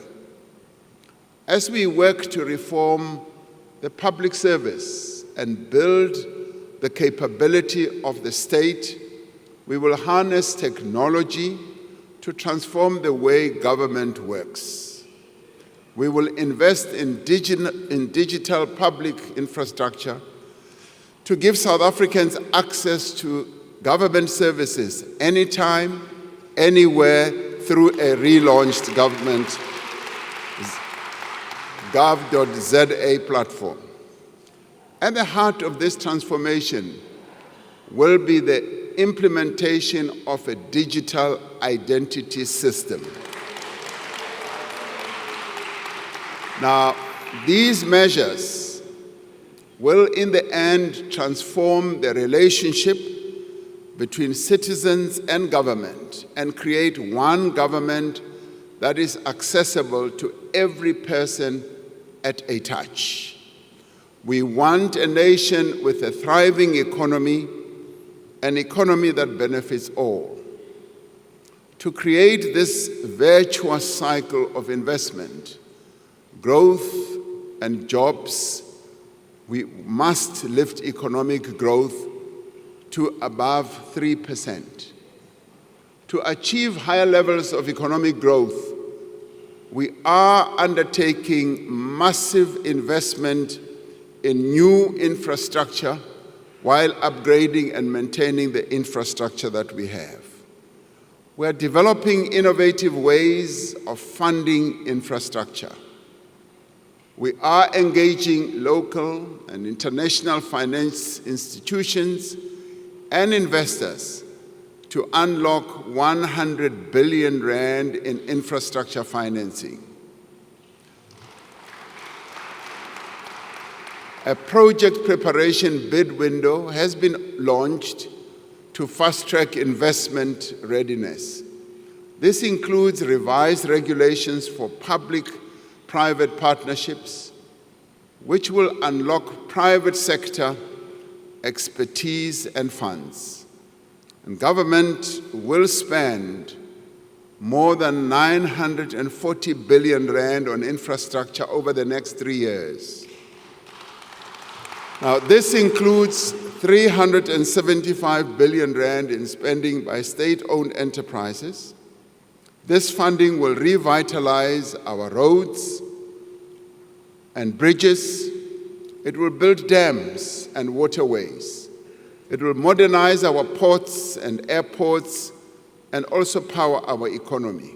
As we work to reform the public service and build the capability of the state, we will harness technology to transform the way government works. We will invest in digital public infrastructure to give South Africans access to government services anytime, anywhere, through a relaunched government gov.za platform. At the heart of this transformation will be the implementation of a digital identity system. Now, these measures will in the end transform the relationship between citizens and government and create one government that is accessible to every person at a touch. We want a nation with a thriving economy, an economy that benefits all. To create this virtuous cycle of investment, growth, and jobs, we must lift economic growth to above 3%. To achieve higher levels of economic growth, we are undertaking massive investment in new infrastructure while upgrading and maintaining the infrastructure that we have. We are developing innovative ways of funding infrastructure. We are engaging local and international finance institutions and investors to unlock 100 billion rand in infrastructure financing. A project preparation bid window has been launched to fast-track investment readiness. This includes revised regulations for public-private partnerships, which will unlock private sector expertise and funds. And government will spend more than 940 billion rand on infrastructure over the next 3 years. Now, this includes 375 billion rand in spending by state-owned enterprises. This funding will revitalize our roads and bridges. It will build dams and waterways. It will modernize our ports and airports and also power our economy.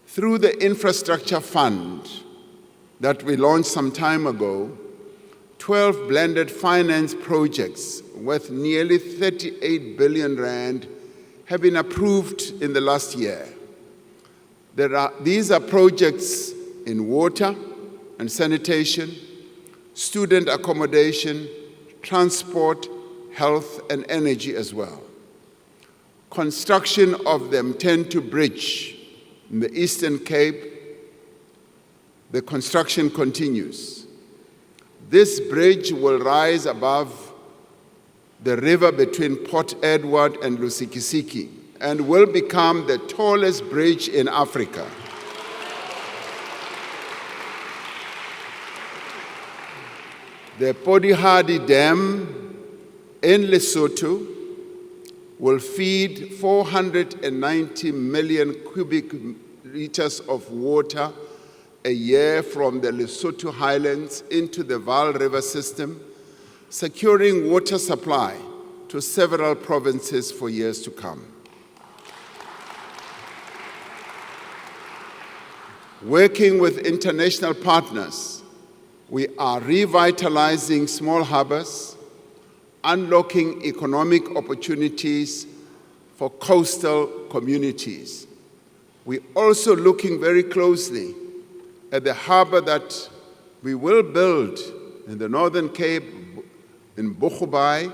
Through the infrastructure fund that we launched some time ago, 12 blended finance projects worth nearly 38 billion rand have been approved in the last year. These are projects in water and sanitation, student accommodation, transport, health, and energy as well. Construction of the M10 bridge in the Eastern Cape, the construction continues. This bridge will rise above the river between Port Edward and Lusikisiki and will become the tallest bridge in Africa. The Podihadi Dam in Lesotho will feed 490 million cubic liters of water a year from the Lesotho highlands into the Vaal River system, securing water supply to several provinces for years to come. Working with international partners, we are revitalizing small harbors, unlocking economic opportunities for coastal communities. We're also looking very closely at the harbor that we will build in the Northern Cape, in Bochubai,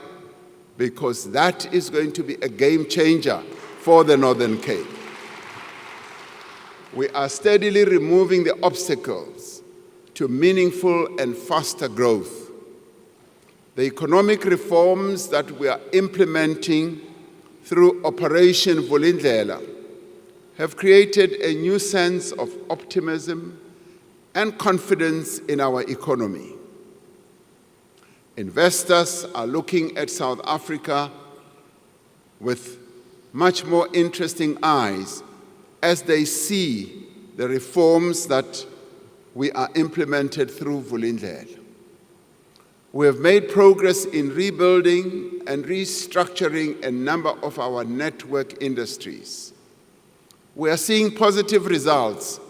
because that is going to be a game changer for the Northern Cape. We are steadily removing the obstacles to meaningful and faster growth. The economic reforms that we are implementing through Operation Vulindlela have created a new sense of optimism and confidence in our economy. Investors are looking at South Africa with much more interesting eyes as they see the reforms that we are implemented through Vulindlela. We have made progress in rebuilding and restructuring a number of our network industries. We are seeing positive results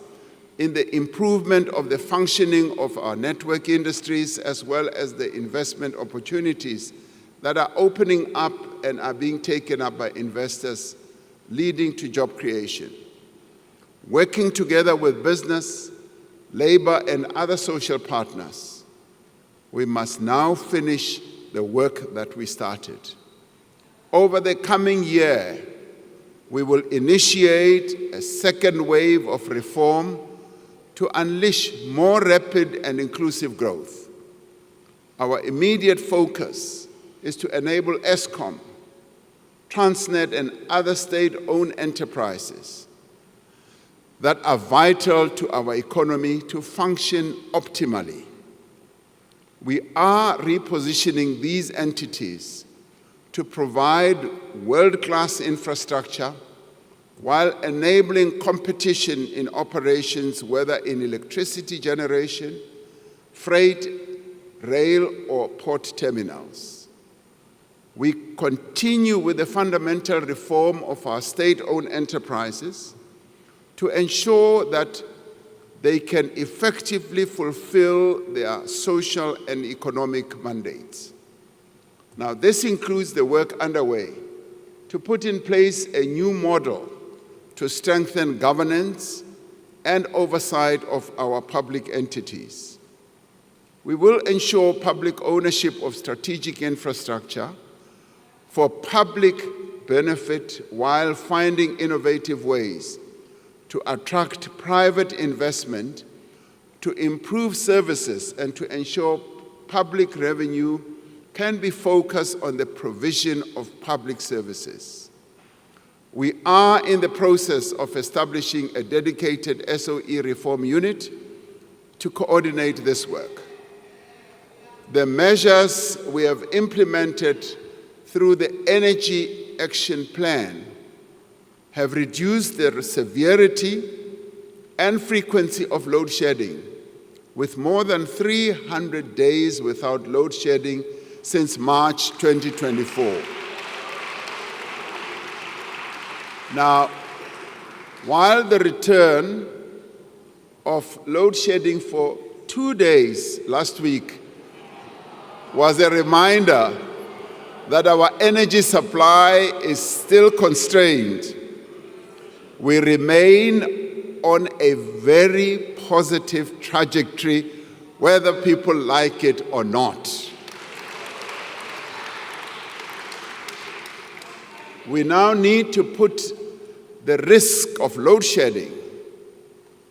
in the improvement of the functioning of our network industries, as well as the investment opportunities that are opening up and are being taken up by investors, leading to job creation. Working together with business, labor, and other social partners, we must now finish the work that we started. Over the coming year, we will initiate a second wave of reform to unleash more rapid and inclusive growth. Our immediate focus is to enable Eskom, Transnet, and other state-owned enterprises that are vital to our economy to function optimally. We are repositioning these entities to provide world-class infrastructure while enabling competition in operations, whether in electricity generation, freight, rail, or port terminals. We continue with the fundamental reform of our state-owned enterprises to ensure that they can effectively fulfill their social and economic mandates. Now, this includes the work underway to put in place a new model to strengthen governance and oversight of our public entities. We will ensure public ownership of strategic infrastructure for public benefit while finding innovative ways to attract private investment, to improve services, and to ensure public revenue can be focused on the provision of public services. We are in the process of establishing a dedicated SOE reform unit to coordinate this work. The measures we have implemented through the Energy Action Plan have reduced the severity and frequency of load shedding, with more than 300 days without load shedding since March 2024. Now, while the return of load shedding for 2 days last week was a reminder that our energy supply is still constrained, we remain on a very positive trajectory, whether people like it or not. We now need to put the risk of load shedding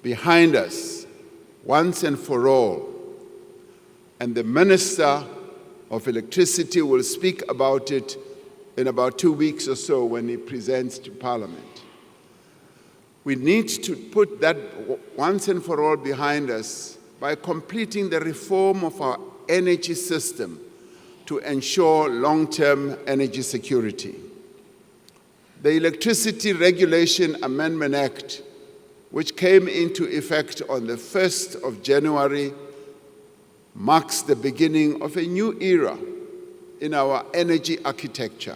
behind us once and for all. And the Minister of Electricity will speak about it in about 2 weeks or so when he presents to Parliament. We need to put that once and for all behind us by completing the reform of our energy system to ensure long-term energy security. The Electricity Regulation Amendment Act, which came into effect on the 1st of January, marks the beginning of a new era in our energy architecture.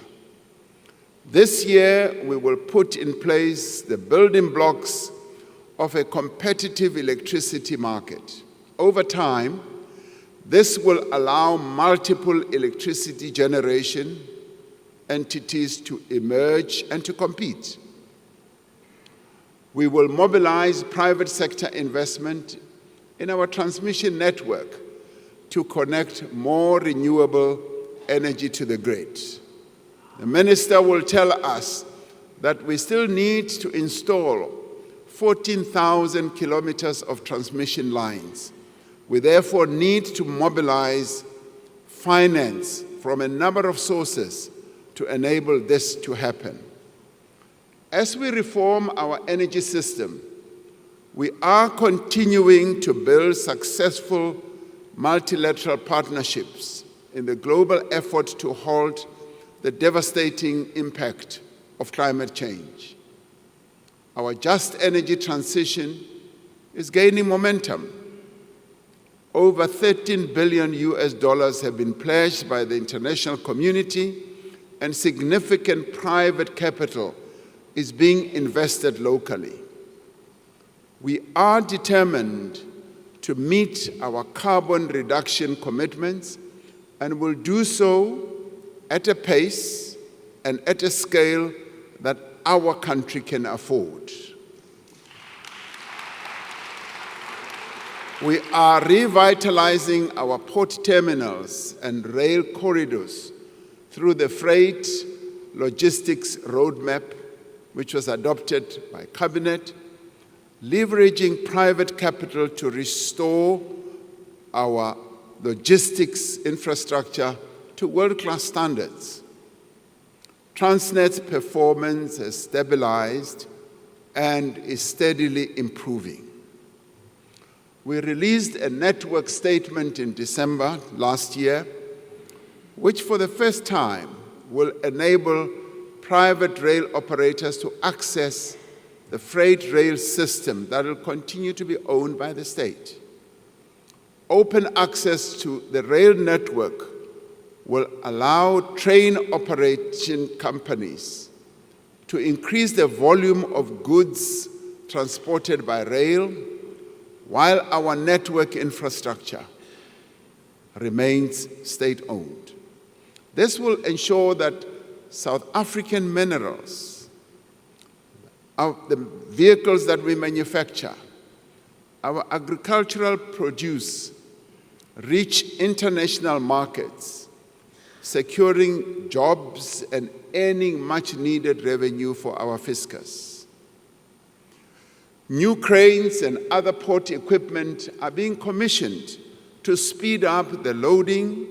This year, we will put in place the building blocks of a competitive electricity market. Over time, this will allow multiple electricity generation entities to emerge and to compete. We will mobilize private sector investment in our transmission network to connect more renewable energy to the grid. The Minister will tell us that we still need to install 14,000 kilometers of transmission lines. We therefore need to mobilize finance from a number of sources to enable this to happen. As we reform our energy system, we are continuing to build successful multilateral partnerships in the global effort to halt the devastating impact of climate change. Our just energy transition is gaining momentum. Over $13 billion have been pledged by the international community, and significant private capital is being invested locally. We are determined to meet our carbon reduction commitments and will do so at a pace and at a scale that our country can afford. We are revitalizing our port terminals and rail corridors through the Freight Logistics Roadmap, which was adopted by Cabinet, leveraging private capital to restore our logistics infrastructure to world-class standards. Transnet's performance has stabilized and is steadily improving. We released a network statement in December last year, which for the first time will enable private rail operators to access the freight rail system that will continue to be owned by the state. Open access to the rail network will allow train operation companies to increase the volume of goods transported by rail while our network infrastructure remains state-owned. This will ensure that South African minerals, the vehicles that we manufacture, our agricultural produce reach international markets, securing jobs and earning much-needed revenue for our fiscus. New cranes and other port equipment are being commissioned to speed up the loading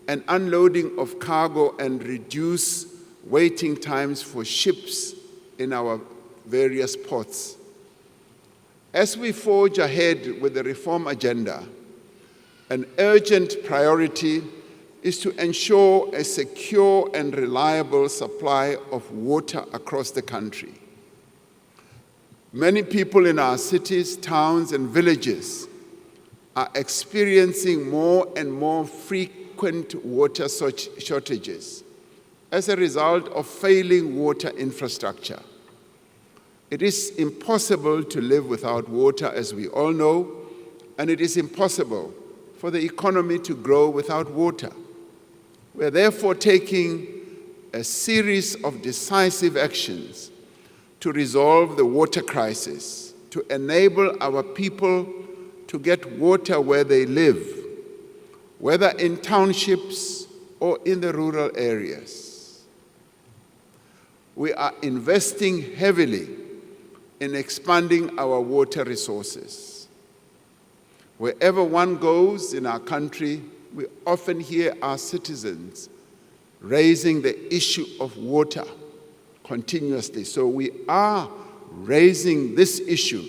and unloading of cargo and reduce waiting times for ships in our various ports. As we forge ahead with the reform agenda, an urgent priority is to ensure a secure and reliable supply of water across the country. Many people in our cities, towns, and villages are experiencing more and more frequent water shortages as a result of failing water infrastructure. It is impossible to live without water, as we all know, and it is impossible for the economy to grow without water. We are therefore taking a series of decisive actions to resolve the water crisis, to enable our people to get water where they live, whether in townships or in the rural areas. We are investing heavily in expanding our water resources. Wherever one goes in our country, we often hear our citizens raising the issue of water continuously. So we are raising this issue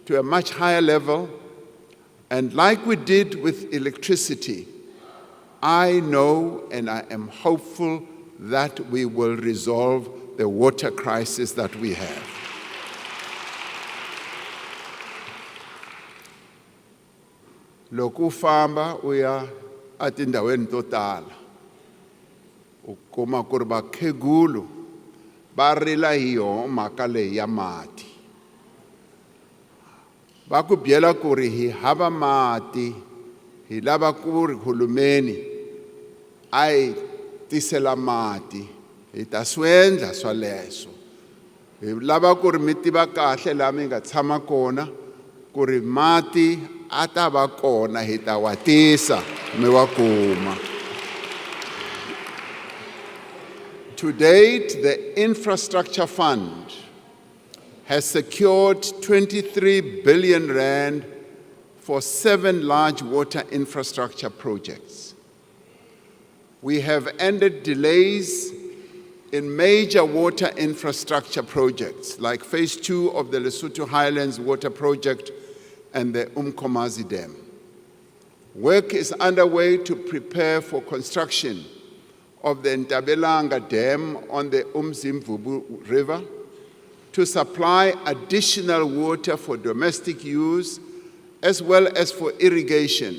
to a much higher level. And like we did with electricity, I know and I am hopeful that we will resolve the water crisis that we have. Loko famba uya atindaweni to tala u kuma ku ri vakhegulu va rila hi yona mhaka leyi ya mati. Va ku byela ku ri hi hava mati, hi lava ku ri hulumeni a hi tisela mati, hi ta swi endla swaleswo. Hi lava ku ri mi tiva kahle laha mi nga tshama kona ku ri mati a ta va kona, hi ta wa tisa mi wa kuma. To date, the Infrastructure Fund has secured 23 billion rand for 7 large water infrastructure projects. We have ended delays in major water infrastructure projects like Phase 2 of the Lesotho Highlands Water Project and the Umkomazi Dam. Work is underway to prepare for construction of the Ntabelanga Dam on the Umzimvubu River to supply additional water for domestic use as well as for irrigation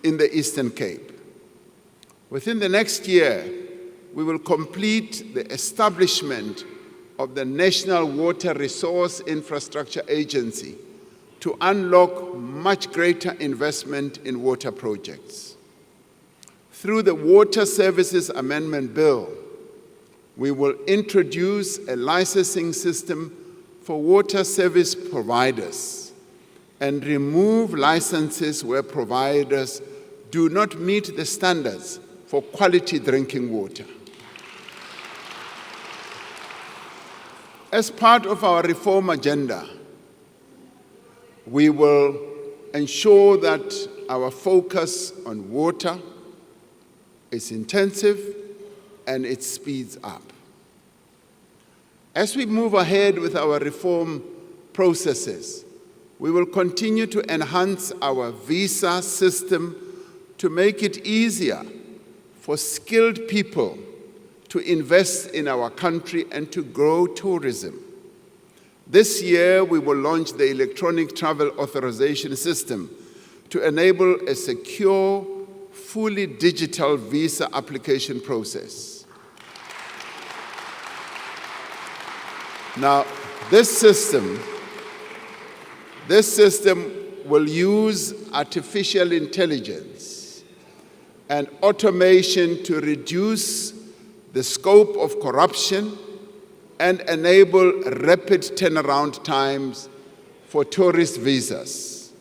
in the Eastern Cape. Within the next year, we will complete the establishment of the National Water Resource Infrastructure Agency to unlock much greater investment in water projects. Through the Water Services Amendment Bill, we will introduce a licensing system for water service providers and remove licenses where providers do not meet the standards for quality drinking water. As part of our reform agenda, we will ensure that our focus on water is intensive and it speeds up. As we move ahead with our reform processes, we will continue to enhance our visa system to make it easier for skilled people to invest in our country and to grow tourism. This year, we will launch the electronic travel authorization system to enable a secure, fully digital visa application process. Now, this system will use artificial intelligence and automation to reduce the scope of corruption, and enable rapid turnaround times for tourist visas.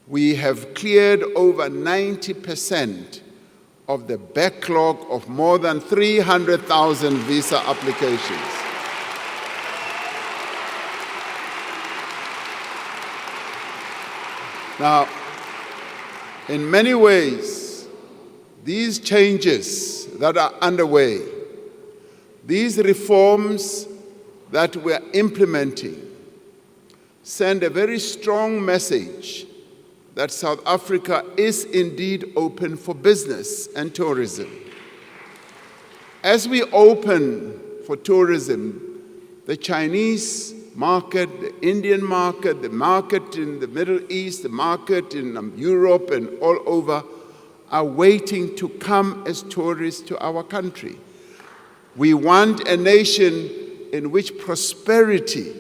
We have cleared over 90% of the backlog of more than 300,000 visa applications. Now, in many ways, these changes that are underway, these reforms that we're implementing, send a very strong message that South Africa is indeed open for business and tourism. As we open for tourism, the Chinese market, the Indian market, the market in the Middle East, the market in Europe and all over are waiting to come as tourists to our country. We want a nation in which prosperity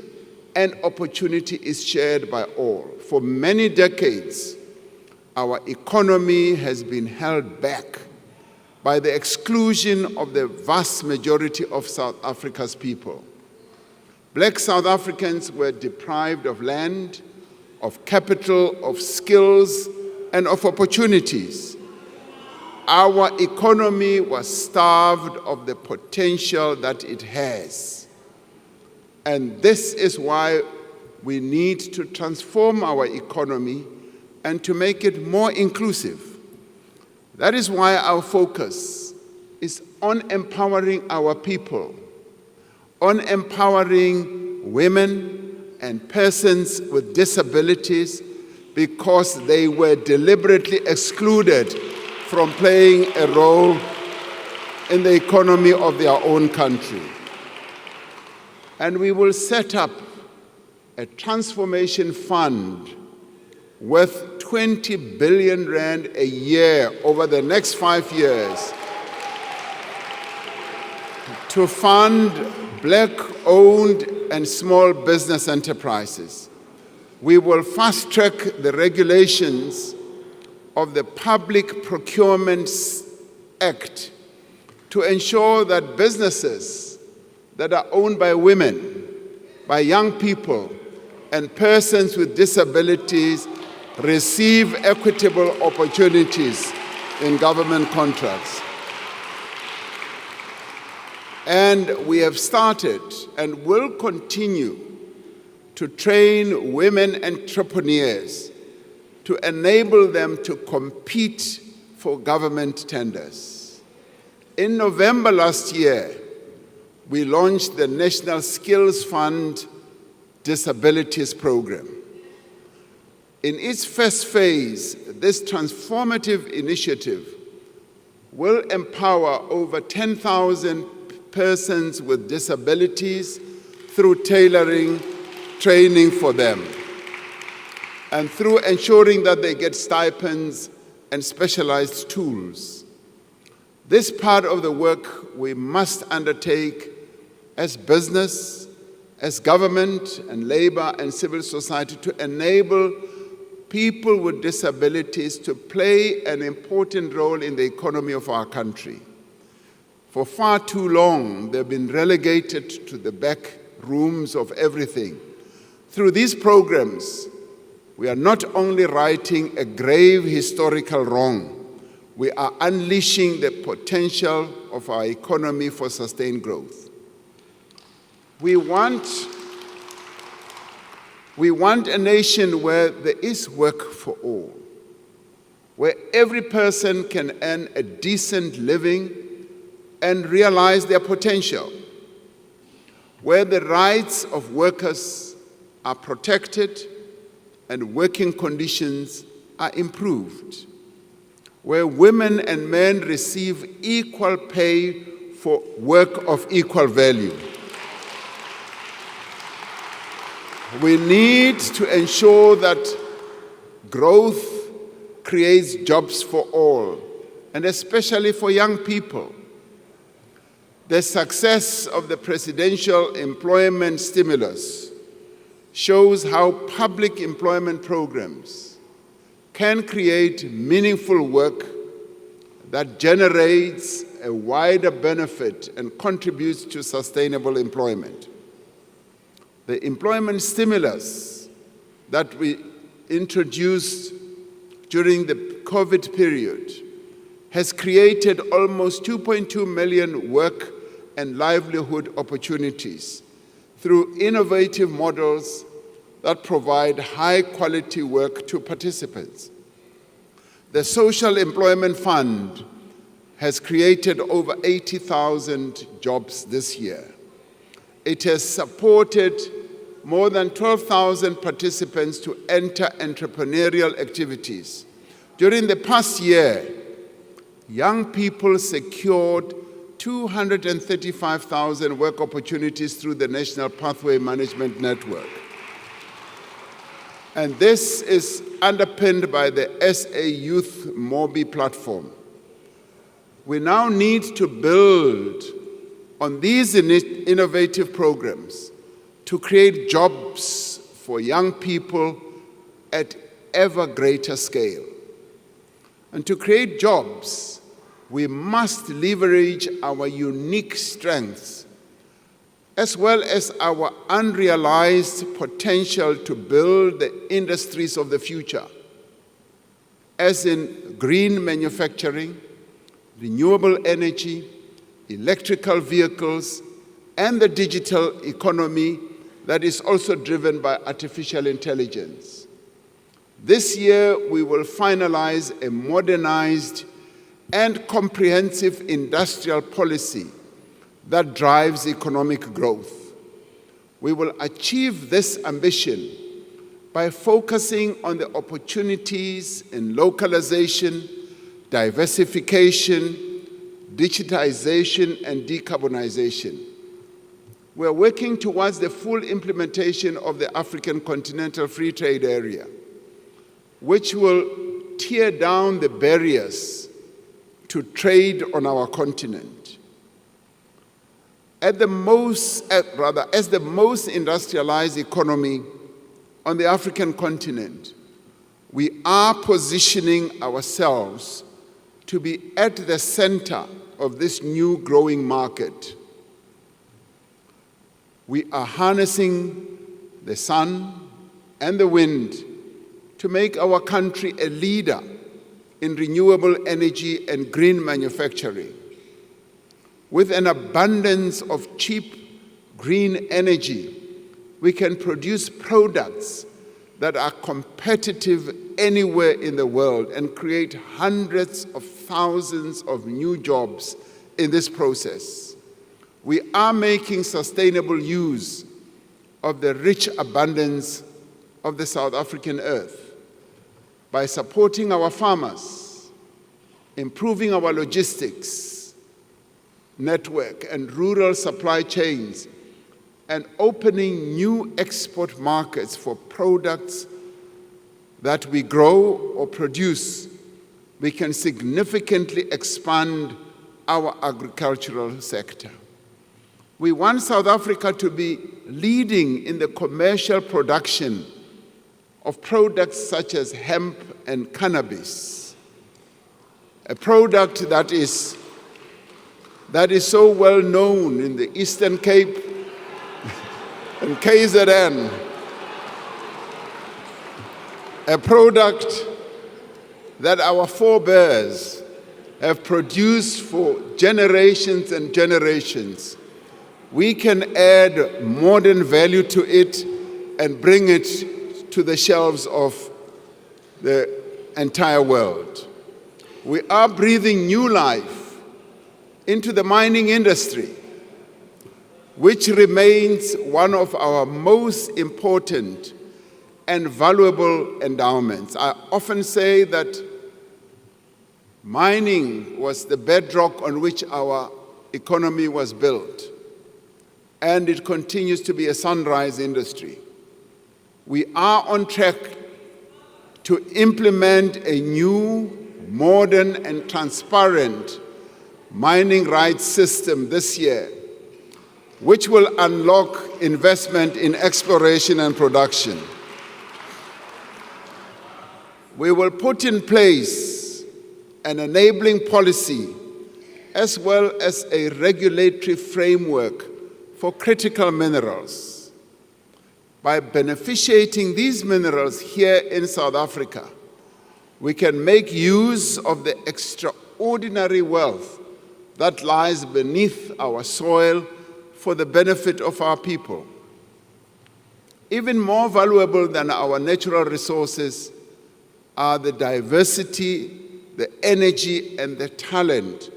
and opportunity is shared by all. For many decades, our economy has been held back by the exclusion of the vast majority of South Africa's people. Black South Africans were deprived of land, of capital, of skills, and of opportunities. Our economy was starved of the potential that it has. And this is why we need to transform our economy and to make it more inclusive. That is why our focus is on empowering our people, on empowering women and persons with disabilities because they were deliberately excluded from playing a role in the economy of their own country. And we will set up a transformation fund worth 20 billion rand a year over the next 5 years to fund Black-owned and small business enterprises. We will fast-track the regulations of the Public Procurement Act to ensure that businesses that are owned by women, by young people, and persons with disabilities receive equitable opportunities in government contracts. And we have started and will continue to train women entrepreneurs to enable them to compete for government tenders. In November last year, we launched the National Skills Fund Disabilities Program. In its first phase, this transformative initiative will empower over 10,000 persons with disabilities through tailoring training for them and through ensuring that they get stipends and specialized tools. This part of the work we must undertake as business, as government and labor and civil society to enable people with disabilities to play an important role in the economy of our country. For far too long, they've been relegated to the back rooms of everything. Through these programs, we are not only righting a grave historical wrong, we are unleashing the potential of our economy for sustained growth. We want a nation where there is work for all, where every person can earn a decent living and realize their potential, where the rights of workers are protected and working conditions are improved, where women and men receive equal pay for work of equal value. We need to ensure that growth creates jobs for all, and especially for young people. The success of the presidential employment stimulus shows how public employment programs can create meaningful work that generates a wider benefit and contributes to sustainable employment. The employment stimulus that we introduced during the COVID period has created almost 2.2 million work and livelihood opportunities through innovative models that provide high-quality work to participants. The Social Employment Fund has created over 80,000 jobs this year. It has supported more than 12,000 participants to enter entrepreneurial activities. During the past year, young people secured 235,000 work opportunities through the National Pathway Management Network. And this is underpinned by the SA Youth Mobi platform. We now need to build on these innovative programs to create jobs for young people at ever greater scale. And to create jobs, we must leverage our unique strengths as well as our unrealized potential to build the industries of the future, as in green manufacturing, renewable energy, electrical vehicles, and the digital economy that is also driven by artificial intelligence. This year, we will finalize a modernized and comprehensive industrial policy that drives economic growth. We will achieve this ambition by focusing on the opportunities in localization, diversification, digitization, and decarbonization. We are working towards the full implementation of the African Continental Free Trade Area, which will tear down the barriers to trade on our continent. As the most industrialized economy on the African continent, we are positioning ourselves to be at the center of this new growing market. We are harnessing the sun and the wind to make our country a leader in renewable energy and green manufacturing. With an abundance of cheap green energy, we can produce products that are competitive anywhere in the world and create hundreds of thousands of new jobs in this process. We are making sustainable use of the rich abundance of the South African earth by supporting our farmers, improving our logistics network and rural supply chains, and opening new export markets for products that we grow or produce. We can significantly expand our agricultural sector. We want South Africa to be leading in the commercial production of products such as hemp and cannabis, a product that is so well known in the Eastern Cape and KZN, a product that our forebears have produced for generations and generations. We can add modern value to it and bring it to the shelves of the entire world. We are breathing new life into the mining industry, which remains one of our most important and valuable endowments. I often say that mining was the bedrock on which our economy was built, and it continues to be a sunrise industry. We are on track to implement a new, modern, and transparent mining rights system this year, which will unlock investment in exploration and production. We will put in place an enabling policy as well as a regulatory framework for critical minerals. By beneficiating these minerals here in South Africa, we can make use of the extraordinary wealth that lies beneath our soil for the benefit of our people. Even more valuable than our natural resources are the diversity, the energy, and the talent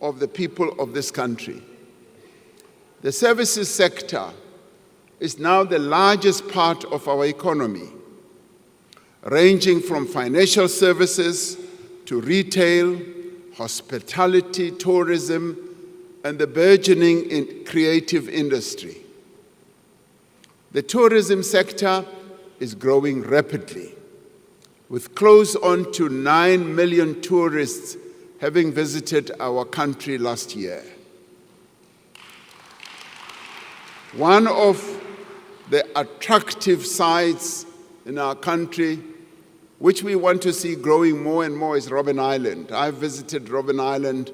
of the people of this country. The services sector is now the largest part of our economy, ranging from financial services to retail, hospitality, tourism, and the burgeoning creative industry. The tourism sector is growing rapidly, with close on to 9 million tourists having visited our country last year. One of the attractive sites in our country, which we want to see growing more and more, is Robben Island. I visited Robben Island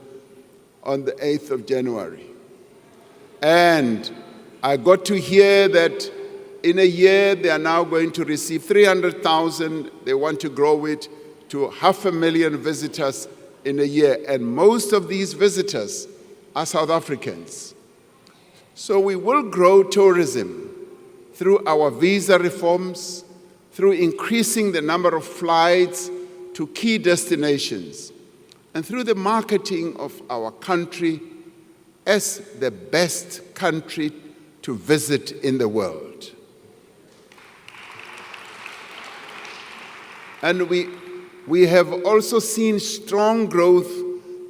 on the 8th of January. And I got to hear that in a year they are now going to receive 300,000. They want to grow it to 500,000 visitors in a year. And most of these visitors are South Africans. So we will grow tourism through our visa reforms, through increasing the number of flights to key destinations, and through the marketing of our country as the best country to visit in the world. And we have also seen strong growth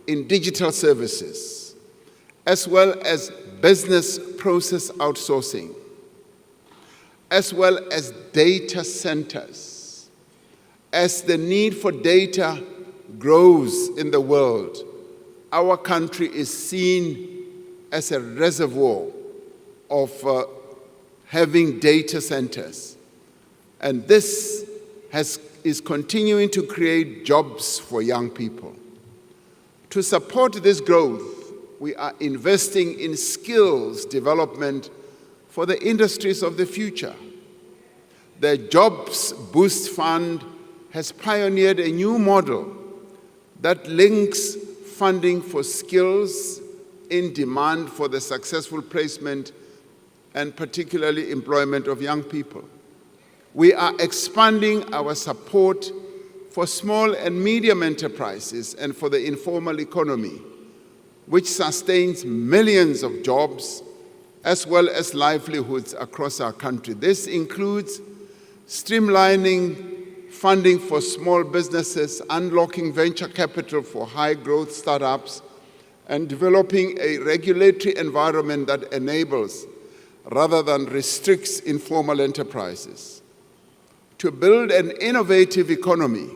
in digital services, as well as business process outsourcing, as well as data centers. As the need for data grows in the world, our country is seen as a reservoir of having data centers. And this is continuing to create jobs for young people. To support this growth, we are investing in skills development for the industries of the future. The Jobs Boost Fund has pioneered a new model that links funding for skills in demand for the successful placement and particularly employment of young people. We are expanding our support for small and medium enterprises and for the informal economy, which sustains millions of jobs as well as livelihoods across our country. This includes streamlining funding for small businesses, unlocking venture capital for high-growth startups, and developing a regulatory environment that enables rather than restricts informal enterprises. To build an innovative economy,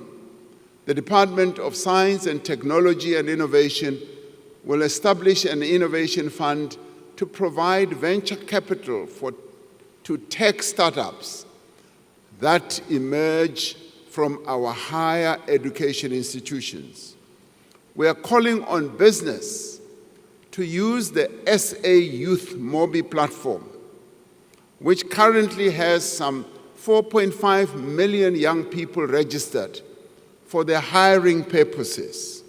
the Department of Science and Technology and Innovation will establish an innovation fund to provide venture capital to tech startups that emerge from our higher education institutions. We are calling on business to use the SA Youth Mobi platform, which currently has some 4.5 million young people registered for their hiring purposes.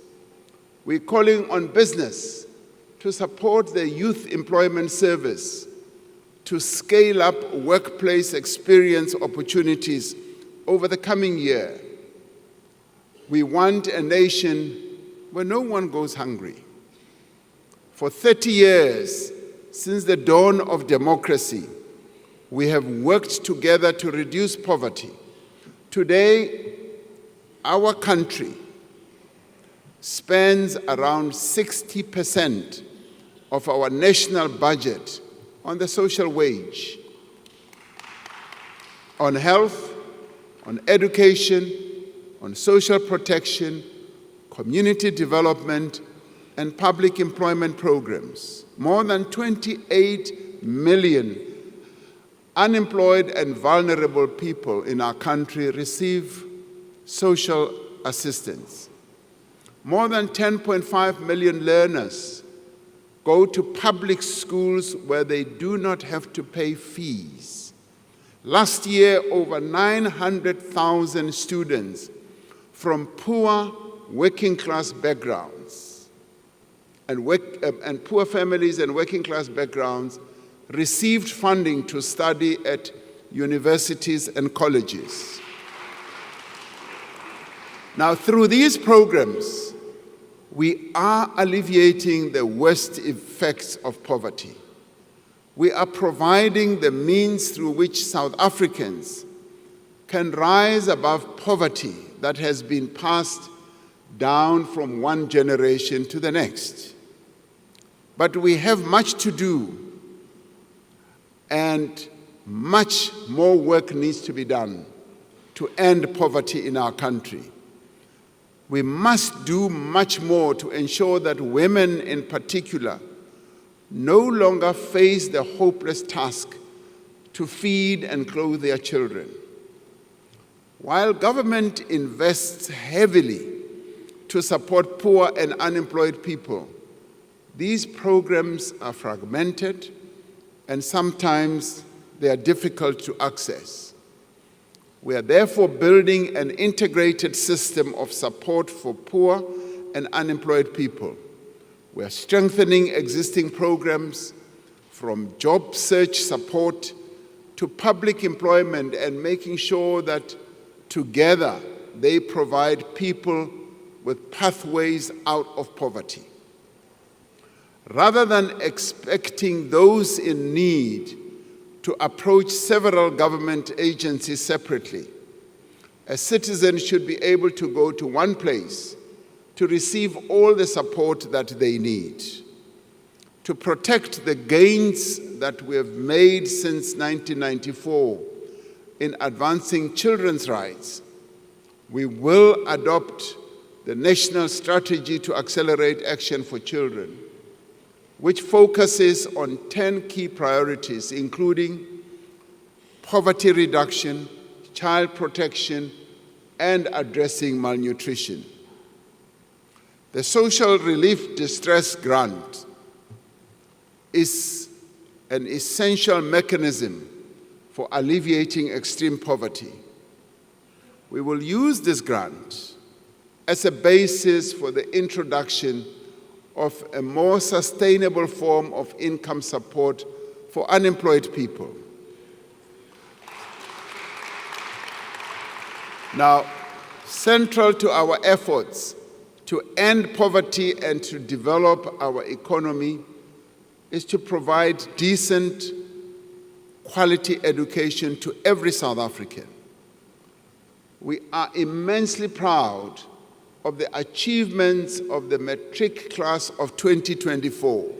We're calling on business to support the Youth Employment Service to scale up workplace experience opportunities over the coming year. We want a nation where no one goes hungry. For 30 years, since the dawn of democracy, we have worked together to reduce poverty. Today, our country spends around 60% of our national budget on the social wage, on health, on education, on social protection, community development, and public employment programs. More than 28 million unemployed and vulnerable people in our country receive social assistance. More than 10.5 million learners go to public schools where they do not have to pay fees. Last year, over 900,000 students from poor working-class backgrounds and poor families and working-class backgrounds received funding to study at universities and colleges. Now, through these programs, we are alleviating the worst effects of poverty. We are providing the means through which South Africans can rise above poverty that has been passed down from one generation to the next. But we have much to do, and much more work needs to be done to end poverty in our country. We must do much more to ensure that women in particular no longer face the hopeless task to feed and clothe their children. While government invests heavily to support poor and unemployed people, these programs are fragmented and sometimes they are difficult to access. We are therefore building an integrated system of support for poor and unemployed people. We are strengthening existing programs from job search support to public employment and making sure that together they provide people with pathways out of poverty. Rather than expecting those in need to approach several government agencies separately, a citizen should be able to go to one place to receive all the support that they need. To protect the gains that we have made since 1994 in advancing children's rights, we will adopt the National Strategy to Accelerate Action for Children, which focuses on 10 key priorities, including poverty reduction, child protection, and addressing malnutrition. The Social Relief Distress Grant is an essential mechanism for alleviating extreme poverty. We will use this grant as a basis for the introduction of a more sustainable form of income support for unemployed people. Now, central to our efforts to end poverty and to develop our economy is to provide decent, quality education to every South African. We are immensely proud of the achievements of the matric class of 2024.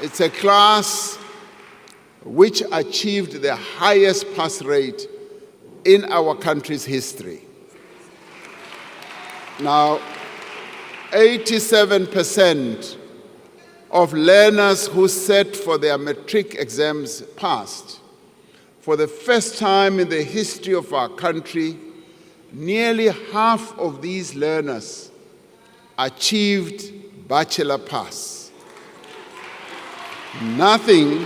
It's a class which achieved the highest pass rate in our country's history. Now, 87% of learners who sat for their matric exams passed. For the first time in the history of our country, nearly half of these learners achieved bachelor pass. Nothing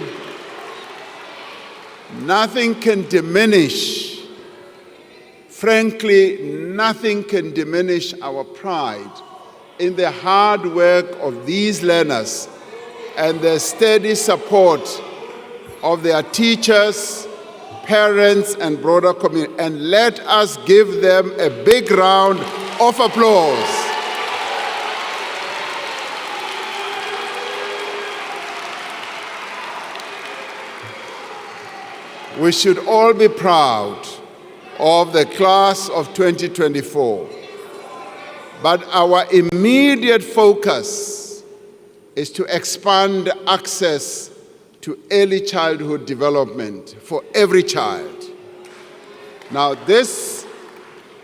can diminish, frankly, nothing can diminish our pride in the hard work of these learners and the steady support of their teachers, parents, and broader community. And let us give them a big round of applause. We should all be proud of the class of 2024. But our immediate focus is to expand access to early childhood development for every child. Now, this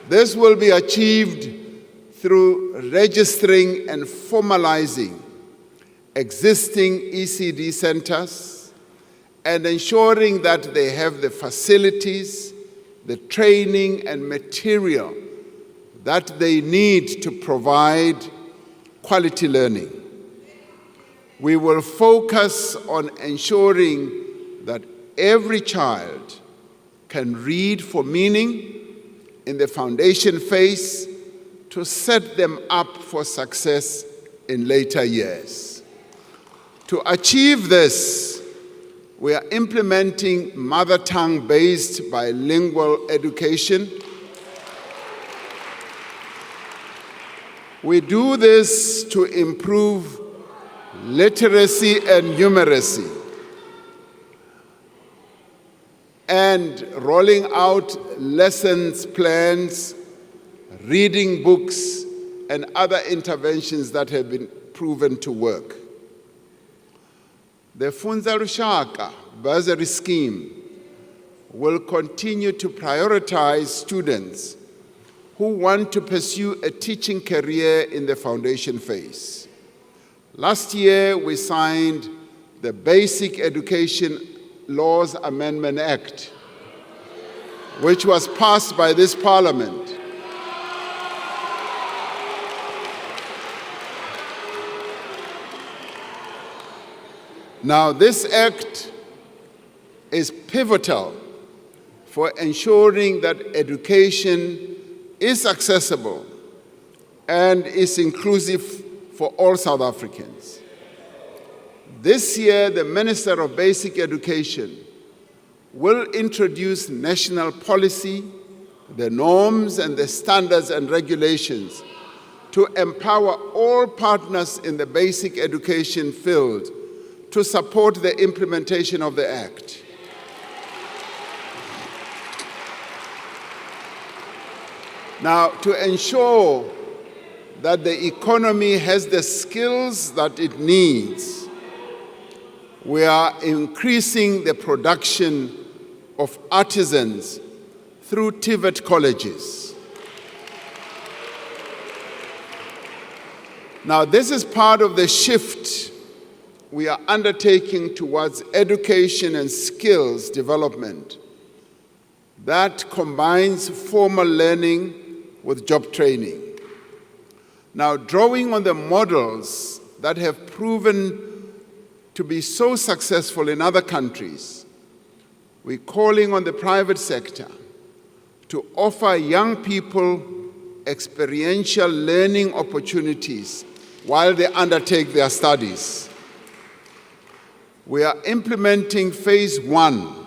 will be achieved through registering and formalizing existing ECD centers and ensuring that they have the facilities, the training and material that they need to provide quality learning. We will focus on ensuring that every child can read for meaning in the foundation phase to set them up for success in later years. To achieve this, we are implementing mother tongue-based bilingual education. We do this to improve literacy and numeracy, and rolling out lessons plans, reading books, and other interventions that have been proven to work. The Funza Lushaka bursary scheme will continue to prioritize students who want to pursue a teaching career in the foundation phase. Last year, we signed the Basic Education Laws Amendment Act, which was passed by this Parliament. Now, this act is pivotal for ensuring that education is accessible and is inclusive for all South Africans. This year, the Minister of Basic Education will introduce national policy, the norms and the standards and regulations to empower all partners in the basic education field to support the implementation of the Act. Now, to ensure that the economy has the skills that it needs, we are increasing the production of artisans through TVET colleges. Now, this is part of the shift we are undertaking towards education and skills development that combines formal learning with job training. Now, drawing on the models that have proven to be so successful in other countries, we're calling on the private sector to offer young people experiential learning opportunities while they undertake their studies. We are implementing phase 1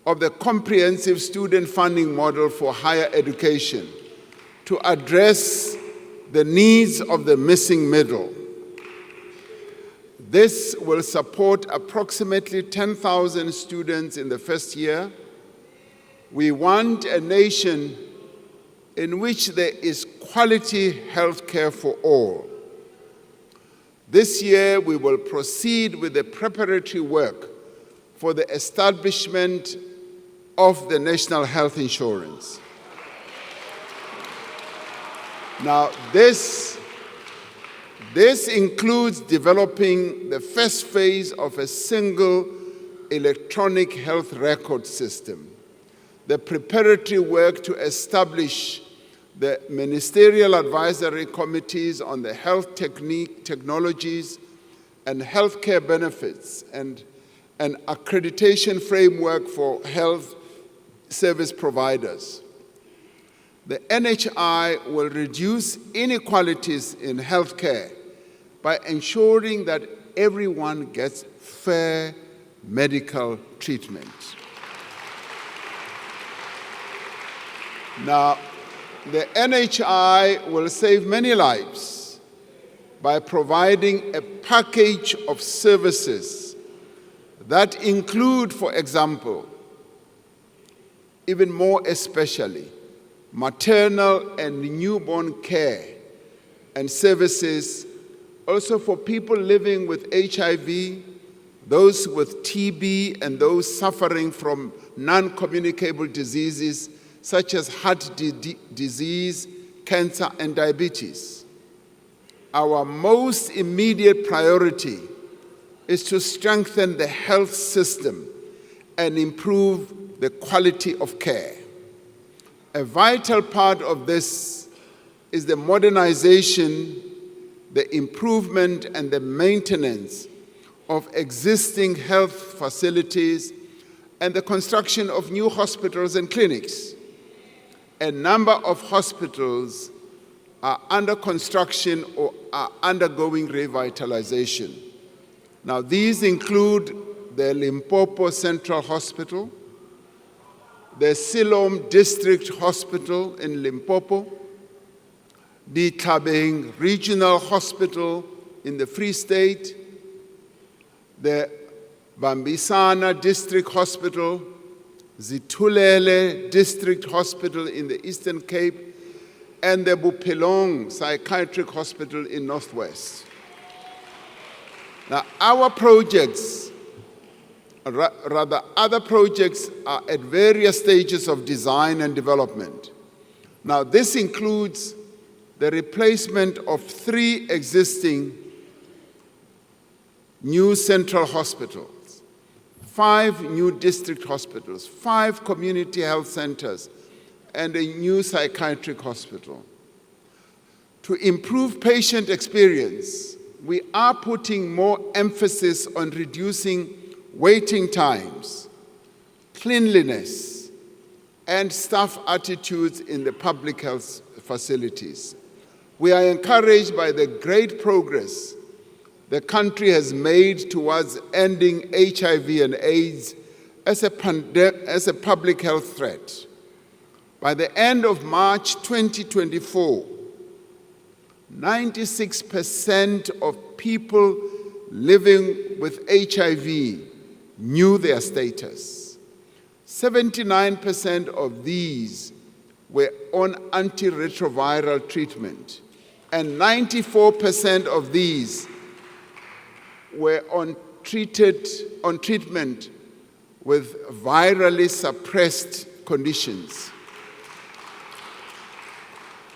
of the comprehensive student funding model for higher education to address the needs of the missing middle. This will support approximately 10,000 students in the first year. We want a nation in which there is quality health care for all. This year, we will proceed with the preparatory work for the establishment of the National Health Insurance. Now, this includes developing the first phase of a single electronic health record system, the preparatory work to establish the ministerial advisory committees on the health technologies and healthcare benefits, and an accreditation framework for health service providers. The NHI will reduce inequalities in healthcare by ensuring that everyone gets fair medical treatment. Now, the NHI will save many lives by providing a package of services that include, for example, even more especially, maternal and newborn care and services also for people living with HIV, those with TB, and those suffering from non-communicable diseases such as heart disease, cancer, and diabetes. Our most immediate priority is to strengthen the health system and improve the quality of care. A vital part of this is the modernization, the improvement, and the maintenance of existing health facilities and the construction of new hospitals and clinics. A number of hospitals are under construction or are undergoing revitalization. Now, these include the Limpopo Central Hospital, the Siloam District Hospital in Limpopo, the Tlhabeng Regional Hospital in the Free State, the Bambisana District Hospital, Zitulele District Hospital in the Eastern Cape, and the Bupelong Psychiatric Hospital in Northwest. Now, our projects, rather other projects, are at various stages of design and development. Now, this includes the replacement of 3 existing new central hospitals, 5 new district hospitals, 5 community health centers, and a new psychiatric hospital. To improve patient experience, we are putting more emphasis on reducing waiting times, cleanliness, and staff attitudes in the public health facilities. We are encouraged by the great progress the country has made towards ending HIV and AIDS as a public health threat. By the end of March 2024, 96% of people living with HIV knew their status. 79% of these were on antiretroviral treatment, and 94% of these were on treatment with virally suppressed conditions.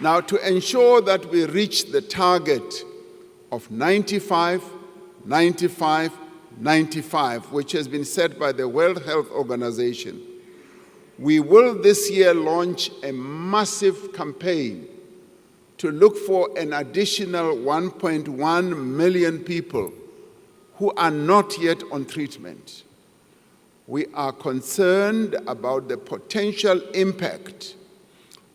Now, to ensure that we reach the target of 95, 95, 95, which has been set by the World Health Organization, we will this year launch a massive campaign to look for an additional 1.1 million people who are not yet on treatment. We are concerned about the potential impact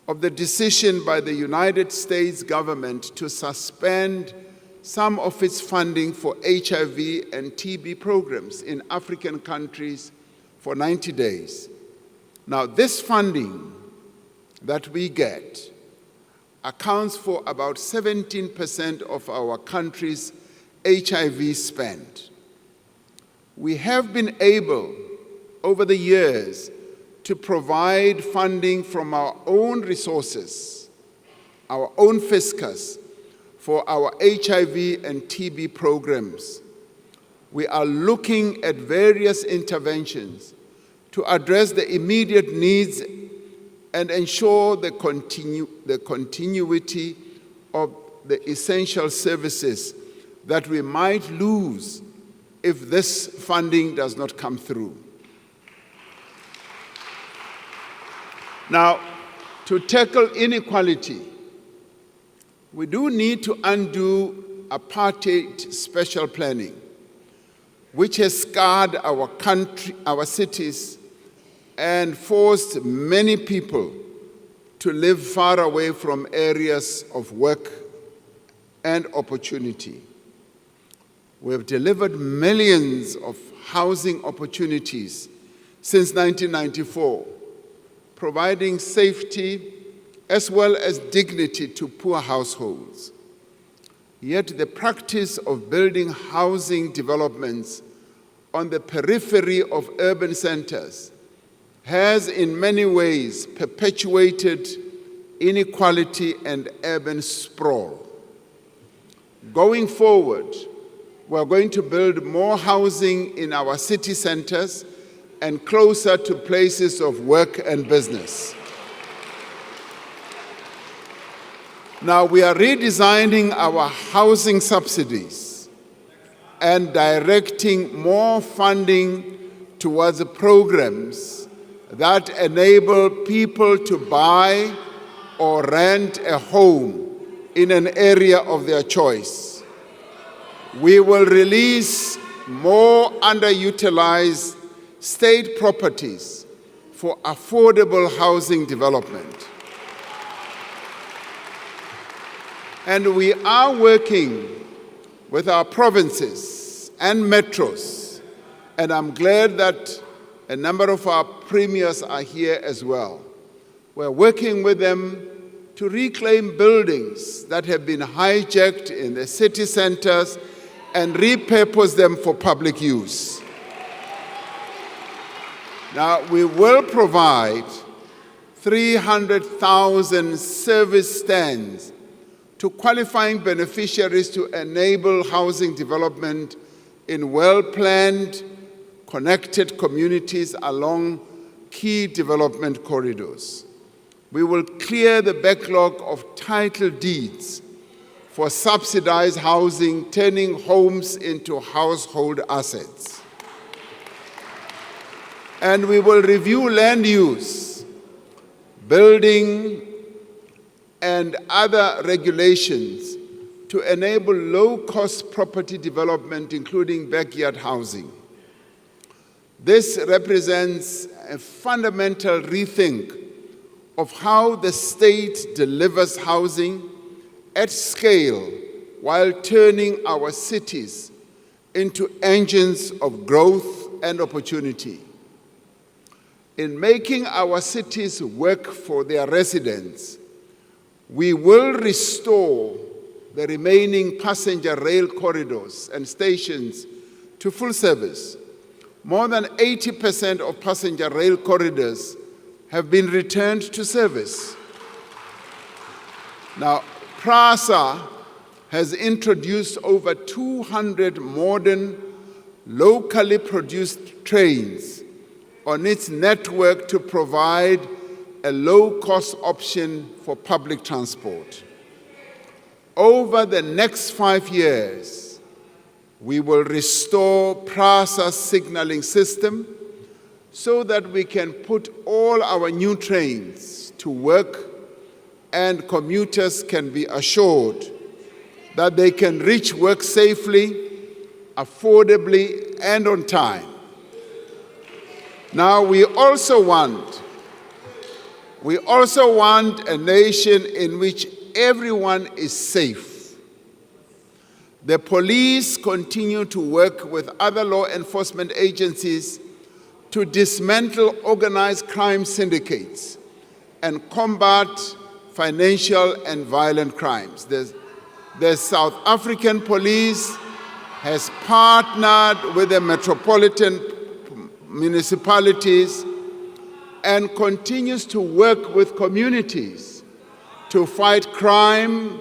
of the decision by the United States government to suspend some of its funding for HIV and TB programs in African countries for 90 days. Now, this funding that we get accounts for about 17% of our country's HIV spend. We have been able, over the years, to provide funding from our own resources, our own fiscus, for our HIV and TB programs. We are looking at various interventions to address the immediate needs and ensure the continuity of the essential services that we might lose if this funding does not come through. Now, to tackle inequality, we do need to undo apartheid special planning, which has scarred our country, our cities, and forced many people to live far away from areas of work and opportunity. We have delivered millions of housing opportunities since 1994, providing safety as well as dignity to poor households. Yet the practice of building housing developments on the periphery of urban centers has in many ways perpetuated inequality and urban sprawl. Going forward, we are going to build more housing in our city centers and closer to places of work and business. Now, we are redesigning our housing subsidies and directing more funding towards programs that enable people to buy or rent a home in an area of their choice. We will release more underutilized state properties for affordable housing development. And we are working with our provinces and metros, and I'm glad that a number of our premiers are here as well. We're working with them to reclaim buildings that have been hijacked in the city centers and repurpose them for public use. Now, we will provide 300,000 service stands to qualifying beneficiaries to enable housing development in well-planned, connected communities along key development corridors. We will clear the backlog of title deeds for subsidized housing, turning homes into household assets. And we will review land use, building, and other regulations to enable low-cost property development, including backyard housing. This represents a fundamental rethink of how the state delivers housing at scale while turning our cities into engines of growth and opportunity. In making our cities work for their residents, we will restore the remaining passenger rail corridors and stations to full service. More than 80% of passenger rail corridors have been returned to service. Now, PRASA has introduced over 200 modern, locally produced trains on its network to provide a low-cost option for public transport. Over the next 5 years, we will restore PRASA's signaling system so that we can put all our new trains to work and commuters can be assured that they can reach work safely, affordably, and on time. Now, we also want a nation in which everyone is safe. The police continue to work with other law enforcement agencies to dismantle organized crime syndicates and combat financial and violent crimes. The South African police has partnered with the metropolitan municipalities and continues to work with communities to fight crime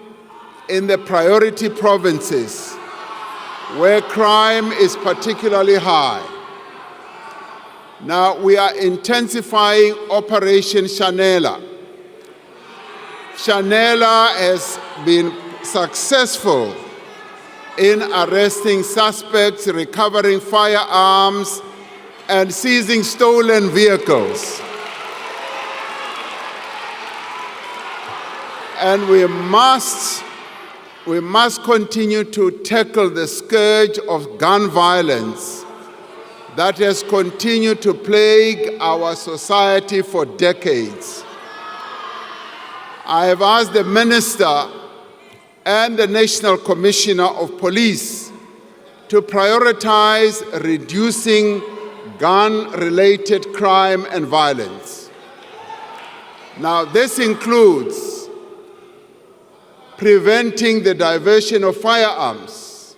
in the priority provinces where crime is particularly high. Now, we are intensifying Operation Shanela. Shanela has been successful in arresting suspects, recovering firearms, and seizing stolen vehicles. And we must continue to tackle the scourge of gun violence that has continued to plague our society for decades. I have asked the Minister and the National Commissioner of Police to prioritize reducing gun-related crime and violence. Now, this includes preventing the diversion of firearms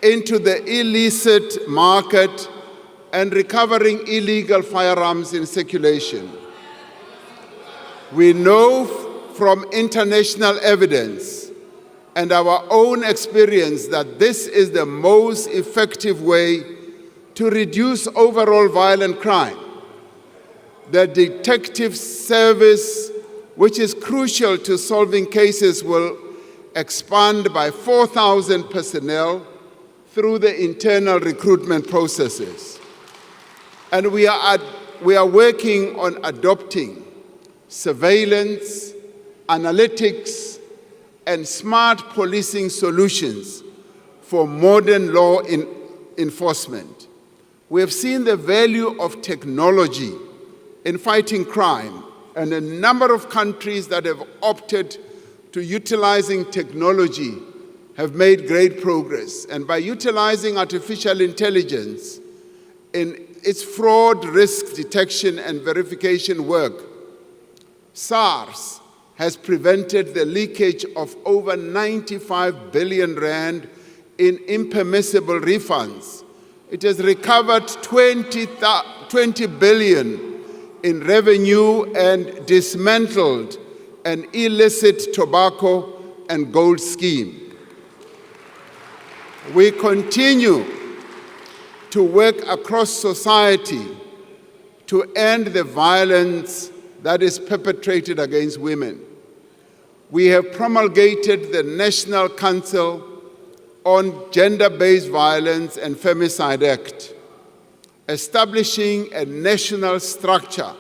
into the illicit market and recovering illegal firearms in circulation. We know from international evidence and our own experience that this is the most effective way to reduce overall violent crime. The detective service, which is crucial to solving cases, will expand by 4,000 personnel through the internal recruitment processes. And we are we are working on adopting surveillance, analytics, and smart policing solutions for modern law enforcement. We have seen the value of technology in fighting crime, and a number of countries that have opted to utilizing technology have made great progress. And by utilizing artificial intelligence in its fraud risk detection and verification work, SARS has prevented the leakage of over 95 billion rand in impermissible refunds. It has recovered 20 billion in revenue and dismantled an illicit tobacco and gold scheme. We continue to work across society to end the violence that is perpetrated against women. We have promulgated the National Council on Gender-Based Violence and Femicide Act, establishing a national structure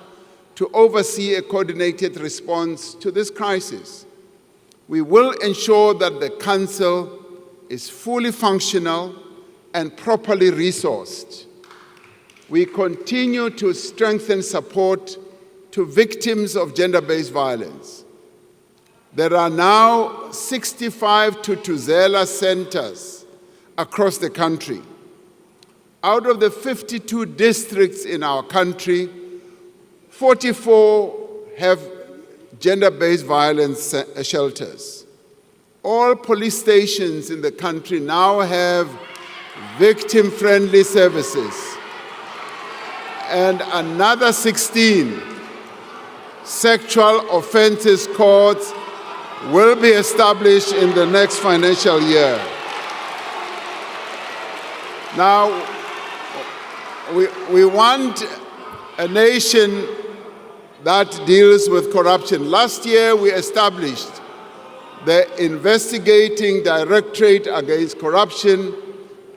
to oversee a coordinated response to this crisis. We will ensure that the Council is fully functional and properly resourced. We continue to strengthen support to victims of gender-based violence. There are now 65 Tutuzela centers across the country. Out of the 52 districts in our country, 44 have gender-based violence shelters. All police stations in the country now have victim-friendly services. And another 16 sexual offenses courts will be established in the next financial year. Now, we want a nation that deals with corruption. Last year, we established the Investigating Directorate Against Corruption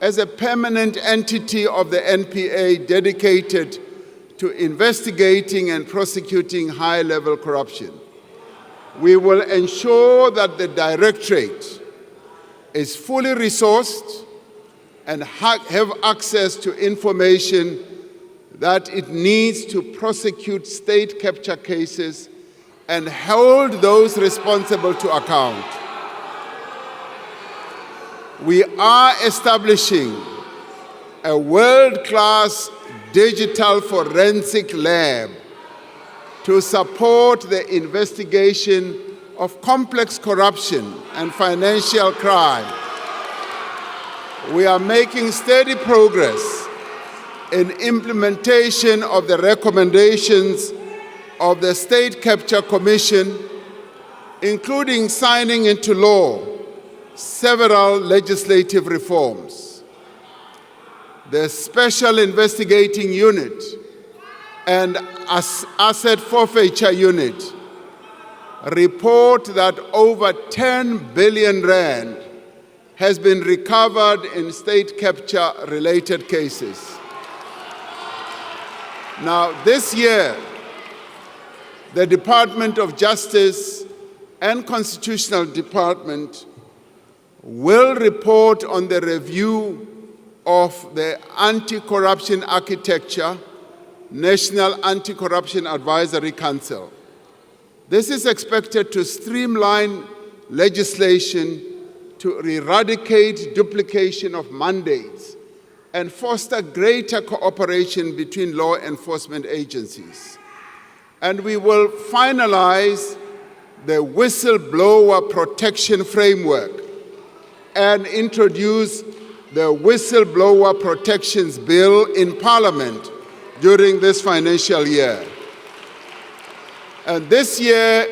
as a permanent entity of the NPA dedicated to investigating and prosecuting high-level corruption. We will ensure that the Directorate is fully resourced and have access to information that it needs to prosecute state capture cases and hold those responsible to account. We are establishing a world-class digital forensic lab to support the investigation of complex corruption and financial crime. We are making steady progress in implementation of the recommendations of the State Capture Commission, including signing into law several legislative reforms. The Special Investigating Unit and Asset Forfeiture Unit report that over 10 billion rand has been recovered in state capture-related cases. Now, this year, the Department of Justice and Constitutional Department will report on the review of the Anti-Corruption Architecture, National Anti-Corruption Advisory Council. This is expected to streamline legislation to eradicate duplication of mandates and foster greater cooperation between law enforcement agencies. And we will finalize the whistleblower protection framework and introduce the Whistleblower Protections Bill in Parliament during this financial year. And this year,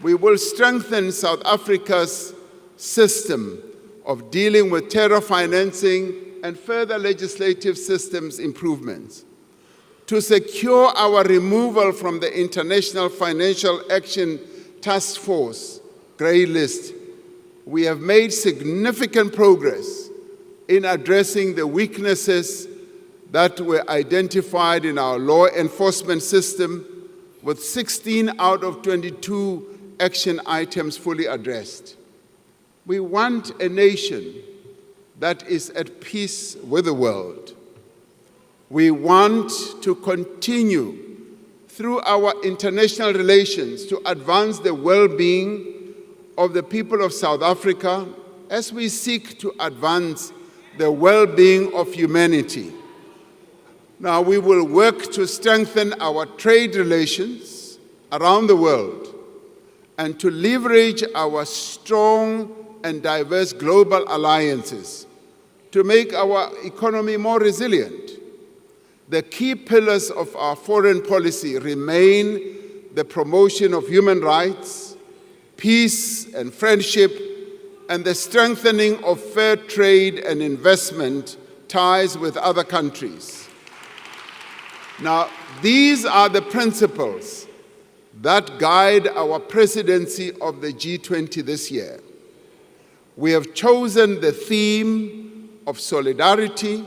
we will strengthen South Africa's system of dealing with terror financing and further legislative systems improvements. To secure our removal from the International Financial Action Task Force grey list, we have made significant progress in addressing the weaknesses that were identified in our law enforcement system, with 16 out of 22 action items fully addressed. We want a nation that is at peace with the world. We want to continue through our international relations to advance the well-being of the people of South Africa as we seek to advance the well-being of humanity. Now, we will work to strengthen our trade relations around the world and to leverage our strong and diverse global alliances to make our economy more resilient. The key pillars of our foreign policy remain the promotion of human rights, peace and friendship, and the strengthening of fair trade and investment ties with other countries. Now, these are the principles that guide our presidency of the G20 this year. We have chosen the theme of solidarity,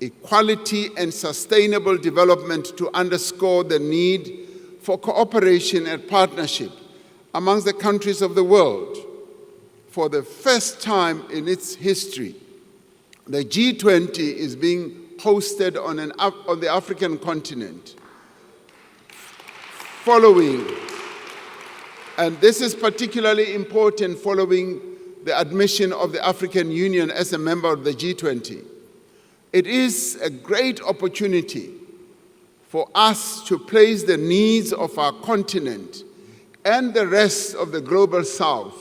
equality, and sustainable development to underscore the need for cooperation and partnership amongst the countries of the world. For the first time in its history, the G20 is being hosted on the African continent. And this is particularly important following the admission of the African Union as a member of the G20. It is a great opportunity for us to place the needs of our continent and the rest of the global South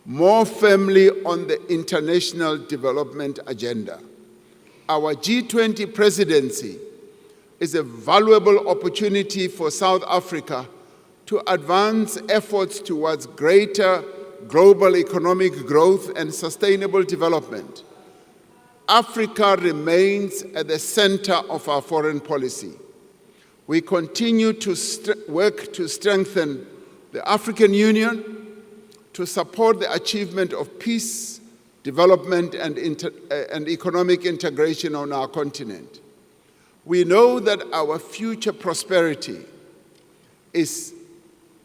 more firmly on the international development agenda. Our G20 presidency is a valuable opportunity for South Africa to advance efforts towards greater global economic growth and sustainable development. Africa remains at the center of our foreign policy. We continue to work to strengthen the African Union, to support the achievement of peace, development, and economic integration on our continent. We know that our future prosperity is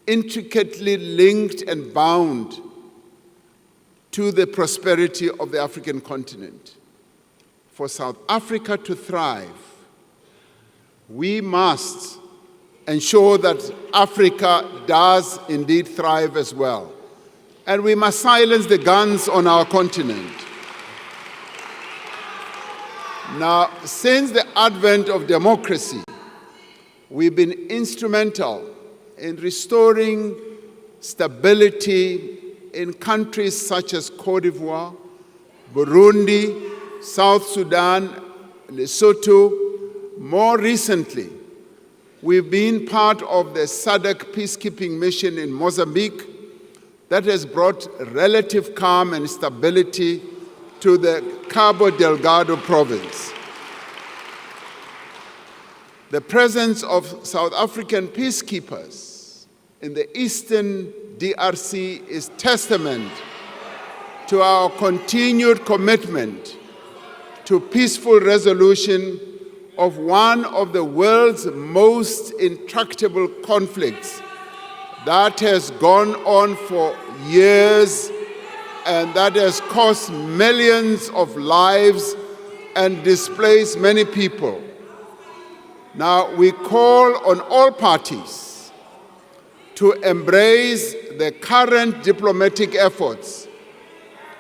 intricately linked and bound to the prosperity of the African continent. For South Africa to thrive, we must ensure that Africa does indeed thrive as well. And we must silence the guns on our continent. Now, since the advent of democracy, we've been instrumental in restoring stability in countries such as Cote d'Ivoire, Burundi, South Sudan, Lesotho. More recently, we've been part of the SADC peacekeeping mission in Mozambique that has brought relative calm and stability to the Cabo Delgado province. The presence of South African peacekeepers in the eastern DRC is testament to our continued commitment to peaceful resolution of one of the world's most intractable conflicts that has gone on for years and that has cost millions of lives and displaced many people. Now, we call on all parties to embrace the current diplomatic efforts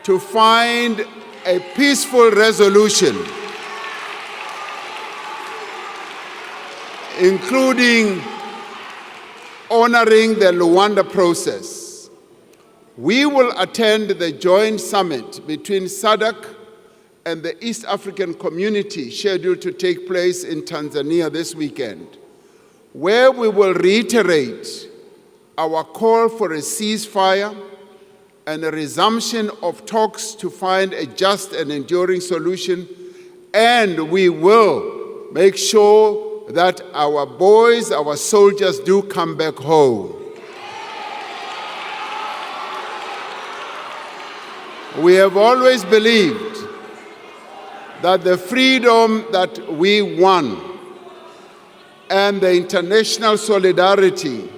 to find a peaceful resolution, including honoring the Luanda process. We will attend the joint summit between SADC and the East African Community scheduled to take place in Tanzania this weekend, where we will reiterate our call for a ceasefire and a resumption of talks to find a just and enduring solution, and we will make sure that our boys, our soldiers do come back home. We have always believed that the freedom that we won and the international solidarity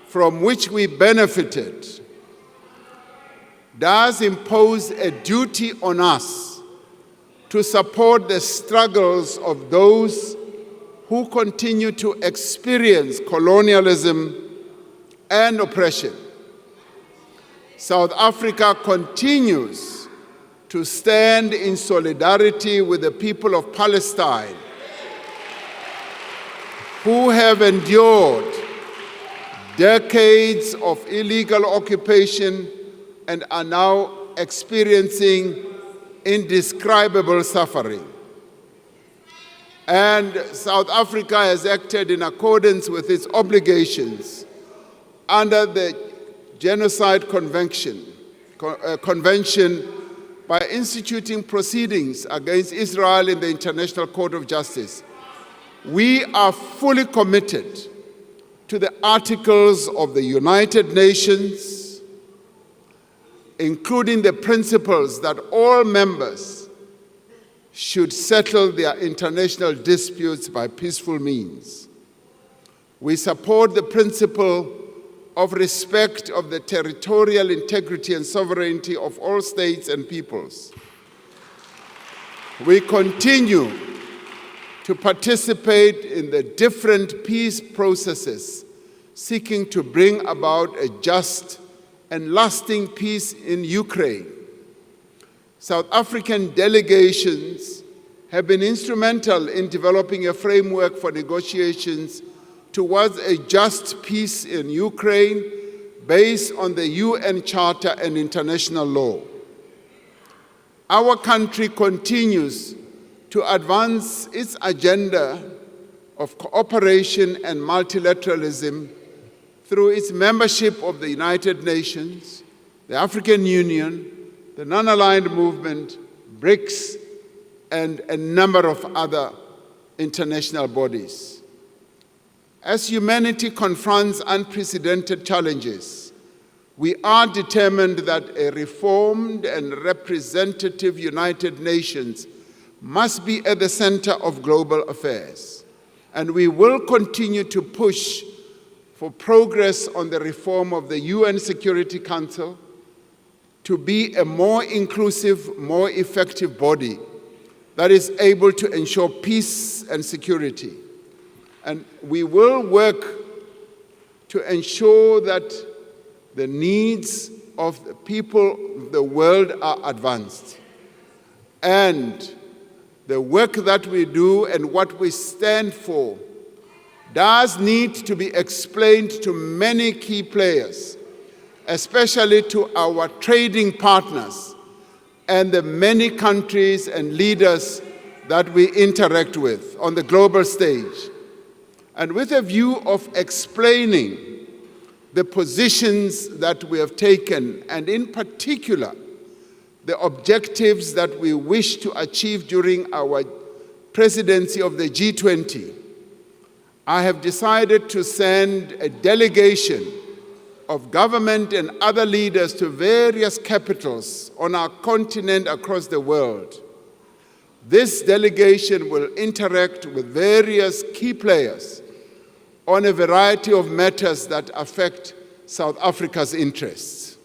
from which we benefited does impose a duty on us to support the struggles of those who continue to experience colonialism and oppression. South Africa continues to stand in solidarity with the people of Palestine, who have endured decades of illegal occupation and are now experiencing indescribable suffering. And South Africa has acted in accordance with its obligations under the Genocide Convention by instituting proceedings against Israel in the International Court of Justice. We are fully committed to the articles of the United Nations, including the principles that all members should settle their international disputes by peaceful means. We support the principle of respect of the territorial integrity and sovereignty of all states and peoples. We continue to participate in the different peace processes seeking to bring about a just and lasting peace in Ukraine. South African delegations have been instrumental in developing a framework for negotiations towards a just peace in Ukraine based on the UN Charter and international law. Our country continues to advance its agenda of cooperation and multilateralism through its membership of the United Nations, the African Union, the Non-Aligned Movement, BRICS, and a number of other international bodies. As humanity confronts unprecedented challenges, we are determined that a reformed and representative United Nations must be at the center of global affairs, and we will continue to push for progress on the reform of the UN Security Council to be a more inclusive, more effective body that is able to ensure peace and security. And we will work to ensure that the needs of the people of the world are advanced. And the work that we do and what we stand for does need to be explained to many key players, especially to our trading partners and the many countries and leaders that we interact with on the global stage. And with a view of explaining the positions that we have taken, and in particular, the objectives that we wish to achieve during our presidency of the G20, I have decided to send a delegation of government and other leaders to various capitals on our continent across the world. This delegation will interact with various key players on a variety of matters that affect South Africa's interests.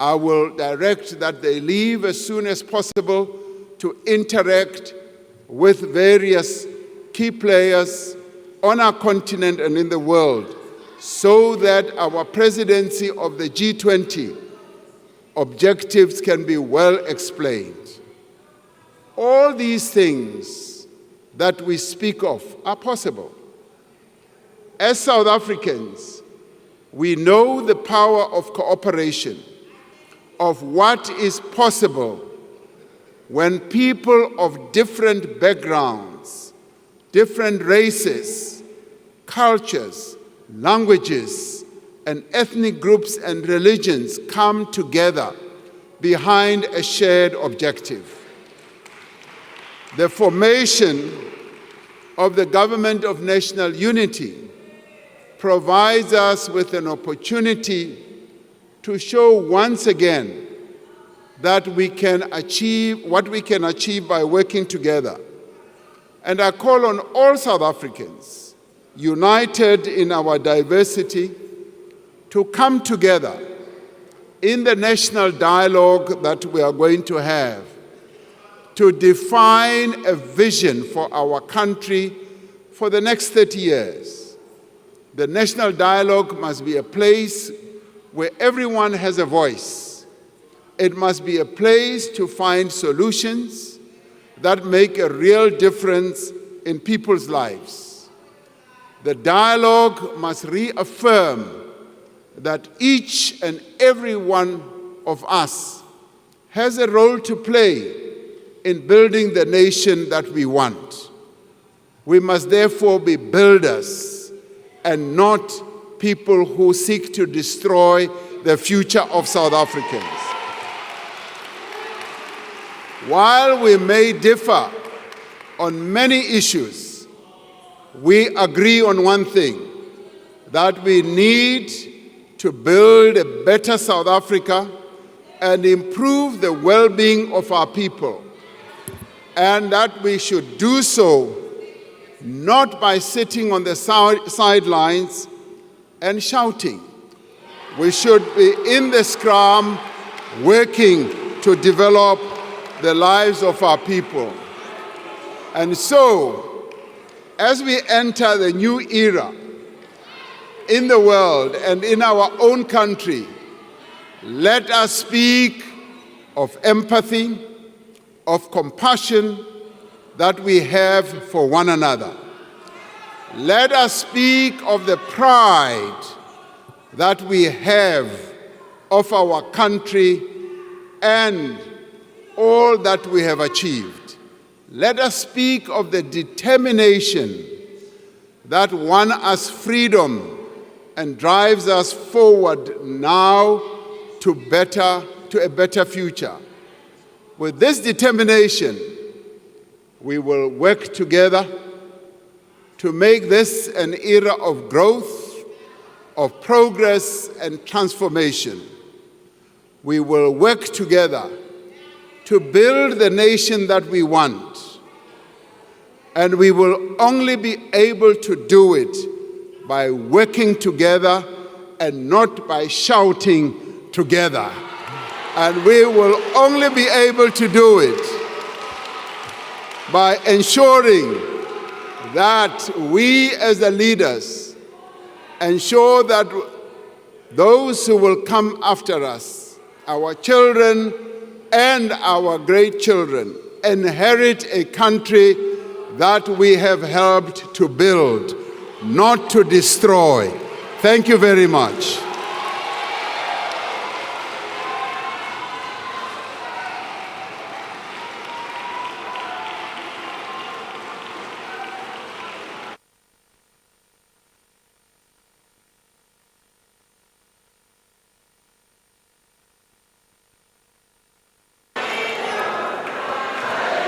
I will direct that they leave as soon as possible to interact with various key players on our continent and in the world, so that our presidency of the G20 objectives can be well explained. All these things that we speak of are possible. As South Africans, we know the power of cooperation, of what is possible when people of different backgrounds, different races, cultures, languages, and ethnic groups and religions come together behind a shared objective. The formation of the Government of National Unity provides us with an opportunity to show once again that we can achieve what we can achieve by working together. And I call on all South Africans, united in our diversity, to come together in the national dialogue that we are going to have to define a vision for our country for the next 30 years. The national dialogue must be a place where everyone has a voice. It must be a place to find solutions that make a real difference in people's lives. The dialogue must reaffirm that each and every one of us has a role to play in building the nation that we want. We must therefore be builders and not people who seek to destroy the future of South Africans. While we may differ on many issues, we agree on one thing, that we need to build a better South Africa and improve the well-being of our people, and that we should do so not by sitting on the sidelines and shouting. We should be in the scrum working to develop the lives of our people. And so, as we enter the new era in the world and in our own country, let us speak of empathy, of compassion that we have for one another. Let us speak of the pride that we have of our country and all that we have achieved. Let us speak of the determination that won us freedom and drives us forward now to a better future. With this determination, we will work together to make this an era of growth, of progress and transformation. We will work together to build the nation that we want. And we will only be able to do it by working together and not by shouting together. And we will only be able to do it by ensuring that we as the leaders ensure that those who will come after us, our children and our great children, inherit a country that we have helped to build, not to destroy. Thank you very much.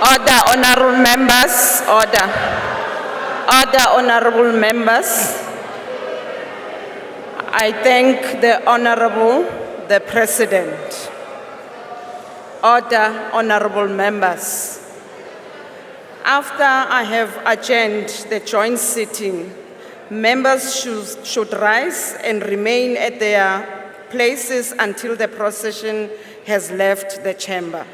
Order, honorable members, order. Order, honorable members. I thank the Honorable, the President. Order, honorable members. After I have adjourned the joint sitting, members should rise and remain at their places until the procession has left the chamber.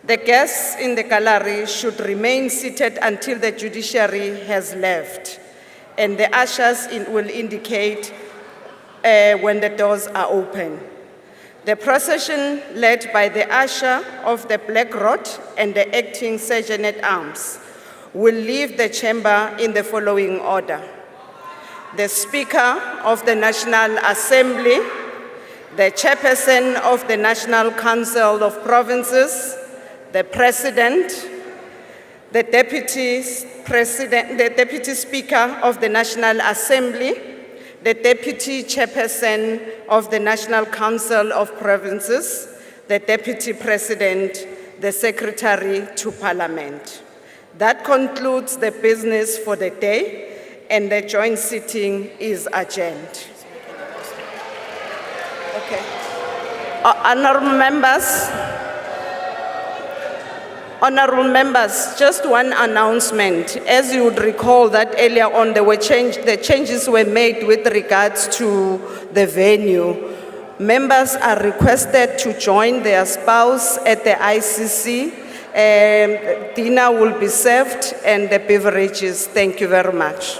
The guests in the gallery should remain seated until the judiciary has left, and the ushers will indicate when the doors are open. The procession, led by the usher of the Black Rod and the acting Sergeant-at-Arms, will leave the chamber in the following order: the Speaker of the National Assembly, the Chairperson of the National Council of Provinces, the President, the Deputy Speaker of the National Assembly, the Deputy Chairperson of the National Council of Provinces, the Deputy President, the Secretary to Parliament. That concludes the business for the day, and the joint sitting is adjourned. Okay. Honorable members, just one announcement. As you would recall that earlier on the changes were made with regards to the venue. Members are requested to join their spouse at the ICC. Dinner will be served and the beverages. Thank you very much.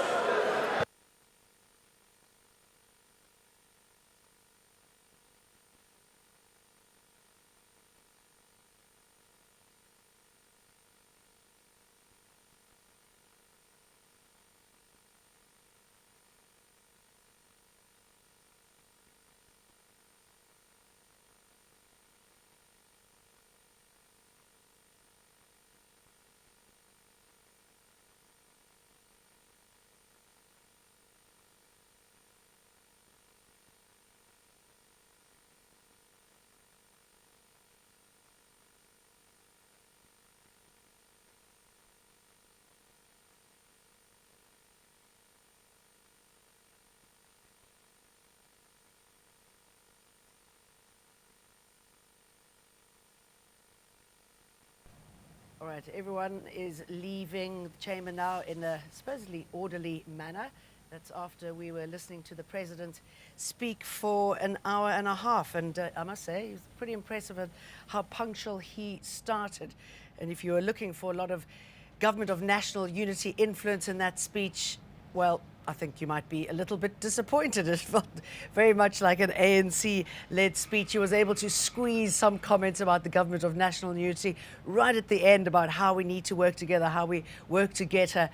All right, everyone is leaving the chamber now in a supposedly orderly manner. That's after we were listening to the president speak for an hour and a half. And I must say, it was pretty impressive at how punctual he started. And if you were looking for a lot of government of national unity influence in that speech, well, I think you might be a little bit disappointed. It felt very much like an ANC-led speech. He was able to squeeze some comments about the government of national unity right at the end about how we need to work together, how we work together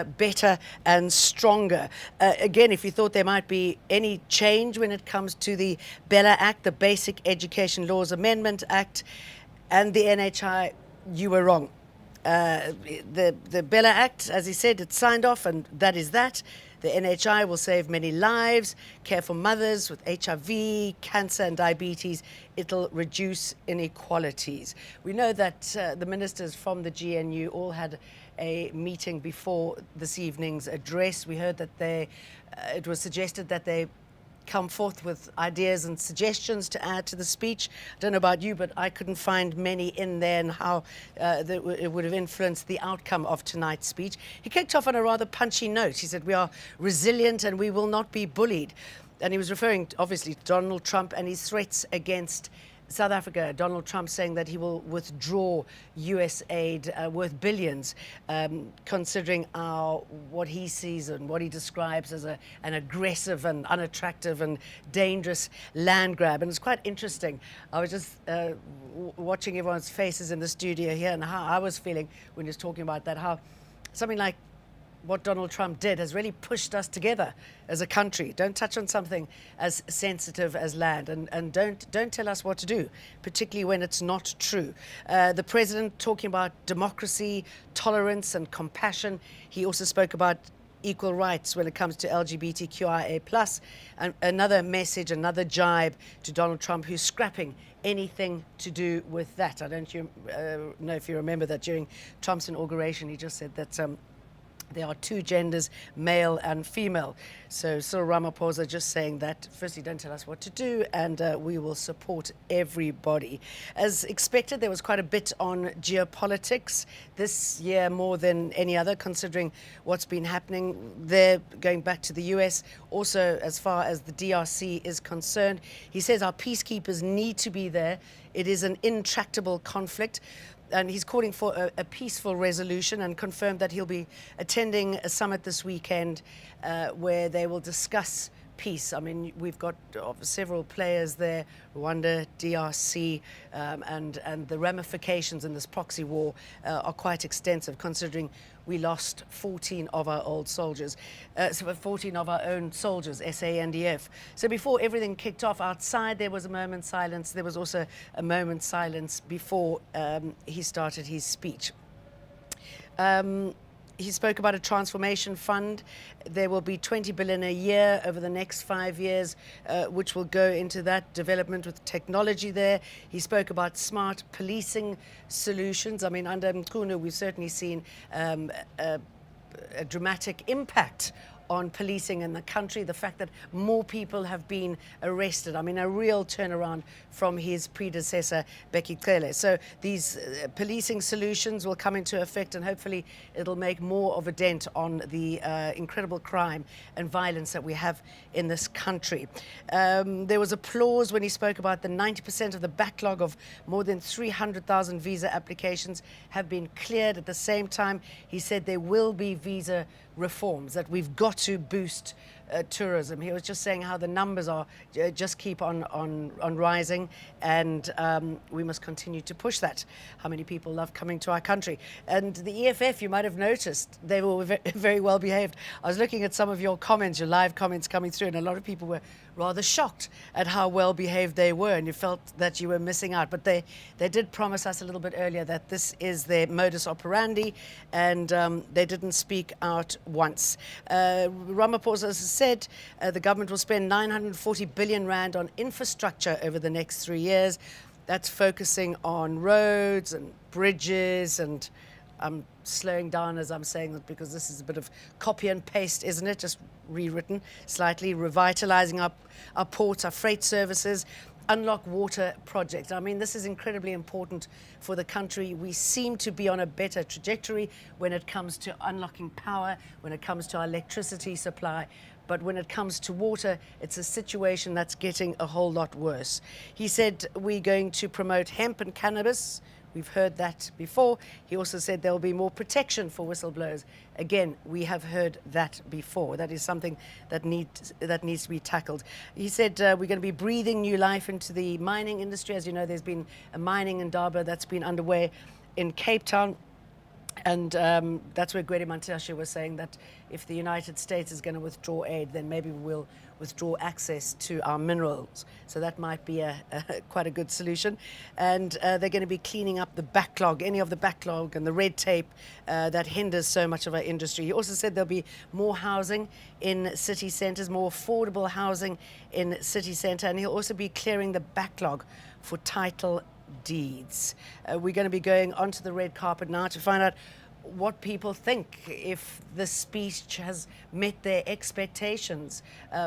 better and stronger. Again, if you thought there might be any change when it comes to the Bella Act, the Basic Education Laws Amendment Act, and the NHI, you were wrong. The Bella Act, as he said, it's signed off, and that is that. The NHI will save many lives, care for mothers with HIV, cancer and diabetes. It'll reduce inequalities. We know that the ministers from the GNU all had a meeting before this evening's address. We heard that it was suggested that they come forth with ideas and suggestions to add to the speech. I don't know about you, but I couldn't find many in there and how it would have influenced the outcome of tonight's speech. He kicked off on a rather punchy note. He said, "We are resilient and we will not be bullied." And he was referring, obviously, to Donald Trump and his threats against South Africa. Donald Trump saying that he will withdraw US aid worth billions, considering what he sees and what he describes as an aggressive and unattractive and dangerous land grab. And it's quite interesting. I was just watching everyone's faces in the studio here and how I was feeling when he was talking about that, how something like what Donald Trump did has really pushed us together as a country. Don't touch on something as sensitive as land, and don't tell us what to do, particularly when it's not true. The president talking about democracy, tolerance and compassion. He also spoke about equal rights when it comes to LGBTQIA+, and another message, another jibe to Donald Trump, who's scrapping anything to do with that. I don't know if you remember that during Trump's inauguration, he just said that there are two genders, male and female. So Cyril Ramaphosa just saying that, firstly, don't tell us what to do, and we will support everybody. As expected, there was quite a bit on geopolitics this year, more than any other, considering what's been happening there, going back to the US. Also, as far as the DRC is concerned, he says our peacekeepers need to be there. It is an intractable conflict. And he's calling for a peaceful resolution, and confirmed that he'll be attending a summit this weekend where they will discuss peace. I mean, we've got several players there, Rwanda, DRC, and the ramifications in this proxy war are quite extensive, considering we lost 14 of our old soldiers, 14 of our own soldiers, SANDF. So before everything kicked off outside, there was a moment's silence. There was also a moment's silence before he started his speech. He spoke about a transformation fund. There will be 20 billion a year over the next 5 years, which will go into that development with technology there. He spoke about smart policing solutions. I mean, under Mkhunu, we've certainly seen a dramatic impact on policing in the country, the fact that more people have been arrested. I mean, a real turnaround from his predecessor, Bheki Cele. So these policing solutions will come into effect, and hopefully it'll make more of a dent on the incredible crime and violence that we have in this country. There was applause when he spoke about the 90% of the backlog of more than 300,000 visa applications have been cleared. At the same time, he said there will be visa reforms, that we've got to boost tourism. He was just saying how the numbers are just keep on rising, and we must continue to push that. How many people love coming to our country? And the EFF, you might have noticed, they were very well behaved. I was looking at some of your comments, your live comments coming through, and a lot of people were rather shocked at how well behaved they were, and you felt that you were missing out. But they did promise us a little bit earlier that this is their modus operandi, and they didn't speak out once. Ramaphosa said the government will spend 940 billion rand on infrastructure over the next 3 years. That's focusing on roads and bridges, and I'm slowing down as I'm saying that because this is a bit of copy and paste, isn't it? Just rewritten slightly, revitalizing our ports, our freight services, unlock water project. I mean, this is incredibly important for the country. We seem to be on a better trajectory when it comes to unlocking power, when it comes to our electricity supply. But when it comes to water, it's a situation that's getting a whole lot worse. He said we're going to promote hemp and cannabis. We've heard that before. He also said there will be more protection for whistleblowers. Again, we have heard that before. That is something that needs to be tackled. He said we're going to be breathing new life into the mining industry. As you know, there's been a mining indaba that's been underway in Cape Town. And that's where Gwede Mantashe was saying that if the United States is going to withdraw aid, then maybe we'll withdraw access to our minerals. So that might be quite a good solution. And they're going to be cleaning up the backlog, any of the backlog and the red tape that hinders so much of our industry. He also said there'll be more housing in city centres, more affordable housing in city centre. And he'll also be clearing the backlog for title deeds. We're going to be going onto the red carpet now to find out what people think, if this speech has met their expectations,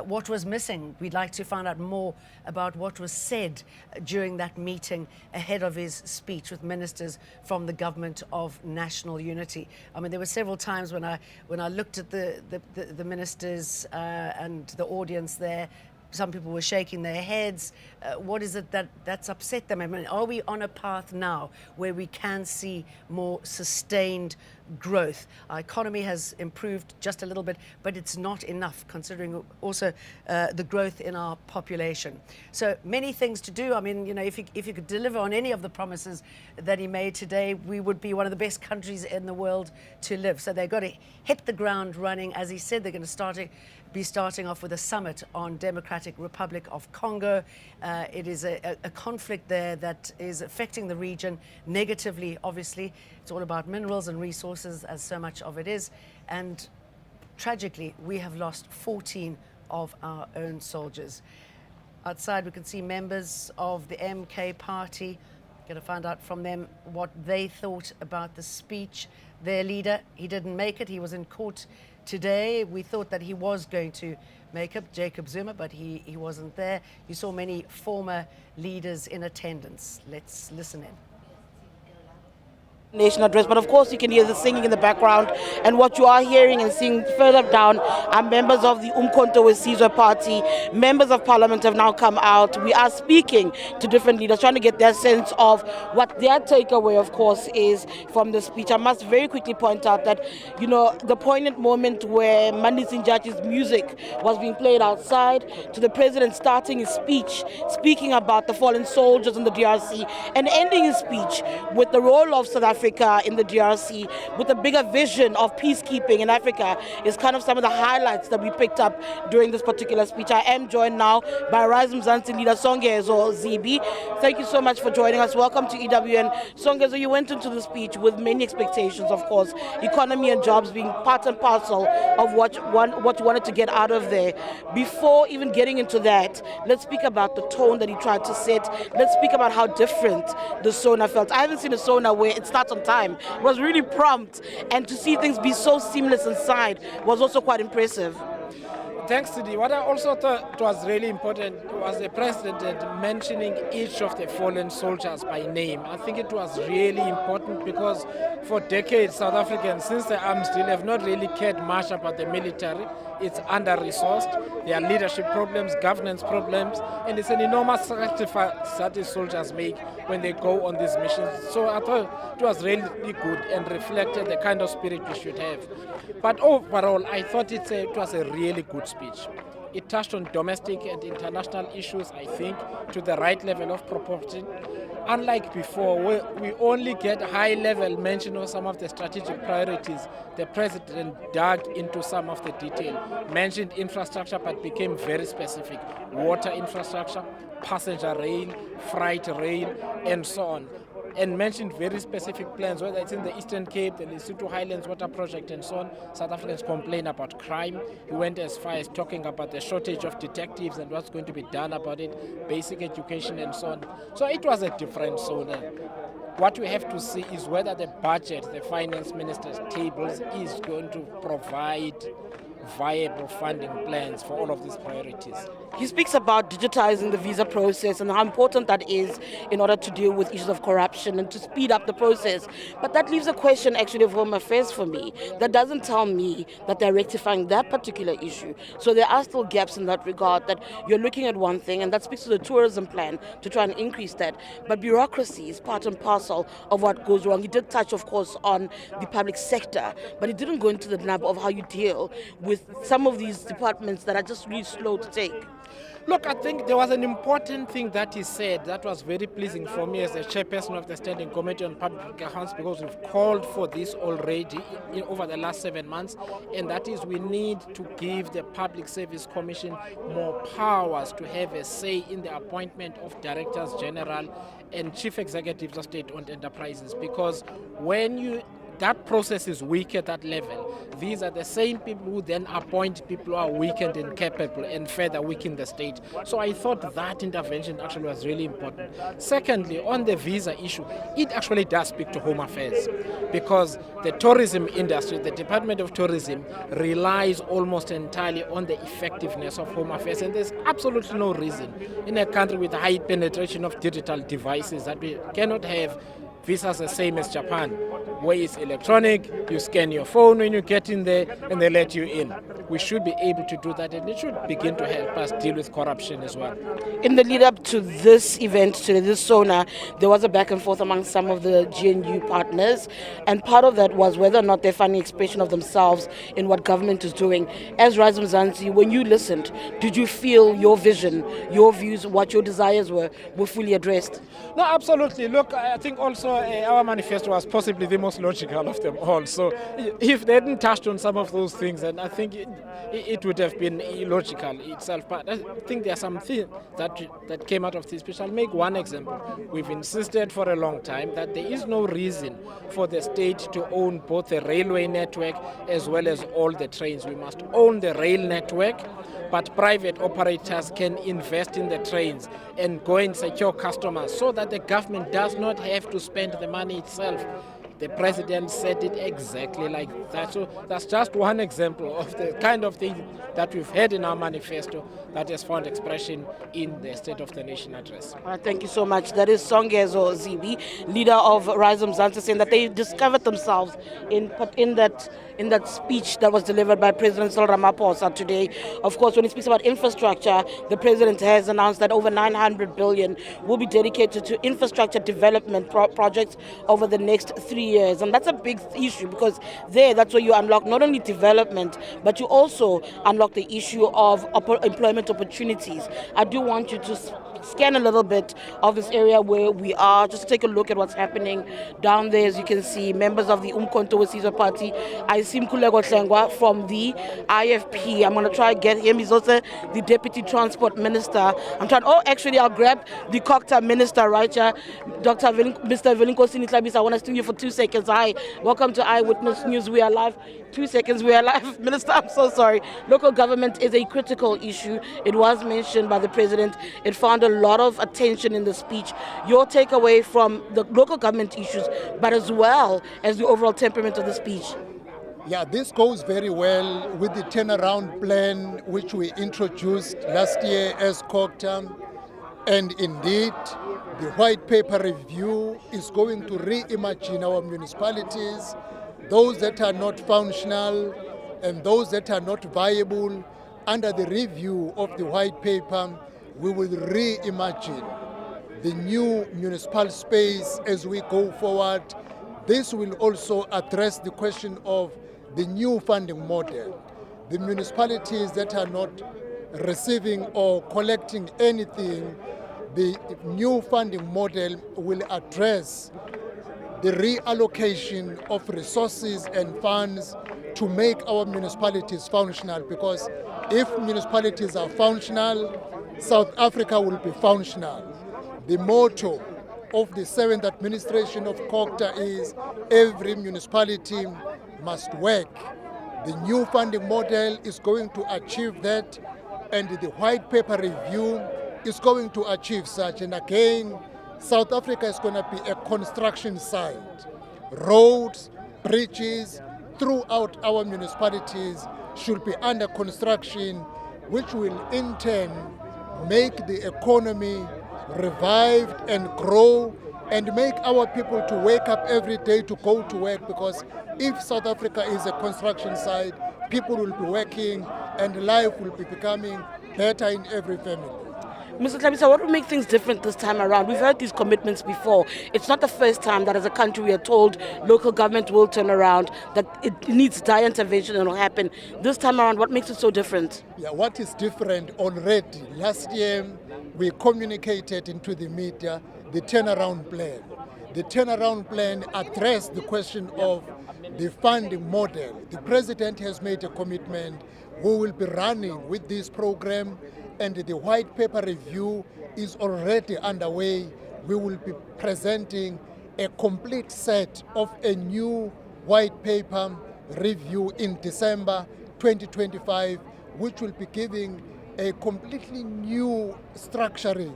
what was missing. We'd like to find out more about what was said during that meeting ahead of his speech with ministers from the Government of National Unity. I mean, there were several times when I looked at the ministers and the audience there. Some people were shaking their heads. What is it that's upset them? I mean, are we on a path now where we can see more sustained growth? Our economy has improved just a little bit, but it's not enough considering also the growth in our population. So many things to do. I mean, you know, if you could deliver on any of the promises that he made today, we would be one of the best countries in the world to live. So they've got to hit the ground running. As he said, they're going to be starting off with a summit on Democratic Republic of Congo. It is a conflict there that is affecting the region negatively, obviously. It's all about minerals and resources, as so much of it is. And tragically, we have lost 14 of our own soldiers. Outside, we can see members of the MK party. Going to find out from them what they thought about the speech. Their leader, he didn't make it. He was in court today. We thought that he was going to make up, Jacob Zuma, but he wasn't there. You saw many former leaders in attendance. Let's listen in. Nation address, but of course you can hear the singing in the background, and what you are hearing and seeing further down are members of the Umkhonto weSizwe party. Members of parliament have now come out. We are speaking to different leaders, trying to get their sense of what their takeaway, of course, is from the speech. I must very quickly point out that, you know, the poignant moment where Mandi Sinjachi's music was being played outside, to the president starting his speech, speaking about the fallen soldiers in the DRC, and ending his speech with the role of South Africa in the DRC, with a bigger vision of peacekeeping in Africa, is kind of some of the highlights that we picked up during this particular speech. I am joined now by Rise Mzansi leader Songezo Zibi. Thank you so much for joining us. Welcome to EWN. Songezo, you went into the speech with many expectations, of course, economy and jobs being part and parcel of what you wanted to get out of there. Before even getting into that, let's speak about the tone that he tried to set. Let's speak about how different the SONA felt. I haven't seen a SONA where it starts out on time. It was really prompt, and to see things be so seamless inside was also quite impressive. Thanks, Sidi. What I also thought was really important was the president mentioning each of the fallen soldiers by name. I think it was really important because for decades, South Africans, since the arms deal, have not really cared much about the military. It's under-resourced. There are leadership problems, governance problems, and it's an enormous sacrifice that the soldiers make when they go on these missions. So I thought it was really good and reflected the kind of spirit we should have. But overall, I thought it was a really good speech. It touched on domestic and international issues, I think, to the right level of proportion. Unlike before, we only get high-level mention of some of the strategic priorities. The president dug into some of the detail, mentioned infrastructure, but became very specific. Water infrastructure, passenger rail, freight rail, and so on. And mentioned very specific plans, whether it's in the Eastern Cape, the Lesotho Highlands Water Project, and so on. South Africans complain about crime. He went as far as talking about the shortage of detectives and what's going to be done about it, basic education, and so on. So it was a different zone. What we have to see is whether the budget the finance minister's tables is going to provide viable funding plans for all of these priorities. He speaks about digitizing the visa process and how important that is in order to deal with issues of corruption and to speed up the process. But that leaves a question actually of Home Affairs for me that doesn't tell me that they're rectifying that particular issue. So there are still gaps in that regard, that you're looking at one thing, and that speaks to the tourism plan to try and increase that. But bureaucracy is part and parcel of what goes wrong. He did touch, of course, on the public sector, but he didn't go into the nub of how you deal with some of these departments that are just really slow to take. Look, I think there was an important thing that he said that was very pleasing for me as the chairperson of the Standing Committee on Public Accounts, because we've called for this already over the last 7 months, and that is we need to give the Public Service Commission more powers to have a say in the appointment of directors general and chief executives of state-owned enterprises, because when that process is weak at that level, these are the same people who then appoint people who are weak and incapable and further weaken the state. So I thought that intervention actually was really important. Secondly, on the visa issue, it actually does speak to Home Affairs, because the tourism industry, the Department of Tourism, relies almost entirely on the effectiveness of Home Affairs, and there's absolutely no reason in a country with high penetration of digital devices that we cannot have visas the same as Japan, where it's electronic, you scan your phone when you get in there and they let you in. We should be able to do that, and it should begin to help us deal with corruption as well. In the lead up to this event, to this SONA, there was a back and forth among some of the GNU partners, and part of that was whether or not they're finding expression of themselves in what government is doing. As Rise Mzansi, when you listened, did you feel your vision, your views, what your desires were fully addressed? No, absolutely. Look, I think also our manifesto was possibly the most logical of them all. So if they hadn't touched on some of those things, then I think it would have been illogical itself. But I think there are some things that came out of this speech. I'll make one example. We've insisted for a long time that there is no reason for the state to own both the railway network as well as all the trains. We must own the rail network, but private operators can invest in the trains and go and secure customers so that the government does not have to spend the money itself. The president said it exactly like that. So that's just one example of the kind of thing that we've had in our manifesto that has found expression in the State of the Nation address. Thank you so much. That is Songezo Zibi, leader of Rise Mzansi, saying that they discovered themselves in that speech that was delivered by President Cyril Ramaphosa today. Of course, when he speaks about infrastructure, the president has announced that over 900 billion will be dedicated to infrastructure development projects over the next 3 years. And that's a big issue, because that's where you unlock not only development, but you also unlock the issue of employment opportunities. I do want you to scan a little bit of this area where we are, just take a look at what's happening down there. As you can see, members of the Umkhonto weSizwe Party. I see Mkhuleko Hlengwa from the IFP. I'm going to try to get him. He's also the Deputy Transport Minister. I'll grab the COCTA Minister right here, Mr. Velinkosi Nitlabisa. I want to sting you for 2 seconds. Hi, welcome to Eyewitness News. We are live. 2 seconds, we are live. Minister, I'm so sorry. Local government is a critical issue. It was mentioned by the president. It found a lot of attention in the speech. Your takeaway from the local government issues, but as well as the overall temperament of the speech. Yeah, this goes very well with the turnaround plan which we introduced last year as COGTA. And indeed, the white paper review is going to reimagine our municipalities, those that are not functional and those that are not viable. Under the review of the white paper, we will reimagine the new municipal space as we go forward. This will also address the question of the new funding model. The municipalities that are not receiving or collecting anything, the new funding model will address the reallocation of resources and funds to make our municipalities functional, because if municipalities are functional, South Africa will be functional. The motto of the 7th administration of COGTA is every municipality must work. The new funding model is going to achieve that, and the white paper review is going to achieve such. And again, South Africa is going to be a construction site. Roads, bridges throughout our municipalities should be under construction, which will in turn make the economy revive and grow and make our people to wake up every day to go to work, because if South Africa is a construction site, people will be working and life will be becoming better in every family. Mr. Tlhabisa, what will make things different this time around? We've heard these commitments before. It's not the first time that as a country we are told local government will turn around, that it needs dire intervention and it will happen. This time around, what makes it so different? Yeah, what is different already? Last year, we communicated into the media the turnaround plan. The turnaround plan addressed the question of the funding model. The president has made a commitment. We will be running with this program, and the white paper review is already underway. We will be presenting a complete set of a new white paper review in December 2025, which will be giving a completely new structuring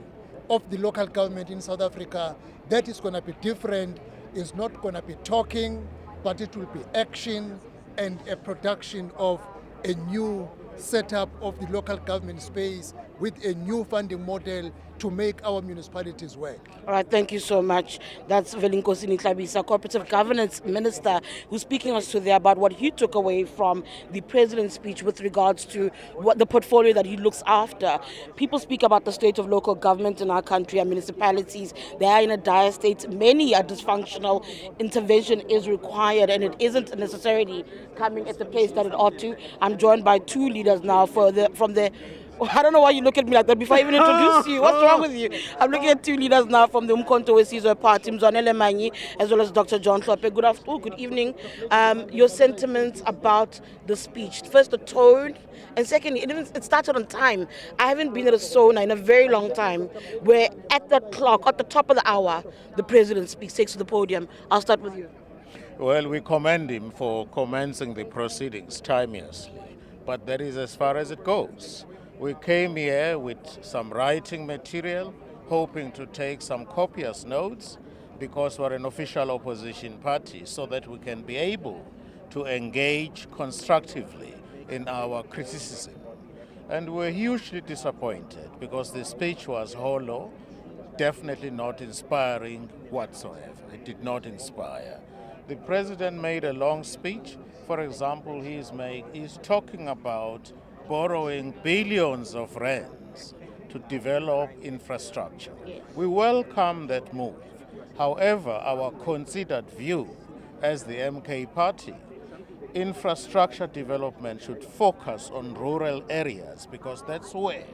of the local government in South Africa. That is going to be different. It's not going to be talking, but it will be action and a production of a new setup of the local government space with a new funding model to make our municipalities work. All right, thank you so much. That's Velinkosini Tlhabisa, Cooperative Governance Minister, who's speaking us today about what he took away from the president's speech with regards to what the portfolio that he looks after. People speak about the state of local government in our country and municipalities. They are in a dire state. Many are dysfunctional. Intervention is required, and it isn't necessarily coming at the pace that it ought to. I'm joined by two leaders now from the I don't know why you look at me like that before I even introduce you. What's wrong with you? I'm looking at two leaders now from the Umkhonto weSizwe Party, Mzwanele Manyi, as well as Dr. John Hlophe. Good afternoon, good evening. Your sentiments about the speech. First, the tone, and secondly, it started on time. I haven't been at a SONA in a very long time where at the clock, at the top of the hour, the president speaks, takes to the podium. I'll start with you. Well, we commend him for commencing the proceedings timeously, but that is as far as it goes. We came here with some writing material, hoping to take some copious notes, because we're an official opposition party, so that we can be able to engage constructively in our criticism. And we're hugely disappointed because the speech was hollow, definitely not inspiring whatsoever. It did not inspire. The president made a long speech. For example, he's talking about borrowing billions of rands to develop infrastructure. We welcome that move. However, our considered view as the MK party, infrastructure development should focus on rural areas, because that's where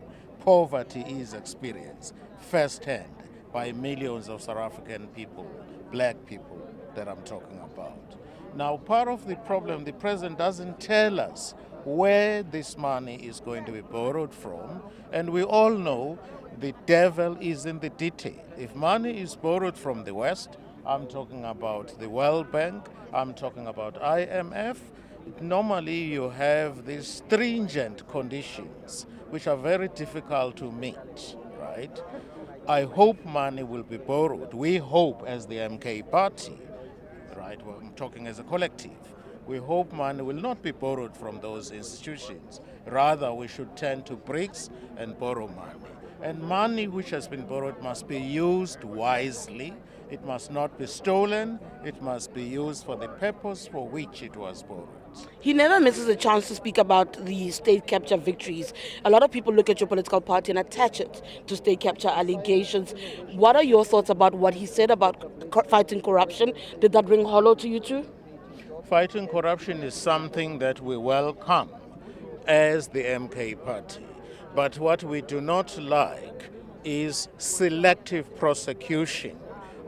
poverty is experienced firsthand by millions of South African people, black people that I'm talking about. Now, part of the problem, the president doesn't tell us where this money is going to be borrowed from, and we all know the devil is in the detail. If money is borrowed from the West, I'm talking about the World Bank, I'm talking about IMF, normally you have these stringent conditions which are very difficult to meet, right? right? I hope money will be borrowed. We hope, as the MK party, right? Well, I'm talking as a collective. We hope money will not be borrowed from those institutions. Rather, we should turn to BRICS and borrow money. And money which has been borrowed must be used wisely. It must not be stolen. It must be used for the purpose for which it was borrowed. He never misses a chance to speak about the state capture victories. A lot of people look at your political party and attach it to state capture allegations. What are your thoughts about what he said about fighting corruption? Did that ring hollow to you too? Fighting corruption is something that we welcome as the MK party. But what we do not like is selective prosecution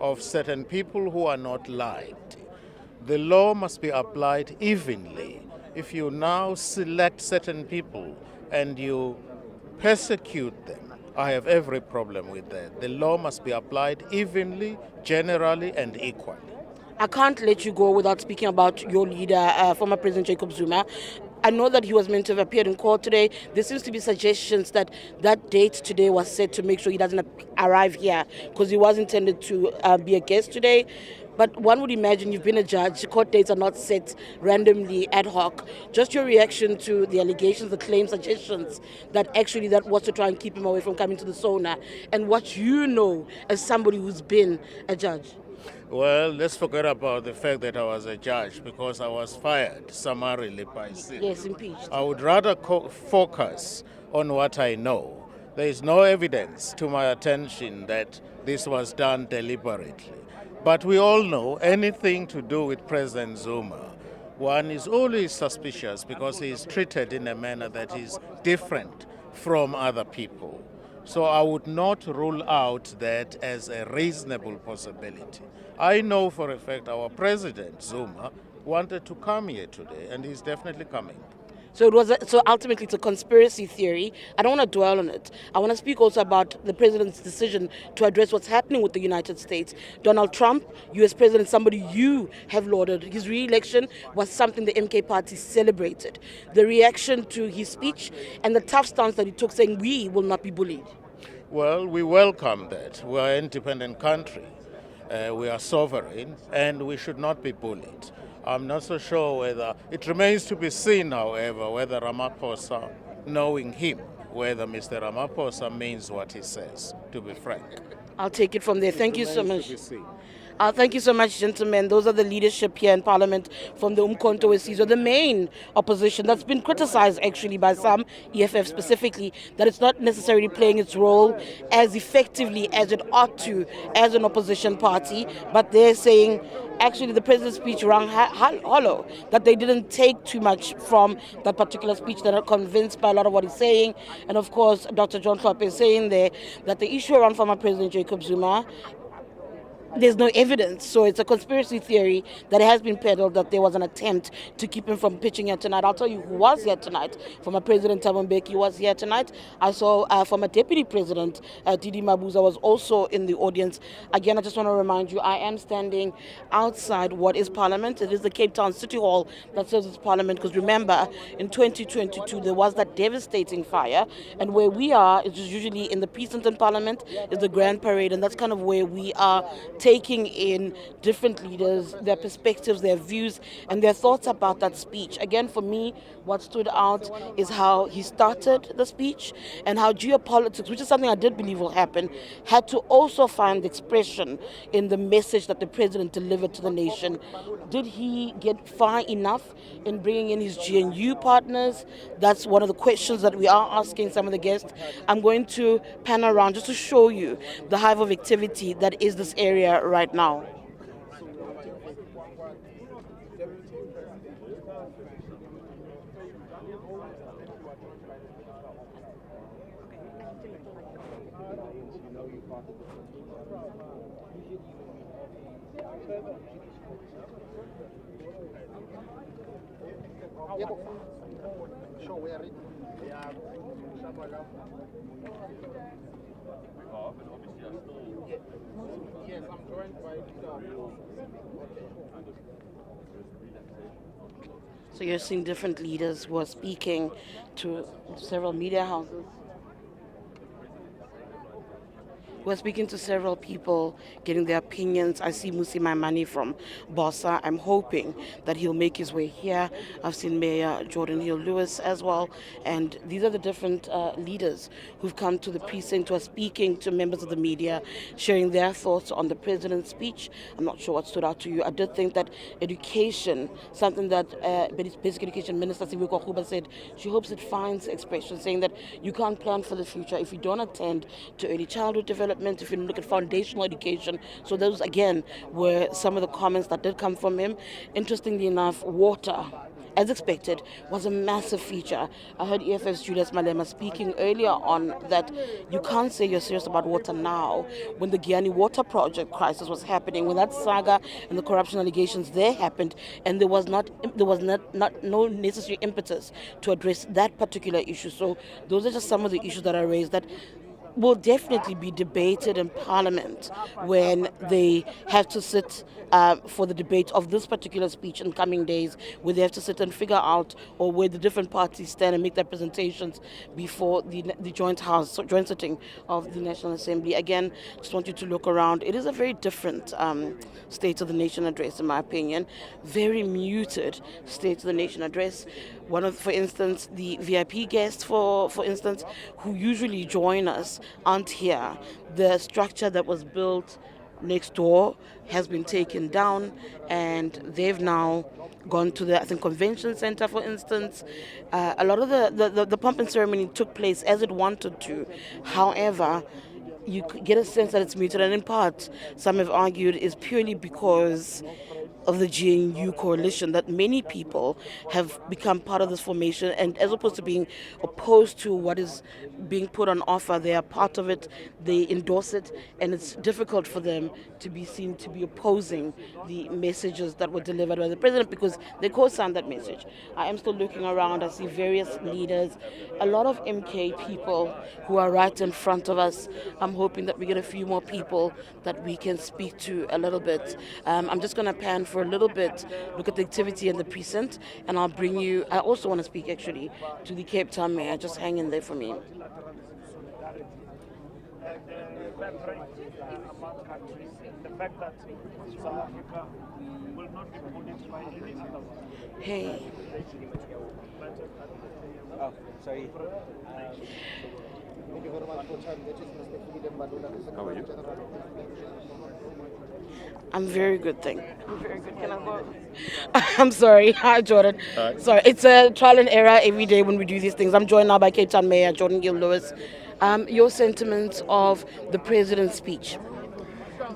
of certain people who are not liked. The law must be applied evenly. If you now select certain people and you persecute them, I have every problem with that. The law must be applied evenly, generally, and equally. I can't let you go without speaking about your leader, former President Jacob Zuma. I know that he was meant to have appeared in court today. There seems to be suggestions that that date today was set to make sure he doesn't arrive here because he was intended to be a guest today. But one would imagine you've been a judge. Court dates are not set randomly ad hoc. Just your reaction to the allegations, the claims, suggestions that actually that was to try and keep him away from coming to the SONA, and what you know as somebody who's been a judge. Well, let's forget about the fact that I was a judge because I was fired summarily by CIL. Yes, impeached. I would rather focus on what I know. There is no evidence to my attention that this was done deliberately. But we all know anything to do with President Zuma, one is always suspicious because he is treated in a manner that is different from other people. So I would not rule out that as a reasonable possibility. I know for a fact our President Zuma wanted to come here today, and he's definitely coming. So ultimately it's a conspiracy theory. I don't want to dwell on it. I want to speak also about the president's decision to address what's happening with the United States. Donald Trump, US president, somebody you have lauded. His re-election was something the MK party celebrated. The reaction to his speech and the tough stance that he took, saying we will not be bullied. Well, we welcome that. We are an independent country. We are sovereign, and we should not be bullied. I'm not so sure whether, it remains to be seen, however, whether Ramaphosa, knowing him, whether Mr. Ramaphosa means what he says, to be frank. I'll take it from there. Thank you so much. Thank you so much, gentlemen. Those are the leadership here in Parliament from the Umkhonto weSizwe, the main opposition that's been criticized actually by some, EFF specifically, that it's not necessarily playing its role as effectively as it ought to as an opposition party, but they're saying actually the president's speech rang hollow, that they didn't take too much from that particular speech. They're not convinced by a lot of what he's saying. And of course, Dr. John Klopp is saying there that the issue around former President Jacob Zuma, there's no evidence, so it's a conspiracy theory that has been peddled that there was an attempt to keep him from pitching here tonight. I'll tell you who was here tonight. Former President Thabo Mbeki was here tonight. I saw former Deputy President Didi Mabuza was also in the audience. Again, I just want to remind you, I am standing outside what is Parliament. It is the Cape Town City Hall that serves as Parliament, because remember, in 2022, there was that devastating fire, and where we are is usually in the Peacekeeping Parliament, is the Grand Parade, and that's kind of where we are taking in different leaders, their perspectives, their views, and their thoughts about that speech. Again, for me, what stood out is how he started the speech and how geopolitics, which is something I did believe will happen, had to also find expression in the message that the president delivered to the nation. Did he get far enough in bringing in his GNU partners? That's one of the questions that we are asking some of the guests. I'm going to pan around just to show you the hive of activity that is this area right now. So you're seeing different leaders who are speaking to several media houses. We're speaking to several people, getting their opinions. I see Musi Maimani from Bossa. I'm hoping that he'll make his way here. I've seen Mayor Jordan Hill-Lewis as well. And these are the different leaders who've come to the precinct, who are speaking to members of the media, sharing their thoughts on the president's speech. I'm not sure what stood out to you. I did think that education, something that Basic Education Minister Sibuko Kuba said, she hopes it finds expression, saying that you can't plan for the future if you don't attend to early childhood development, if you look at foundational education. So those, again, were some of the comments that did come from him. Interestingly enough, water, as expected, was a massive feature. I heard EFF's Julius Malema speaking earlier on that you can't say you're serious about water now when the GNU water project crisis was happening, when that saga and the corruption allegations there happened, and there was no necessary impetus to address that particular issue. So those are just some of the issues that are raised that will definitely be debated in Parliament when they have to sit for the debate of this particular speech in coming days, where they have to sit and figure out, or where the different parties stand and make their presentations before the joint sitting of the National Assembly. Again, just want you to look around. It is a very different State of the Nation address, in my opinion. Very muted State of the Nation address. For instance, the VIP guests, for instance, who usually join us, aren't here. The structure that was built next door has been taken down, and they've now gone to the, convention center, for instance. A lot of the pomp and ceremony took place as it wanted to. However, you get a sense that it's muted, and in part, some have argued, is purely because of the GNU coalition, that many people have become part of this formation, and as opposed to being opposed to what is being put on offer, they are part of it, they endorse it, and it's difficult for them to be seen to be opposing the messages that were delivered by the president, because they co-signed that message. I am still looking around. I see various leaders, a lot of MK people who are right in front of us. I'm hoping that we get a few more people that we can speak to a little bit. I'm just going to pan for a little bit, look at the activity in the precinct, and I'll bring you, I also want to speak actually to the Cape Town Mayor. Just hang in there for me. Hey. Oh, sorry. Thank you very much for time. How are you? I'm very good, thank you. I'm very good. Can I go? I'm sorry. Hi, Jordan. Hi. Sorry. It's a trial and error every day when we do these things. I'm joined now by Cape Town Mayor Jordan Hill-Lewis. Your sentiments of the president's speech?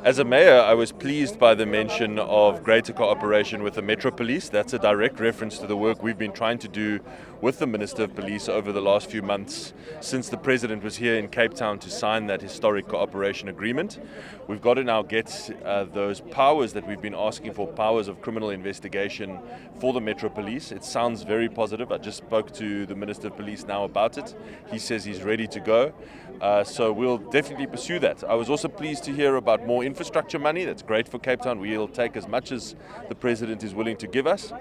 As a mayor, I was pleased by the mention of greater cooperation with the Metro Police. That's a direct reference to the work we've been trying to do with the Minister of Police over the last few months since the President was here in Cape Town to sign that historic cooperation agreement. We've got to now get those powers that we've been asking for, powers of criminal investigation for the Metro Police. It sounds very positive. I just spoke to the Minister of Police now about it. He says he's ready to go. So we'll definitely pursue that. I was also pleased to hear about more infrastructure money. That's great for Cape Town. We'll take as much as the President is willing to give us.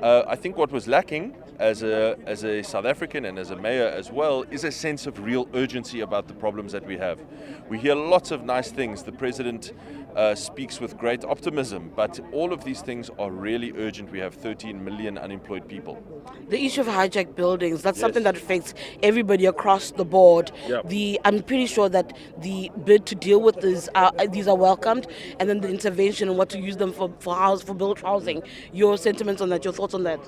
I think what was lacking as a South African and as a mayor as well is a sense of real urgency about the problems that we have. We hear lots of nice things. The President speaks with great optimism, but all of these things are really urgent. We have 13 million unemployed people. The issue of hijacked buildings, that's something that affects everybody across the board. Yep. I'm pretty sure that the bid to deal with these are welcomed, and then the intervention and what to use them for built housing. Your sentiments on that, your thoughts on that?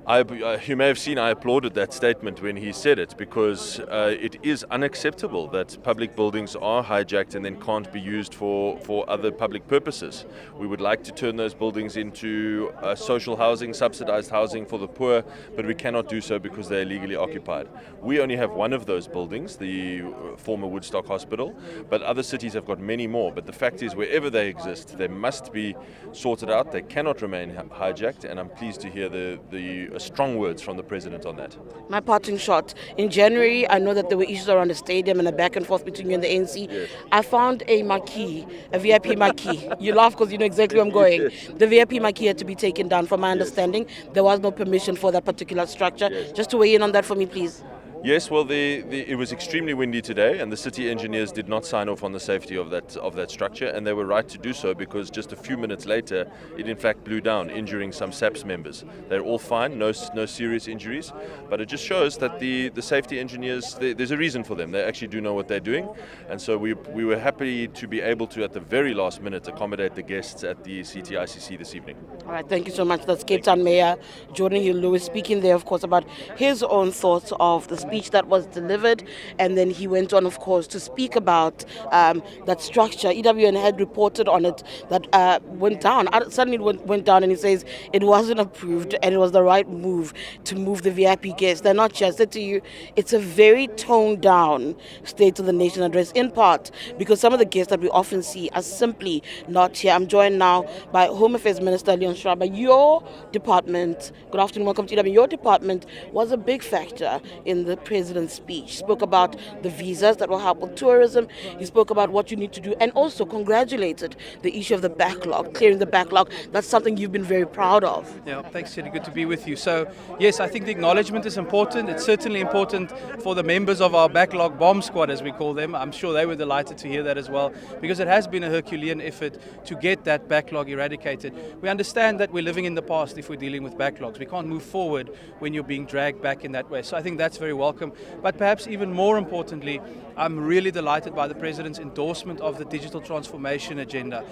You may have seen I applauded that statement when he said it, because it is unacceptable that public buildings are hijacked and then can't be used for other public purposes. We would like to turn those buildings into social housing, subsidized housing for the poor, but we cannot do so because they're illegally occupied. We only have one of those buildings, the former Woodstock Hospital, but other cities have got many more. But the fact is, wherever they exist, they must be sorted out. They cannot remain hijacked, and I'm pleased to hear the strong words from the President on that. My parting shot. In January, I know that there were issues around the stadium and a back and forth between you and the ANC. Yes. I found a marquee, a VIP marquee. You laugh because you know exactly where I'm going. Yes. The VIP marquee had to be taken down. From my understanding, there was no permission for that particular structure. Yes. Just to weigh in on that for me, please. Yes, well, it was extremely windy today, and the city engineers did not sign off on the safety of that structure, and they were right to do so because just a few minutes later, it in fact blew down, injuring some SAPS members. They're all fine, no serious injuries, but it just shows that the safety engineers, there's a reason for them. They actually do know what they're doing, and so we were happy to be able to, at the very last minute, accommodate the guests at the CTICC this evening. All right, thank you so much. That's Cape Town Mayor Jordan Hill-Lewis speaking there, of course, about his own thoughts of the speech that was delivered, and then he went on, of course, to speak about that structure. EWN had reported on it that went down. Suddenly it went down, and he says it wasn't approved, and it was the right move to move the VIP guests. They're not just, I said to you, it's a very toned down State of the Nation address, in part because some of the guests that we often see are simply not here. I'm joined now by Home Affairs Minister Leon Schreiber. Your department, good afternoon, welcome to EWN. Your department was a big factor in the president's speech. Spoke about the visas that will help with tourism. He spoke about what you need to do and also congratulated the issue of the backlog, clearing the backlog. That's something you've been very proud of. Yeah, thanks, Siri. Good to be with you. So, yes, I think the acknowledgement is important. It's certainly important for the members of our backlog bomb squad, as we call them. I'm sure they were delighted to hear that as well, because it has been a Herculean effort to get that backlog eradicated. We understand that we're living in the past if we're dealing with backlogs. We can't move forward when you're being dragged back in that way. So I think that's very welcome. But perhaps even more importantly, I'm really delighted by the President's endorsement of the digital transformation agenda.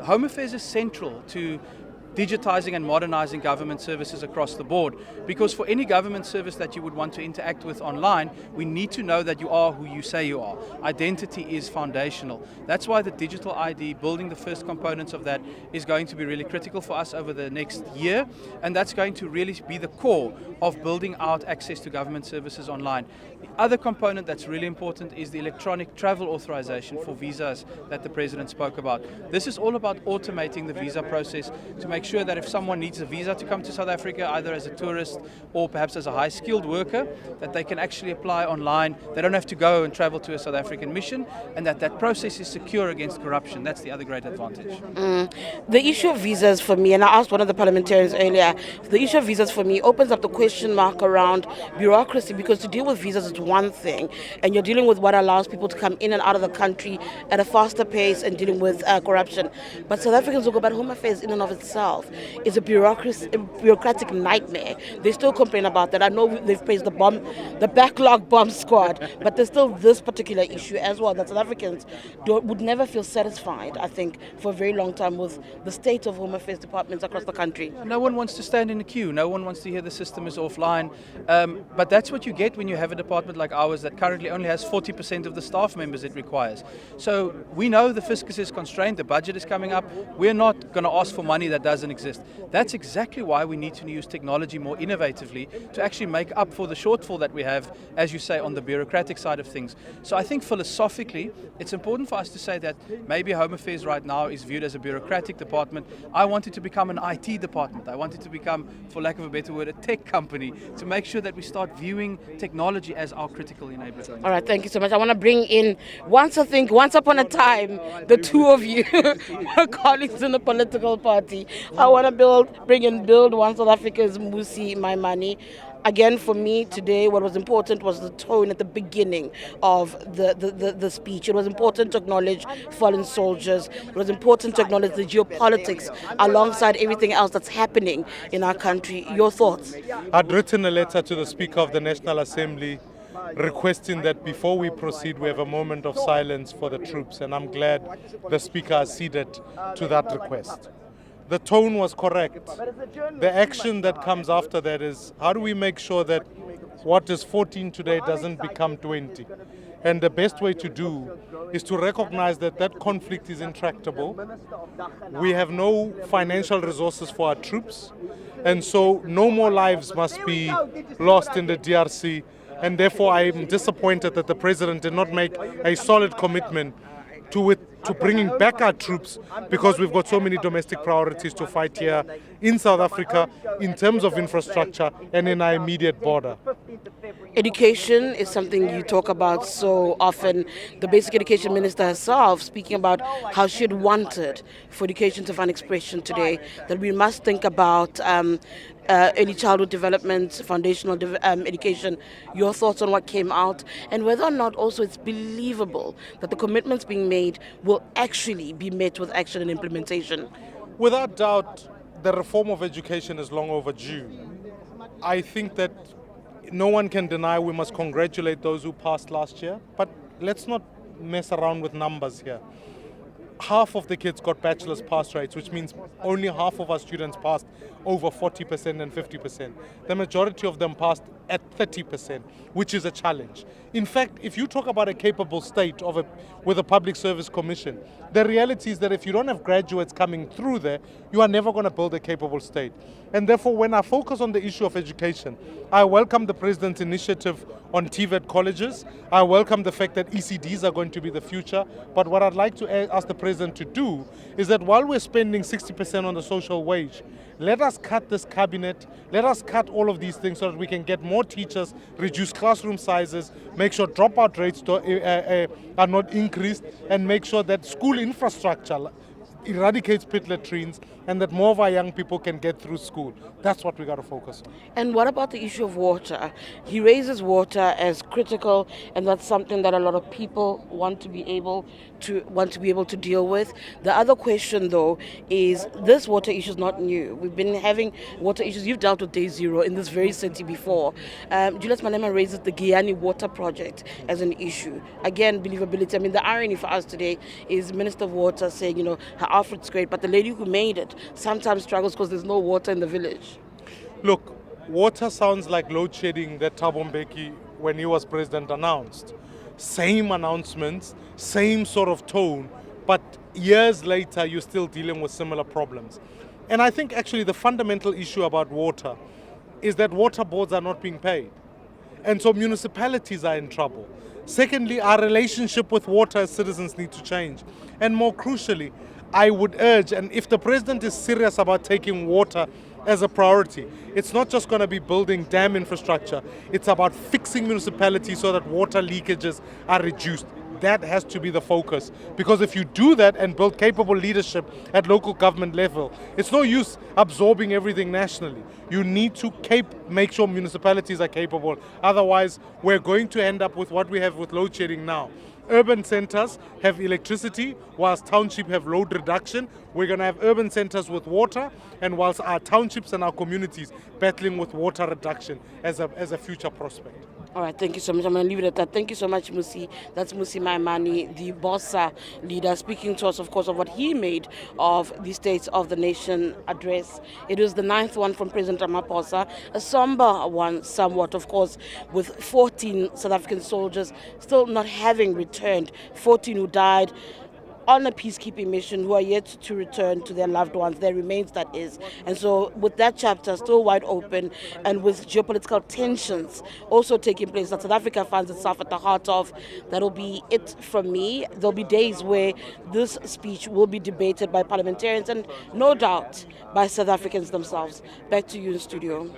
Home Affairs is central to digitizing and modernizing government services across the board, because for any government service that you would want to interact with online, we need to know that you are who you say you are. Identity is foundational. That's why the digital ID, building the first components of that, is going to be really critical for us over the next year, and that's going to really be the core of building out access to government services online. The other component that's really important is the electronic travel authorization for visas that the President spoke about. This is all about automating the visa process to make sure that if someone needs a visa to come to South Africa, either as a tourist or perhaps as a high-skilled worker, that they can actually apply online. They don't have to go and travel to a South African mission, and that process is secure against corruption. That's the other great advantage. The issue of visas for me, and I asked one of the parliamentarians earlier, the issue of visas for me opens up the question mark around bureaucracy, because to deal with visas is one thing, and you're dealing with what allows people to come in and out of the country at a faster pace and dealing with corruption. But South Africans will go about Home Affairs in and of itself is a bureaucratic nightmare. They still complain about that. I know they've praised the backlog bomb squad, but there's still this particular issue as well that South Africans would never feel satisfied, I think, for a very long time with the state of Home Affairs departments across the country. No one wants to stand in a queue. No one wants to hear the system is offline. But that's what you get when you have a department like ours that currently only has 40% of the staff members it requires. So we know the fiscus is constrained, the budget is coming up. We're not going to ask for money that doesn't exist. That's exactly why we need to use technology more innovatively to actually make up for the shortfall that we have, as you say, on the bureaucratic side of things. So I think philosophically, it's important for us to say that maybe Home Affairs right now is viewed as a bureaucratic department. I want it to become an IT department. I want it to become, for lack of a better word, a tech company, to make sure that we start viewing technology as our critical enabler. All right, thank you so much. I want to bring in, once upon a time, the two of you were colleagues in the political party. I want to bring in Build One South Africa's Musi Maimane. Again, for me today, what was important was the tone at the beginning of the speech. It was important to acknowledge fallen soldiers. It was important to acknowledge the geopolitics alongside everything else that's happening in our country. Your thoughts? I'd written a letter to the Speaker of the National Assembly requesting that before we proceed, we have a moment of silence for the troops, and I'm glad the Speaker acceded to that request. The tone was correct. The action that comes after that is, how do we make sure that what is 14 today doesn't become 20? And the best way to do is to recognize that that conflict is intractable. We have no financial resources for our troops, and so no more lives must be lost in the DRC. And therefore, I am disappointed that the President did not make a solid commitment to bringing back our troops, because we've got so many domestic priorities to fight here in South Africa in terms of infrastructure and in our immediate border. Education is something you talk about so often. The basic education minister herself speaking about how she had wanted for education to find expression today, that we must think about early childhood development, foundational education, your thoughts on what came out, and whether or not also it's believable that the commitments being made will actually be met with action and implementation. Without doubt, the reform of education is long overdue. I think that no one can deny we must congratulate those who passed last year, but let's not mess around with numbers here. Half of the kids got bachelor's pass rates, which means only half of our students passed over 40% and 50%. The majority of them passed at 30%, which is a challenge. In fact, if you talk about a capable state with a public service commission, the reality is that if you don't have graduates coming through there, you are never going to build a capable state. And therefore, when I focus on the issue of education, I welcome the President's initiative on TVET colleges. I welcome the fact that ECDs are going to be the future. But what I'd like to ask the President to do is that while we're spending 60% on the social wage, let us cut this cabinet, let us cut all of these things so that we can get more teachers, reduce classroom sizes, make sure dropout rates are not increased, and make sure that school infrastructure eradicates pit latrines and that more of our young people can get through school. That's what we got to focus on. And what about the issue of water? He raises water as critical, and that's something that a lot of people want to be able to deal with. The other question, though, is this water issue is not new. We've been having water issues. You've dealt with Day Zero in this very city before. Julius Malema raises the Guyana water project as an issue. Again, believability. I mean, the irony for us today is Minister of Water saying, her outfit's great, but the lady who made it sometimes struggles because there's no water in the village. Look, water sounds like load shedding that Thabo Mbeki, when he was president, announced. Same announcements, same sort of tone, but years later you're still dealing with similar problems. And I think actually the fundamental issue about water is that water boards are not being paid. And so municipalities are in trouble. Secondly, our relationship with water as citizens need to change. And more crucially, I would urge, and if the president is serious about taking water as a priority, it's not just going to be building dam infrastructure, it's about fixing municipalities so that water leakages are reduced. That has to be the focus, because if you do that and build capable leadership at local government level, it's no use absorbing everything nationally. You need to make sure municipalities are capable. Otherwise, we're going to end up with what we have with load shedding now. Urban centers have electricity, whilst townships have load reduction. We're going to have urban centers with water, and whilst our townships and our communities battling with water reduction as a future prospect. All right, thank you so much. I'm going to leave it at that. Thank you so much, Musi. That's Musi Maimane, the Bossa leader, speaking to us, of course, of what he made of the State of the Nation address. It was the 9th one from President Ramaphosa, a somber one somewhat, of course, with 14 South African soldiers still not having returned, 14 who died on a peacekeeping mission who are yet to return to their loved ones, their remains that is. And so with that chapter still wide open, and with geopolitical tensions also taking place that South Africa finds itself at the heart of, that'll be it from me. There'll be days where this speech will be debated by parliamentarians and no doubt by South Africans themselves. Back to you in studio.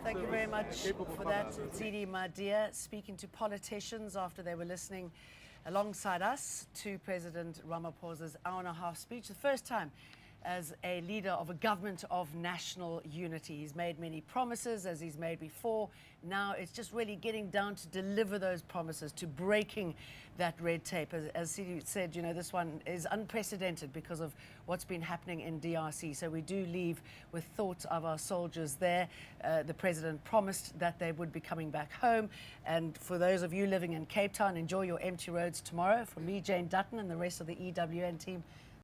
Thank you very much for that, Tsidi Madia, speaking to politicians after they were listening alongside us to President Ramaphosa's hour-and-a-half speech, the first time as a leader of a government of national unity. He's made many promises, as he's made before. Now it's just really getting down to deliver those promises, to breaking that red tape. As Sidi said, this one is unprecedented because of what's been happening in DRC. So we do leave with thoughts of our soldiers there. The president promised that they would be coming back home. And for those of you living in Cape Town, enjoy your empty roads tomorrow. From me, Jane Dutton, and the rest of the EWN team,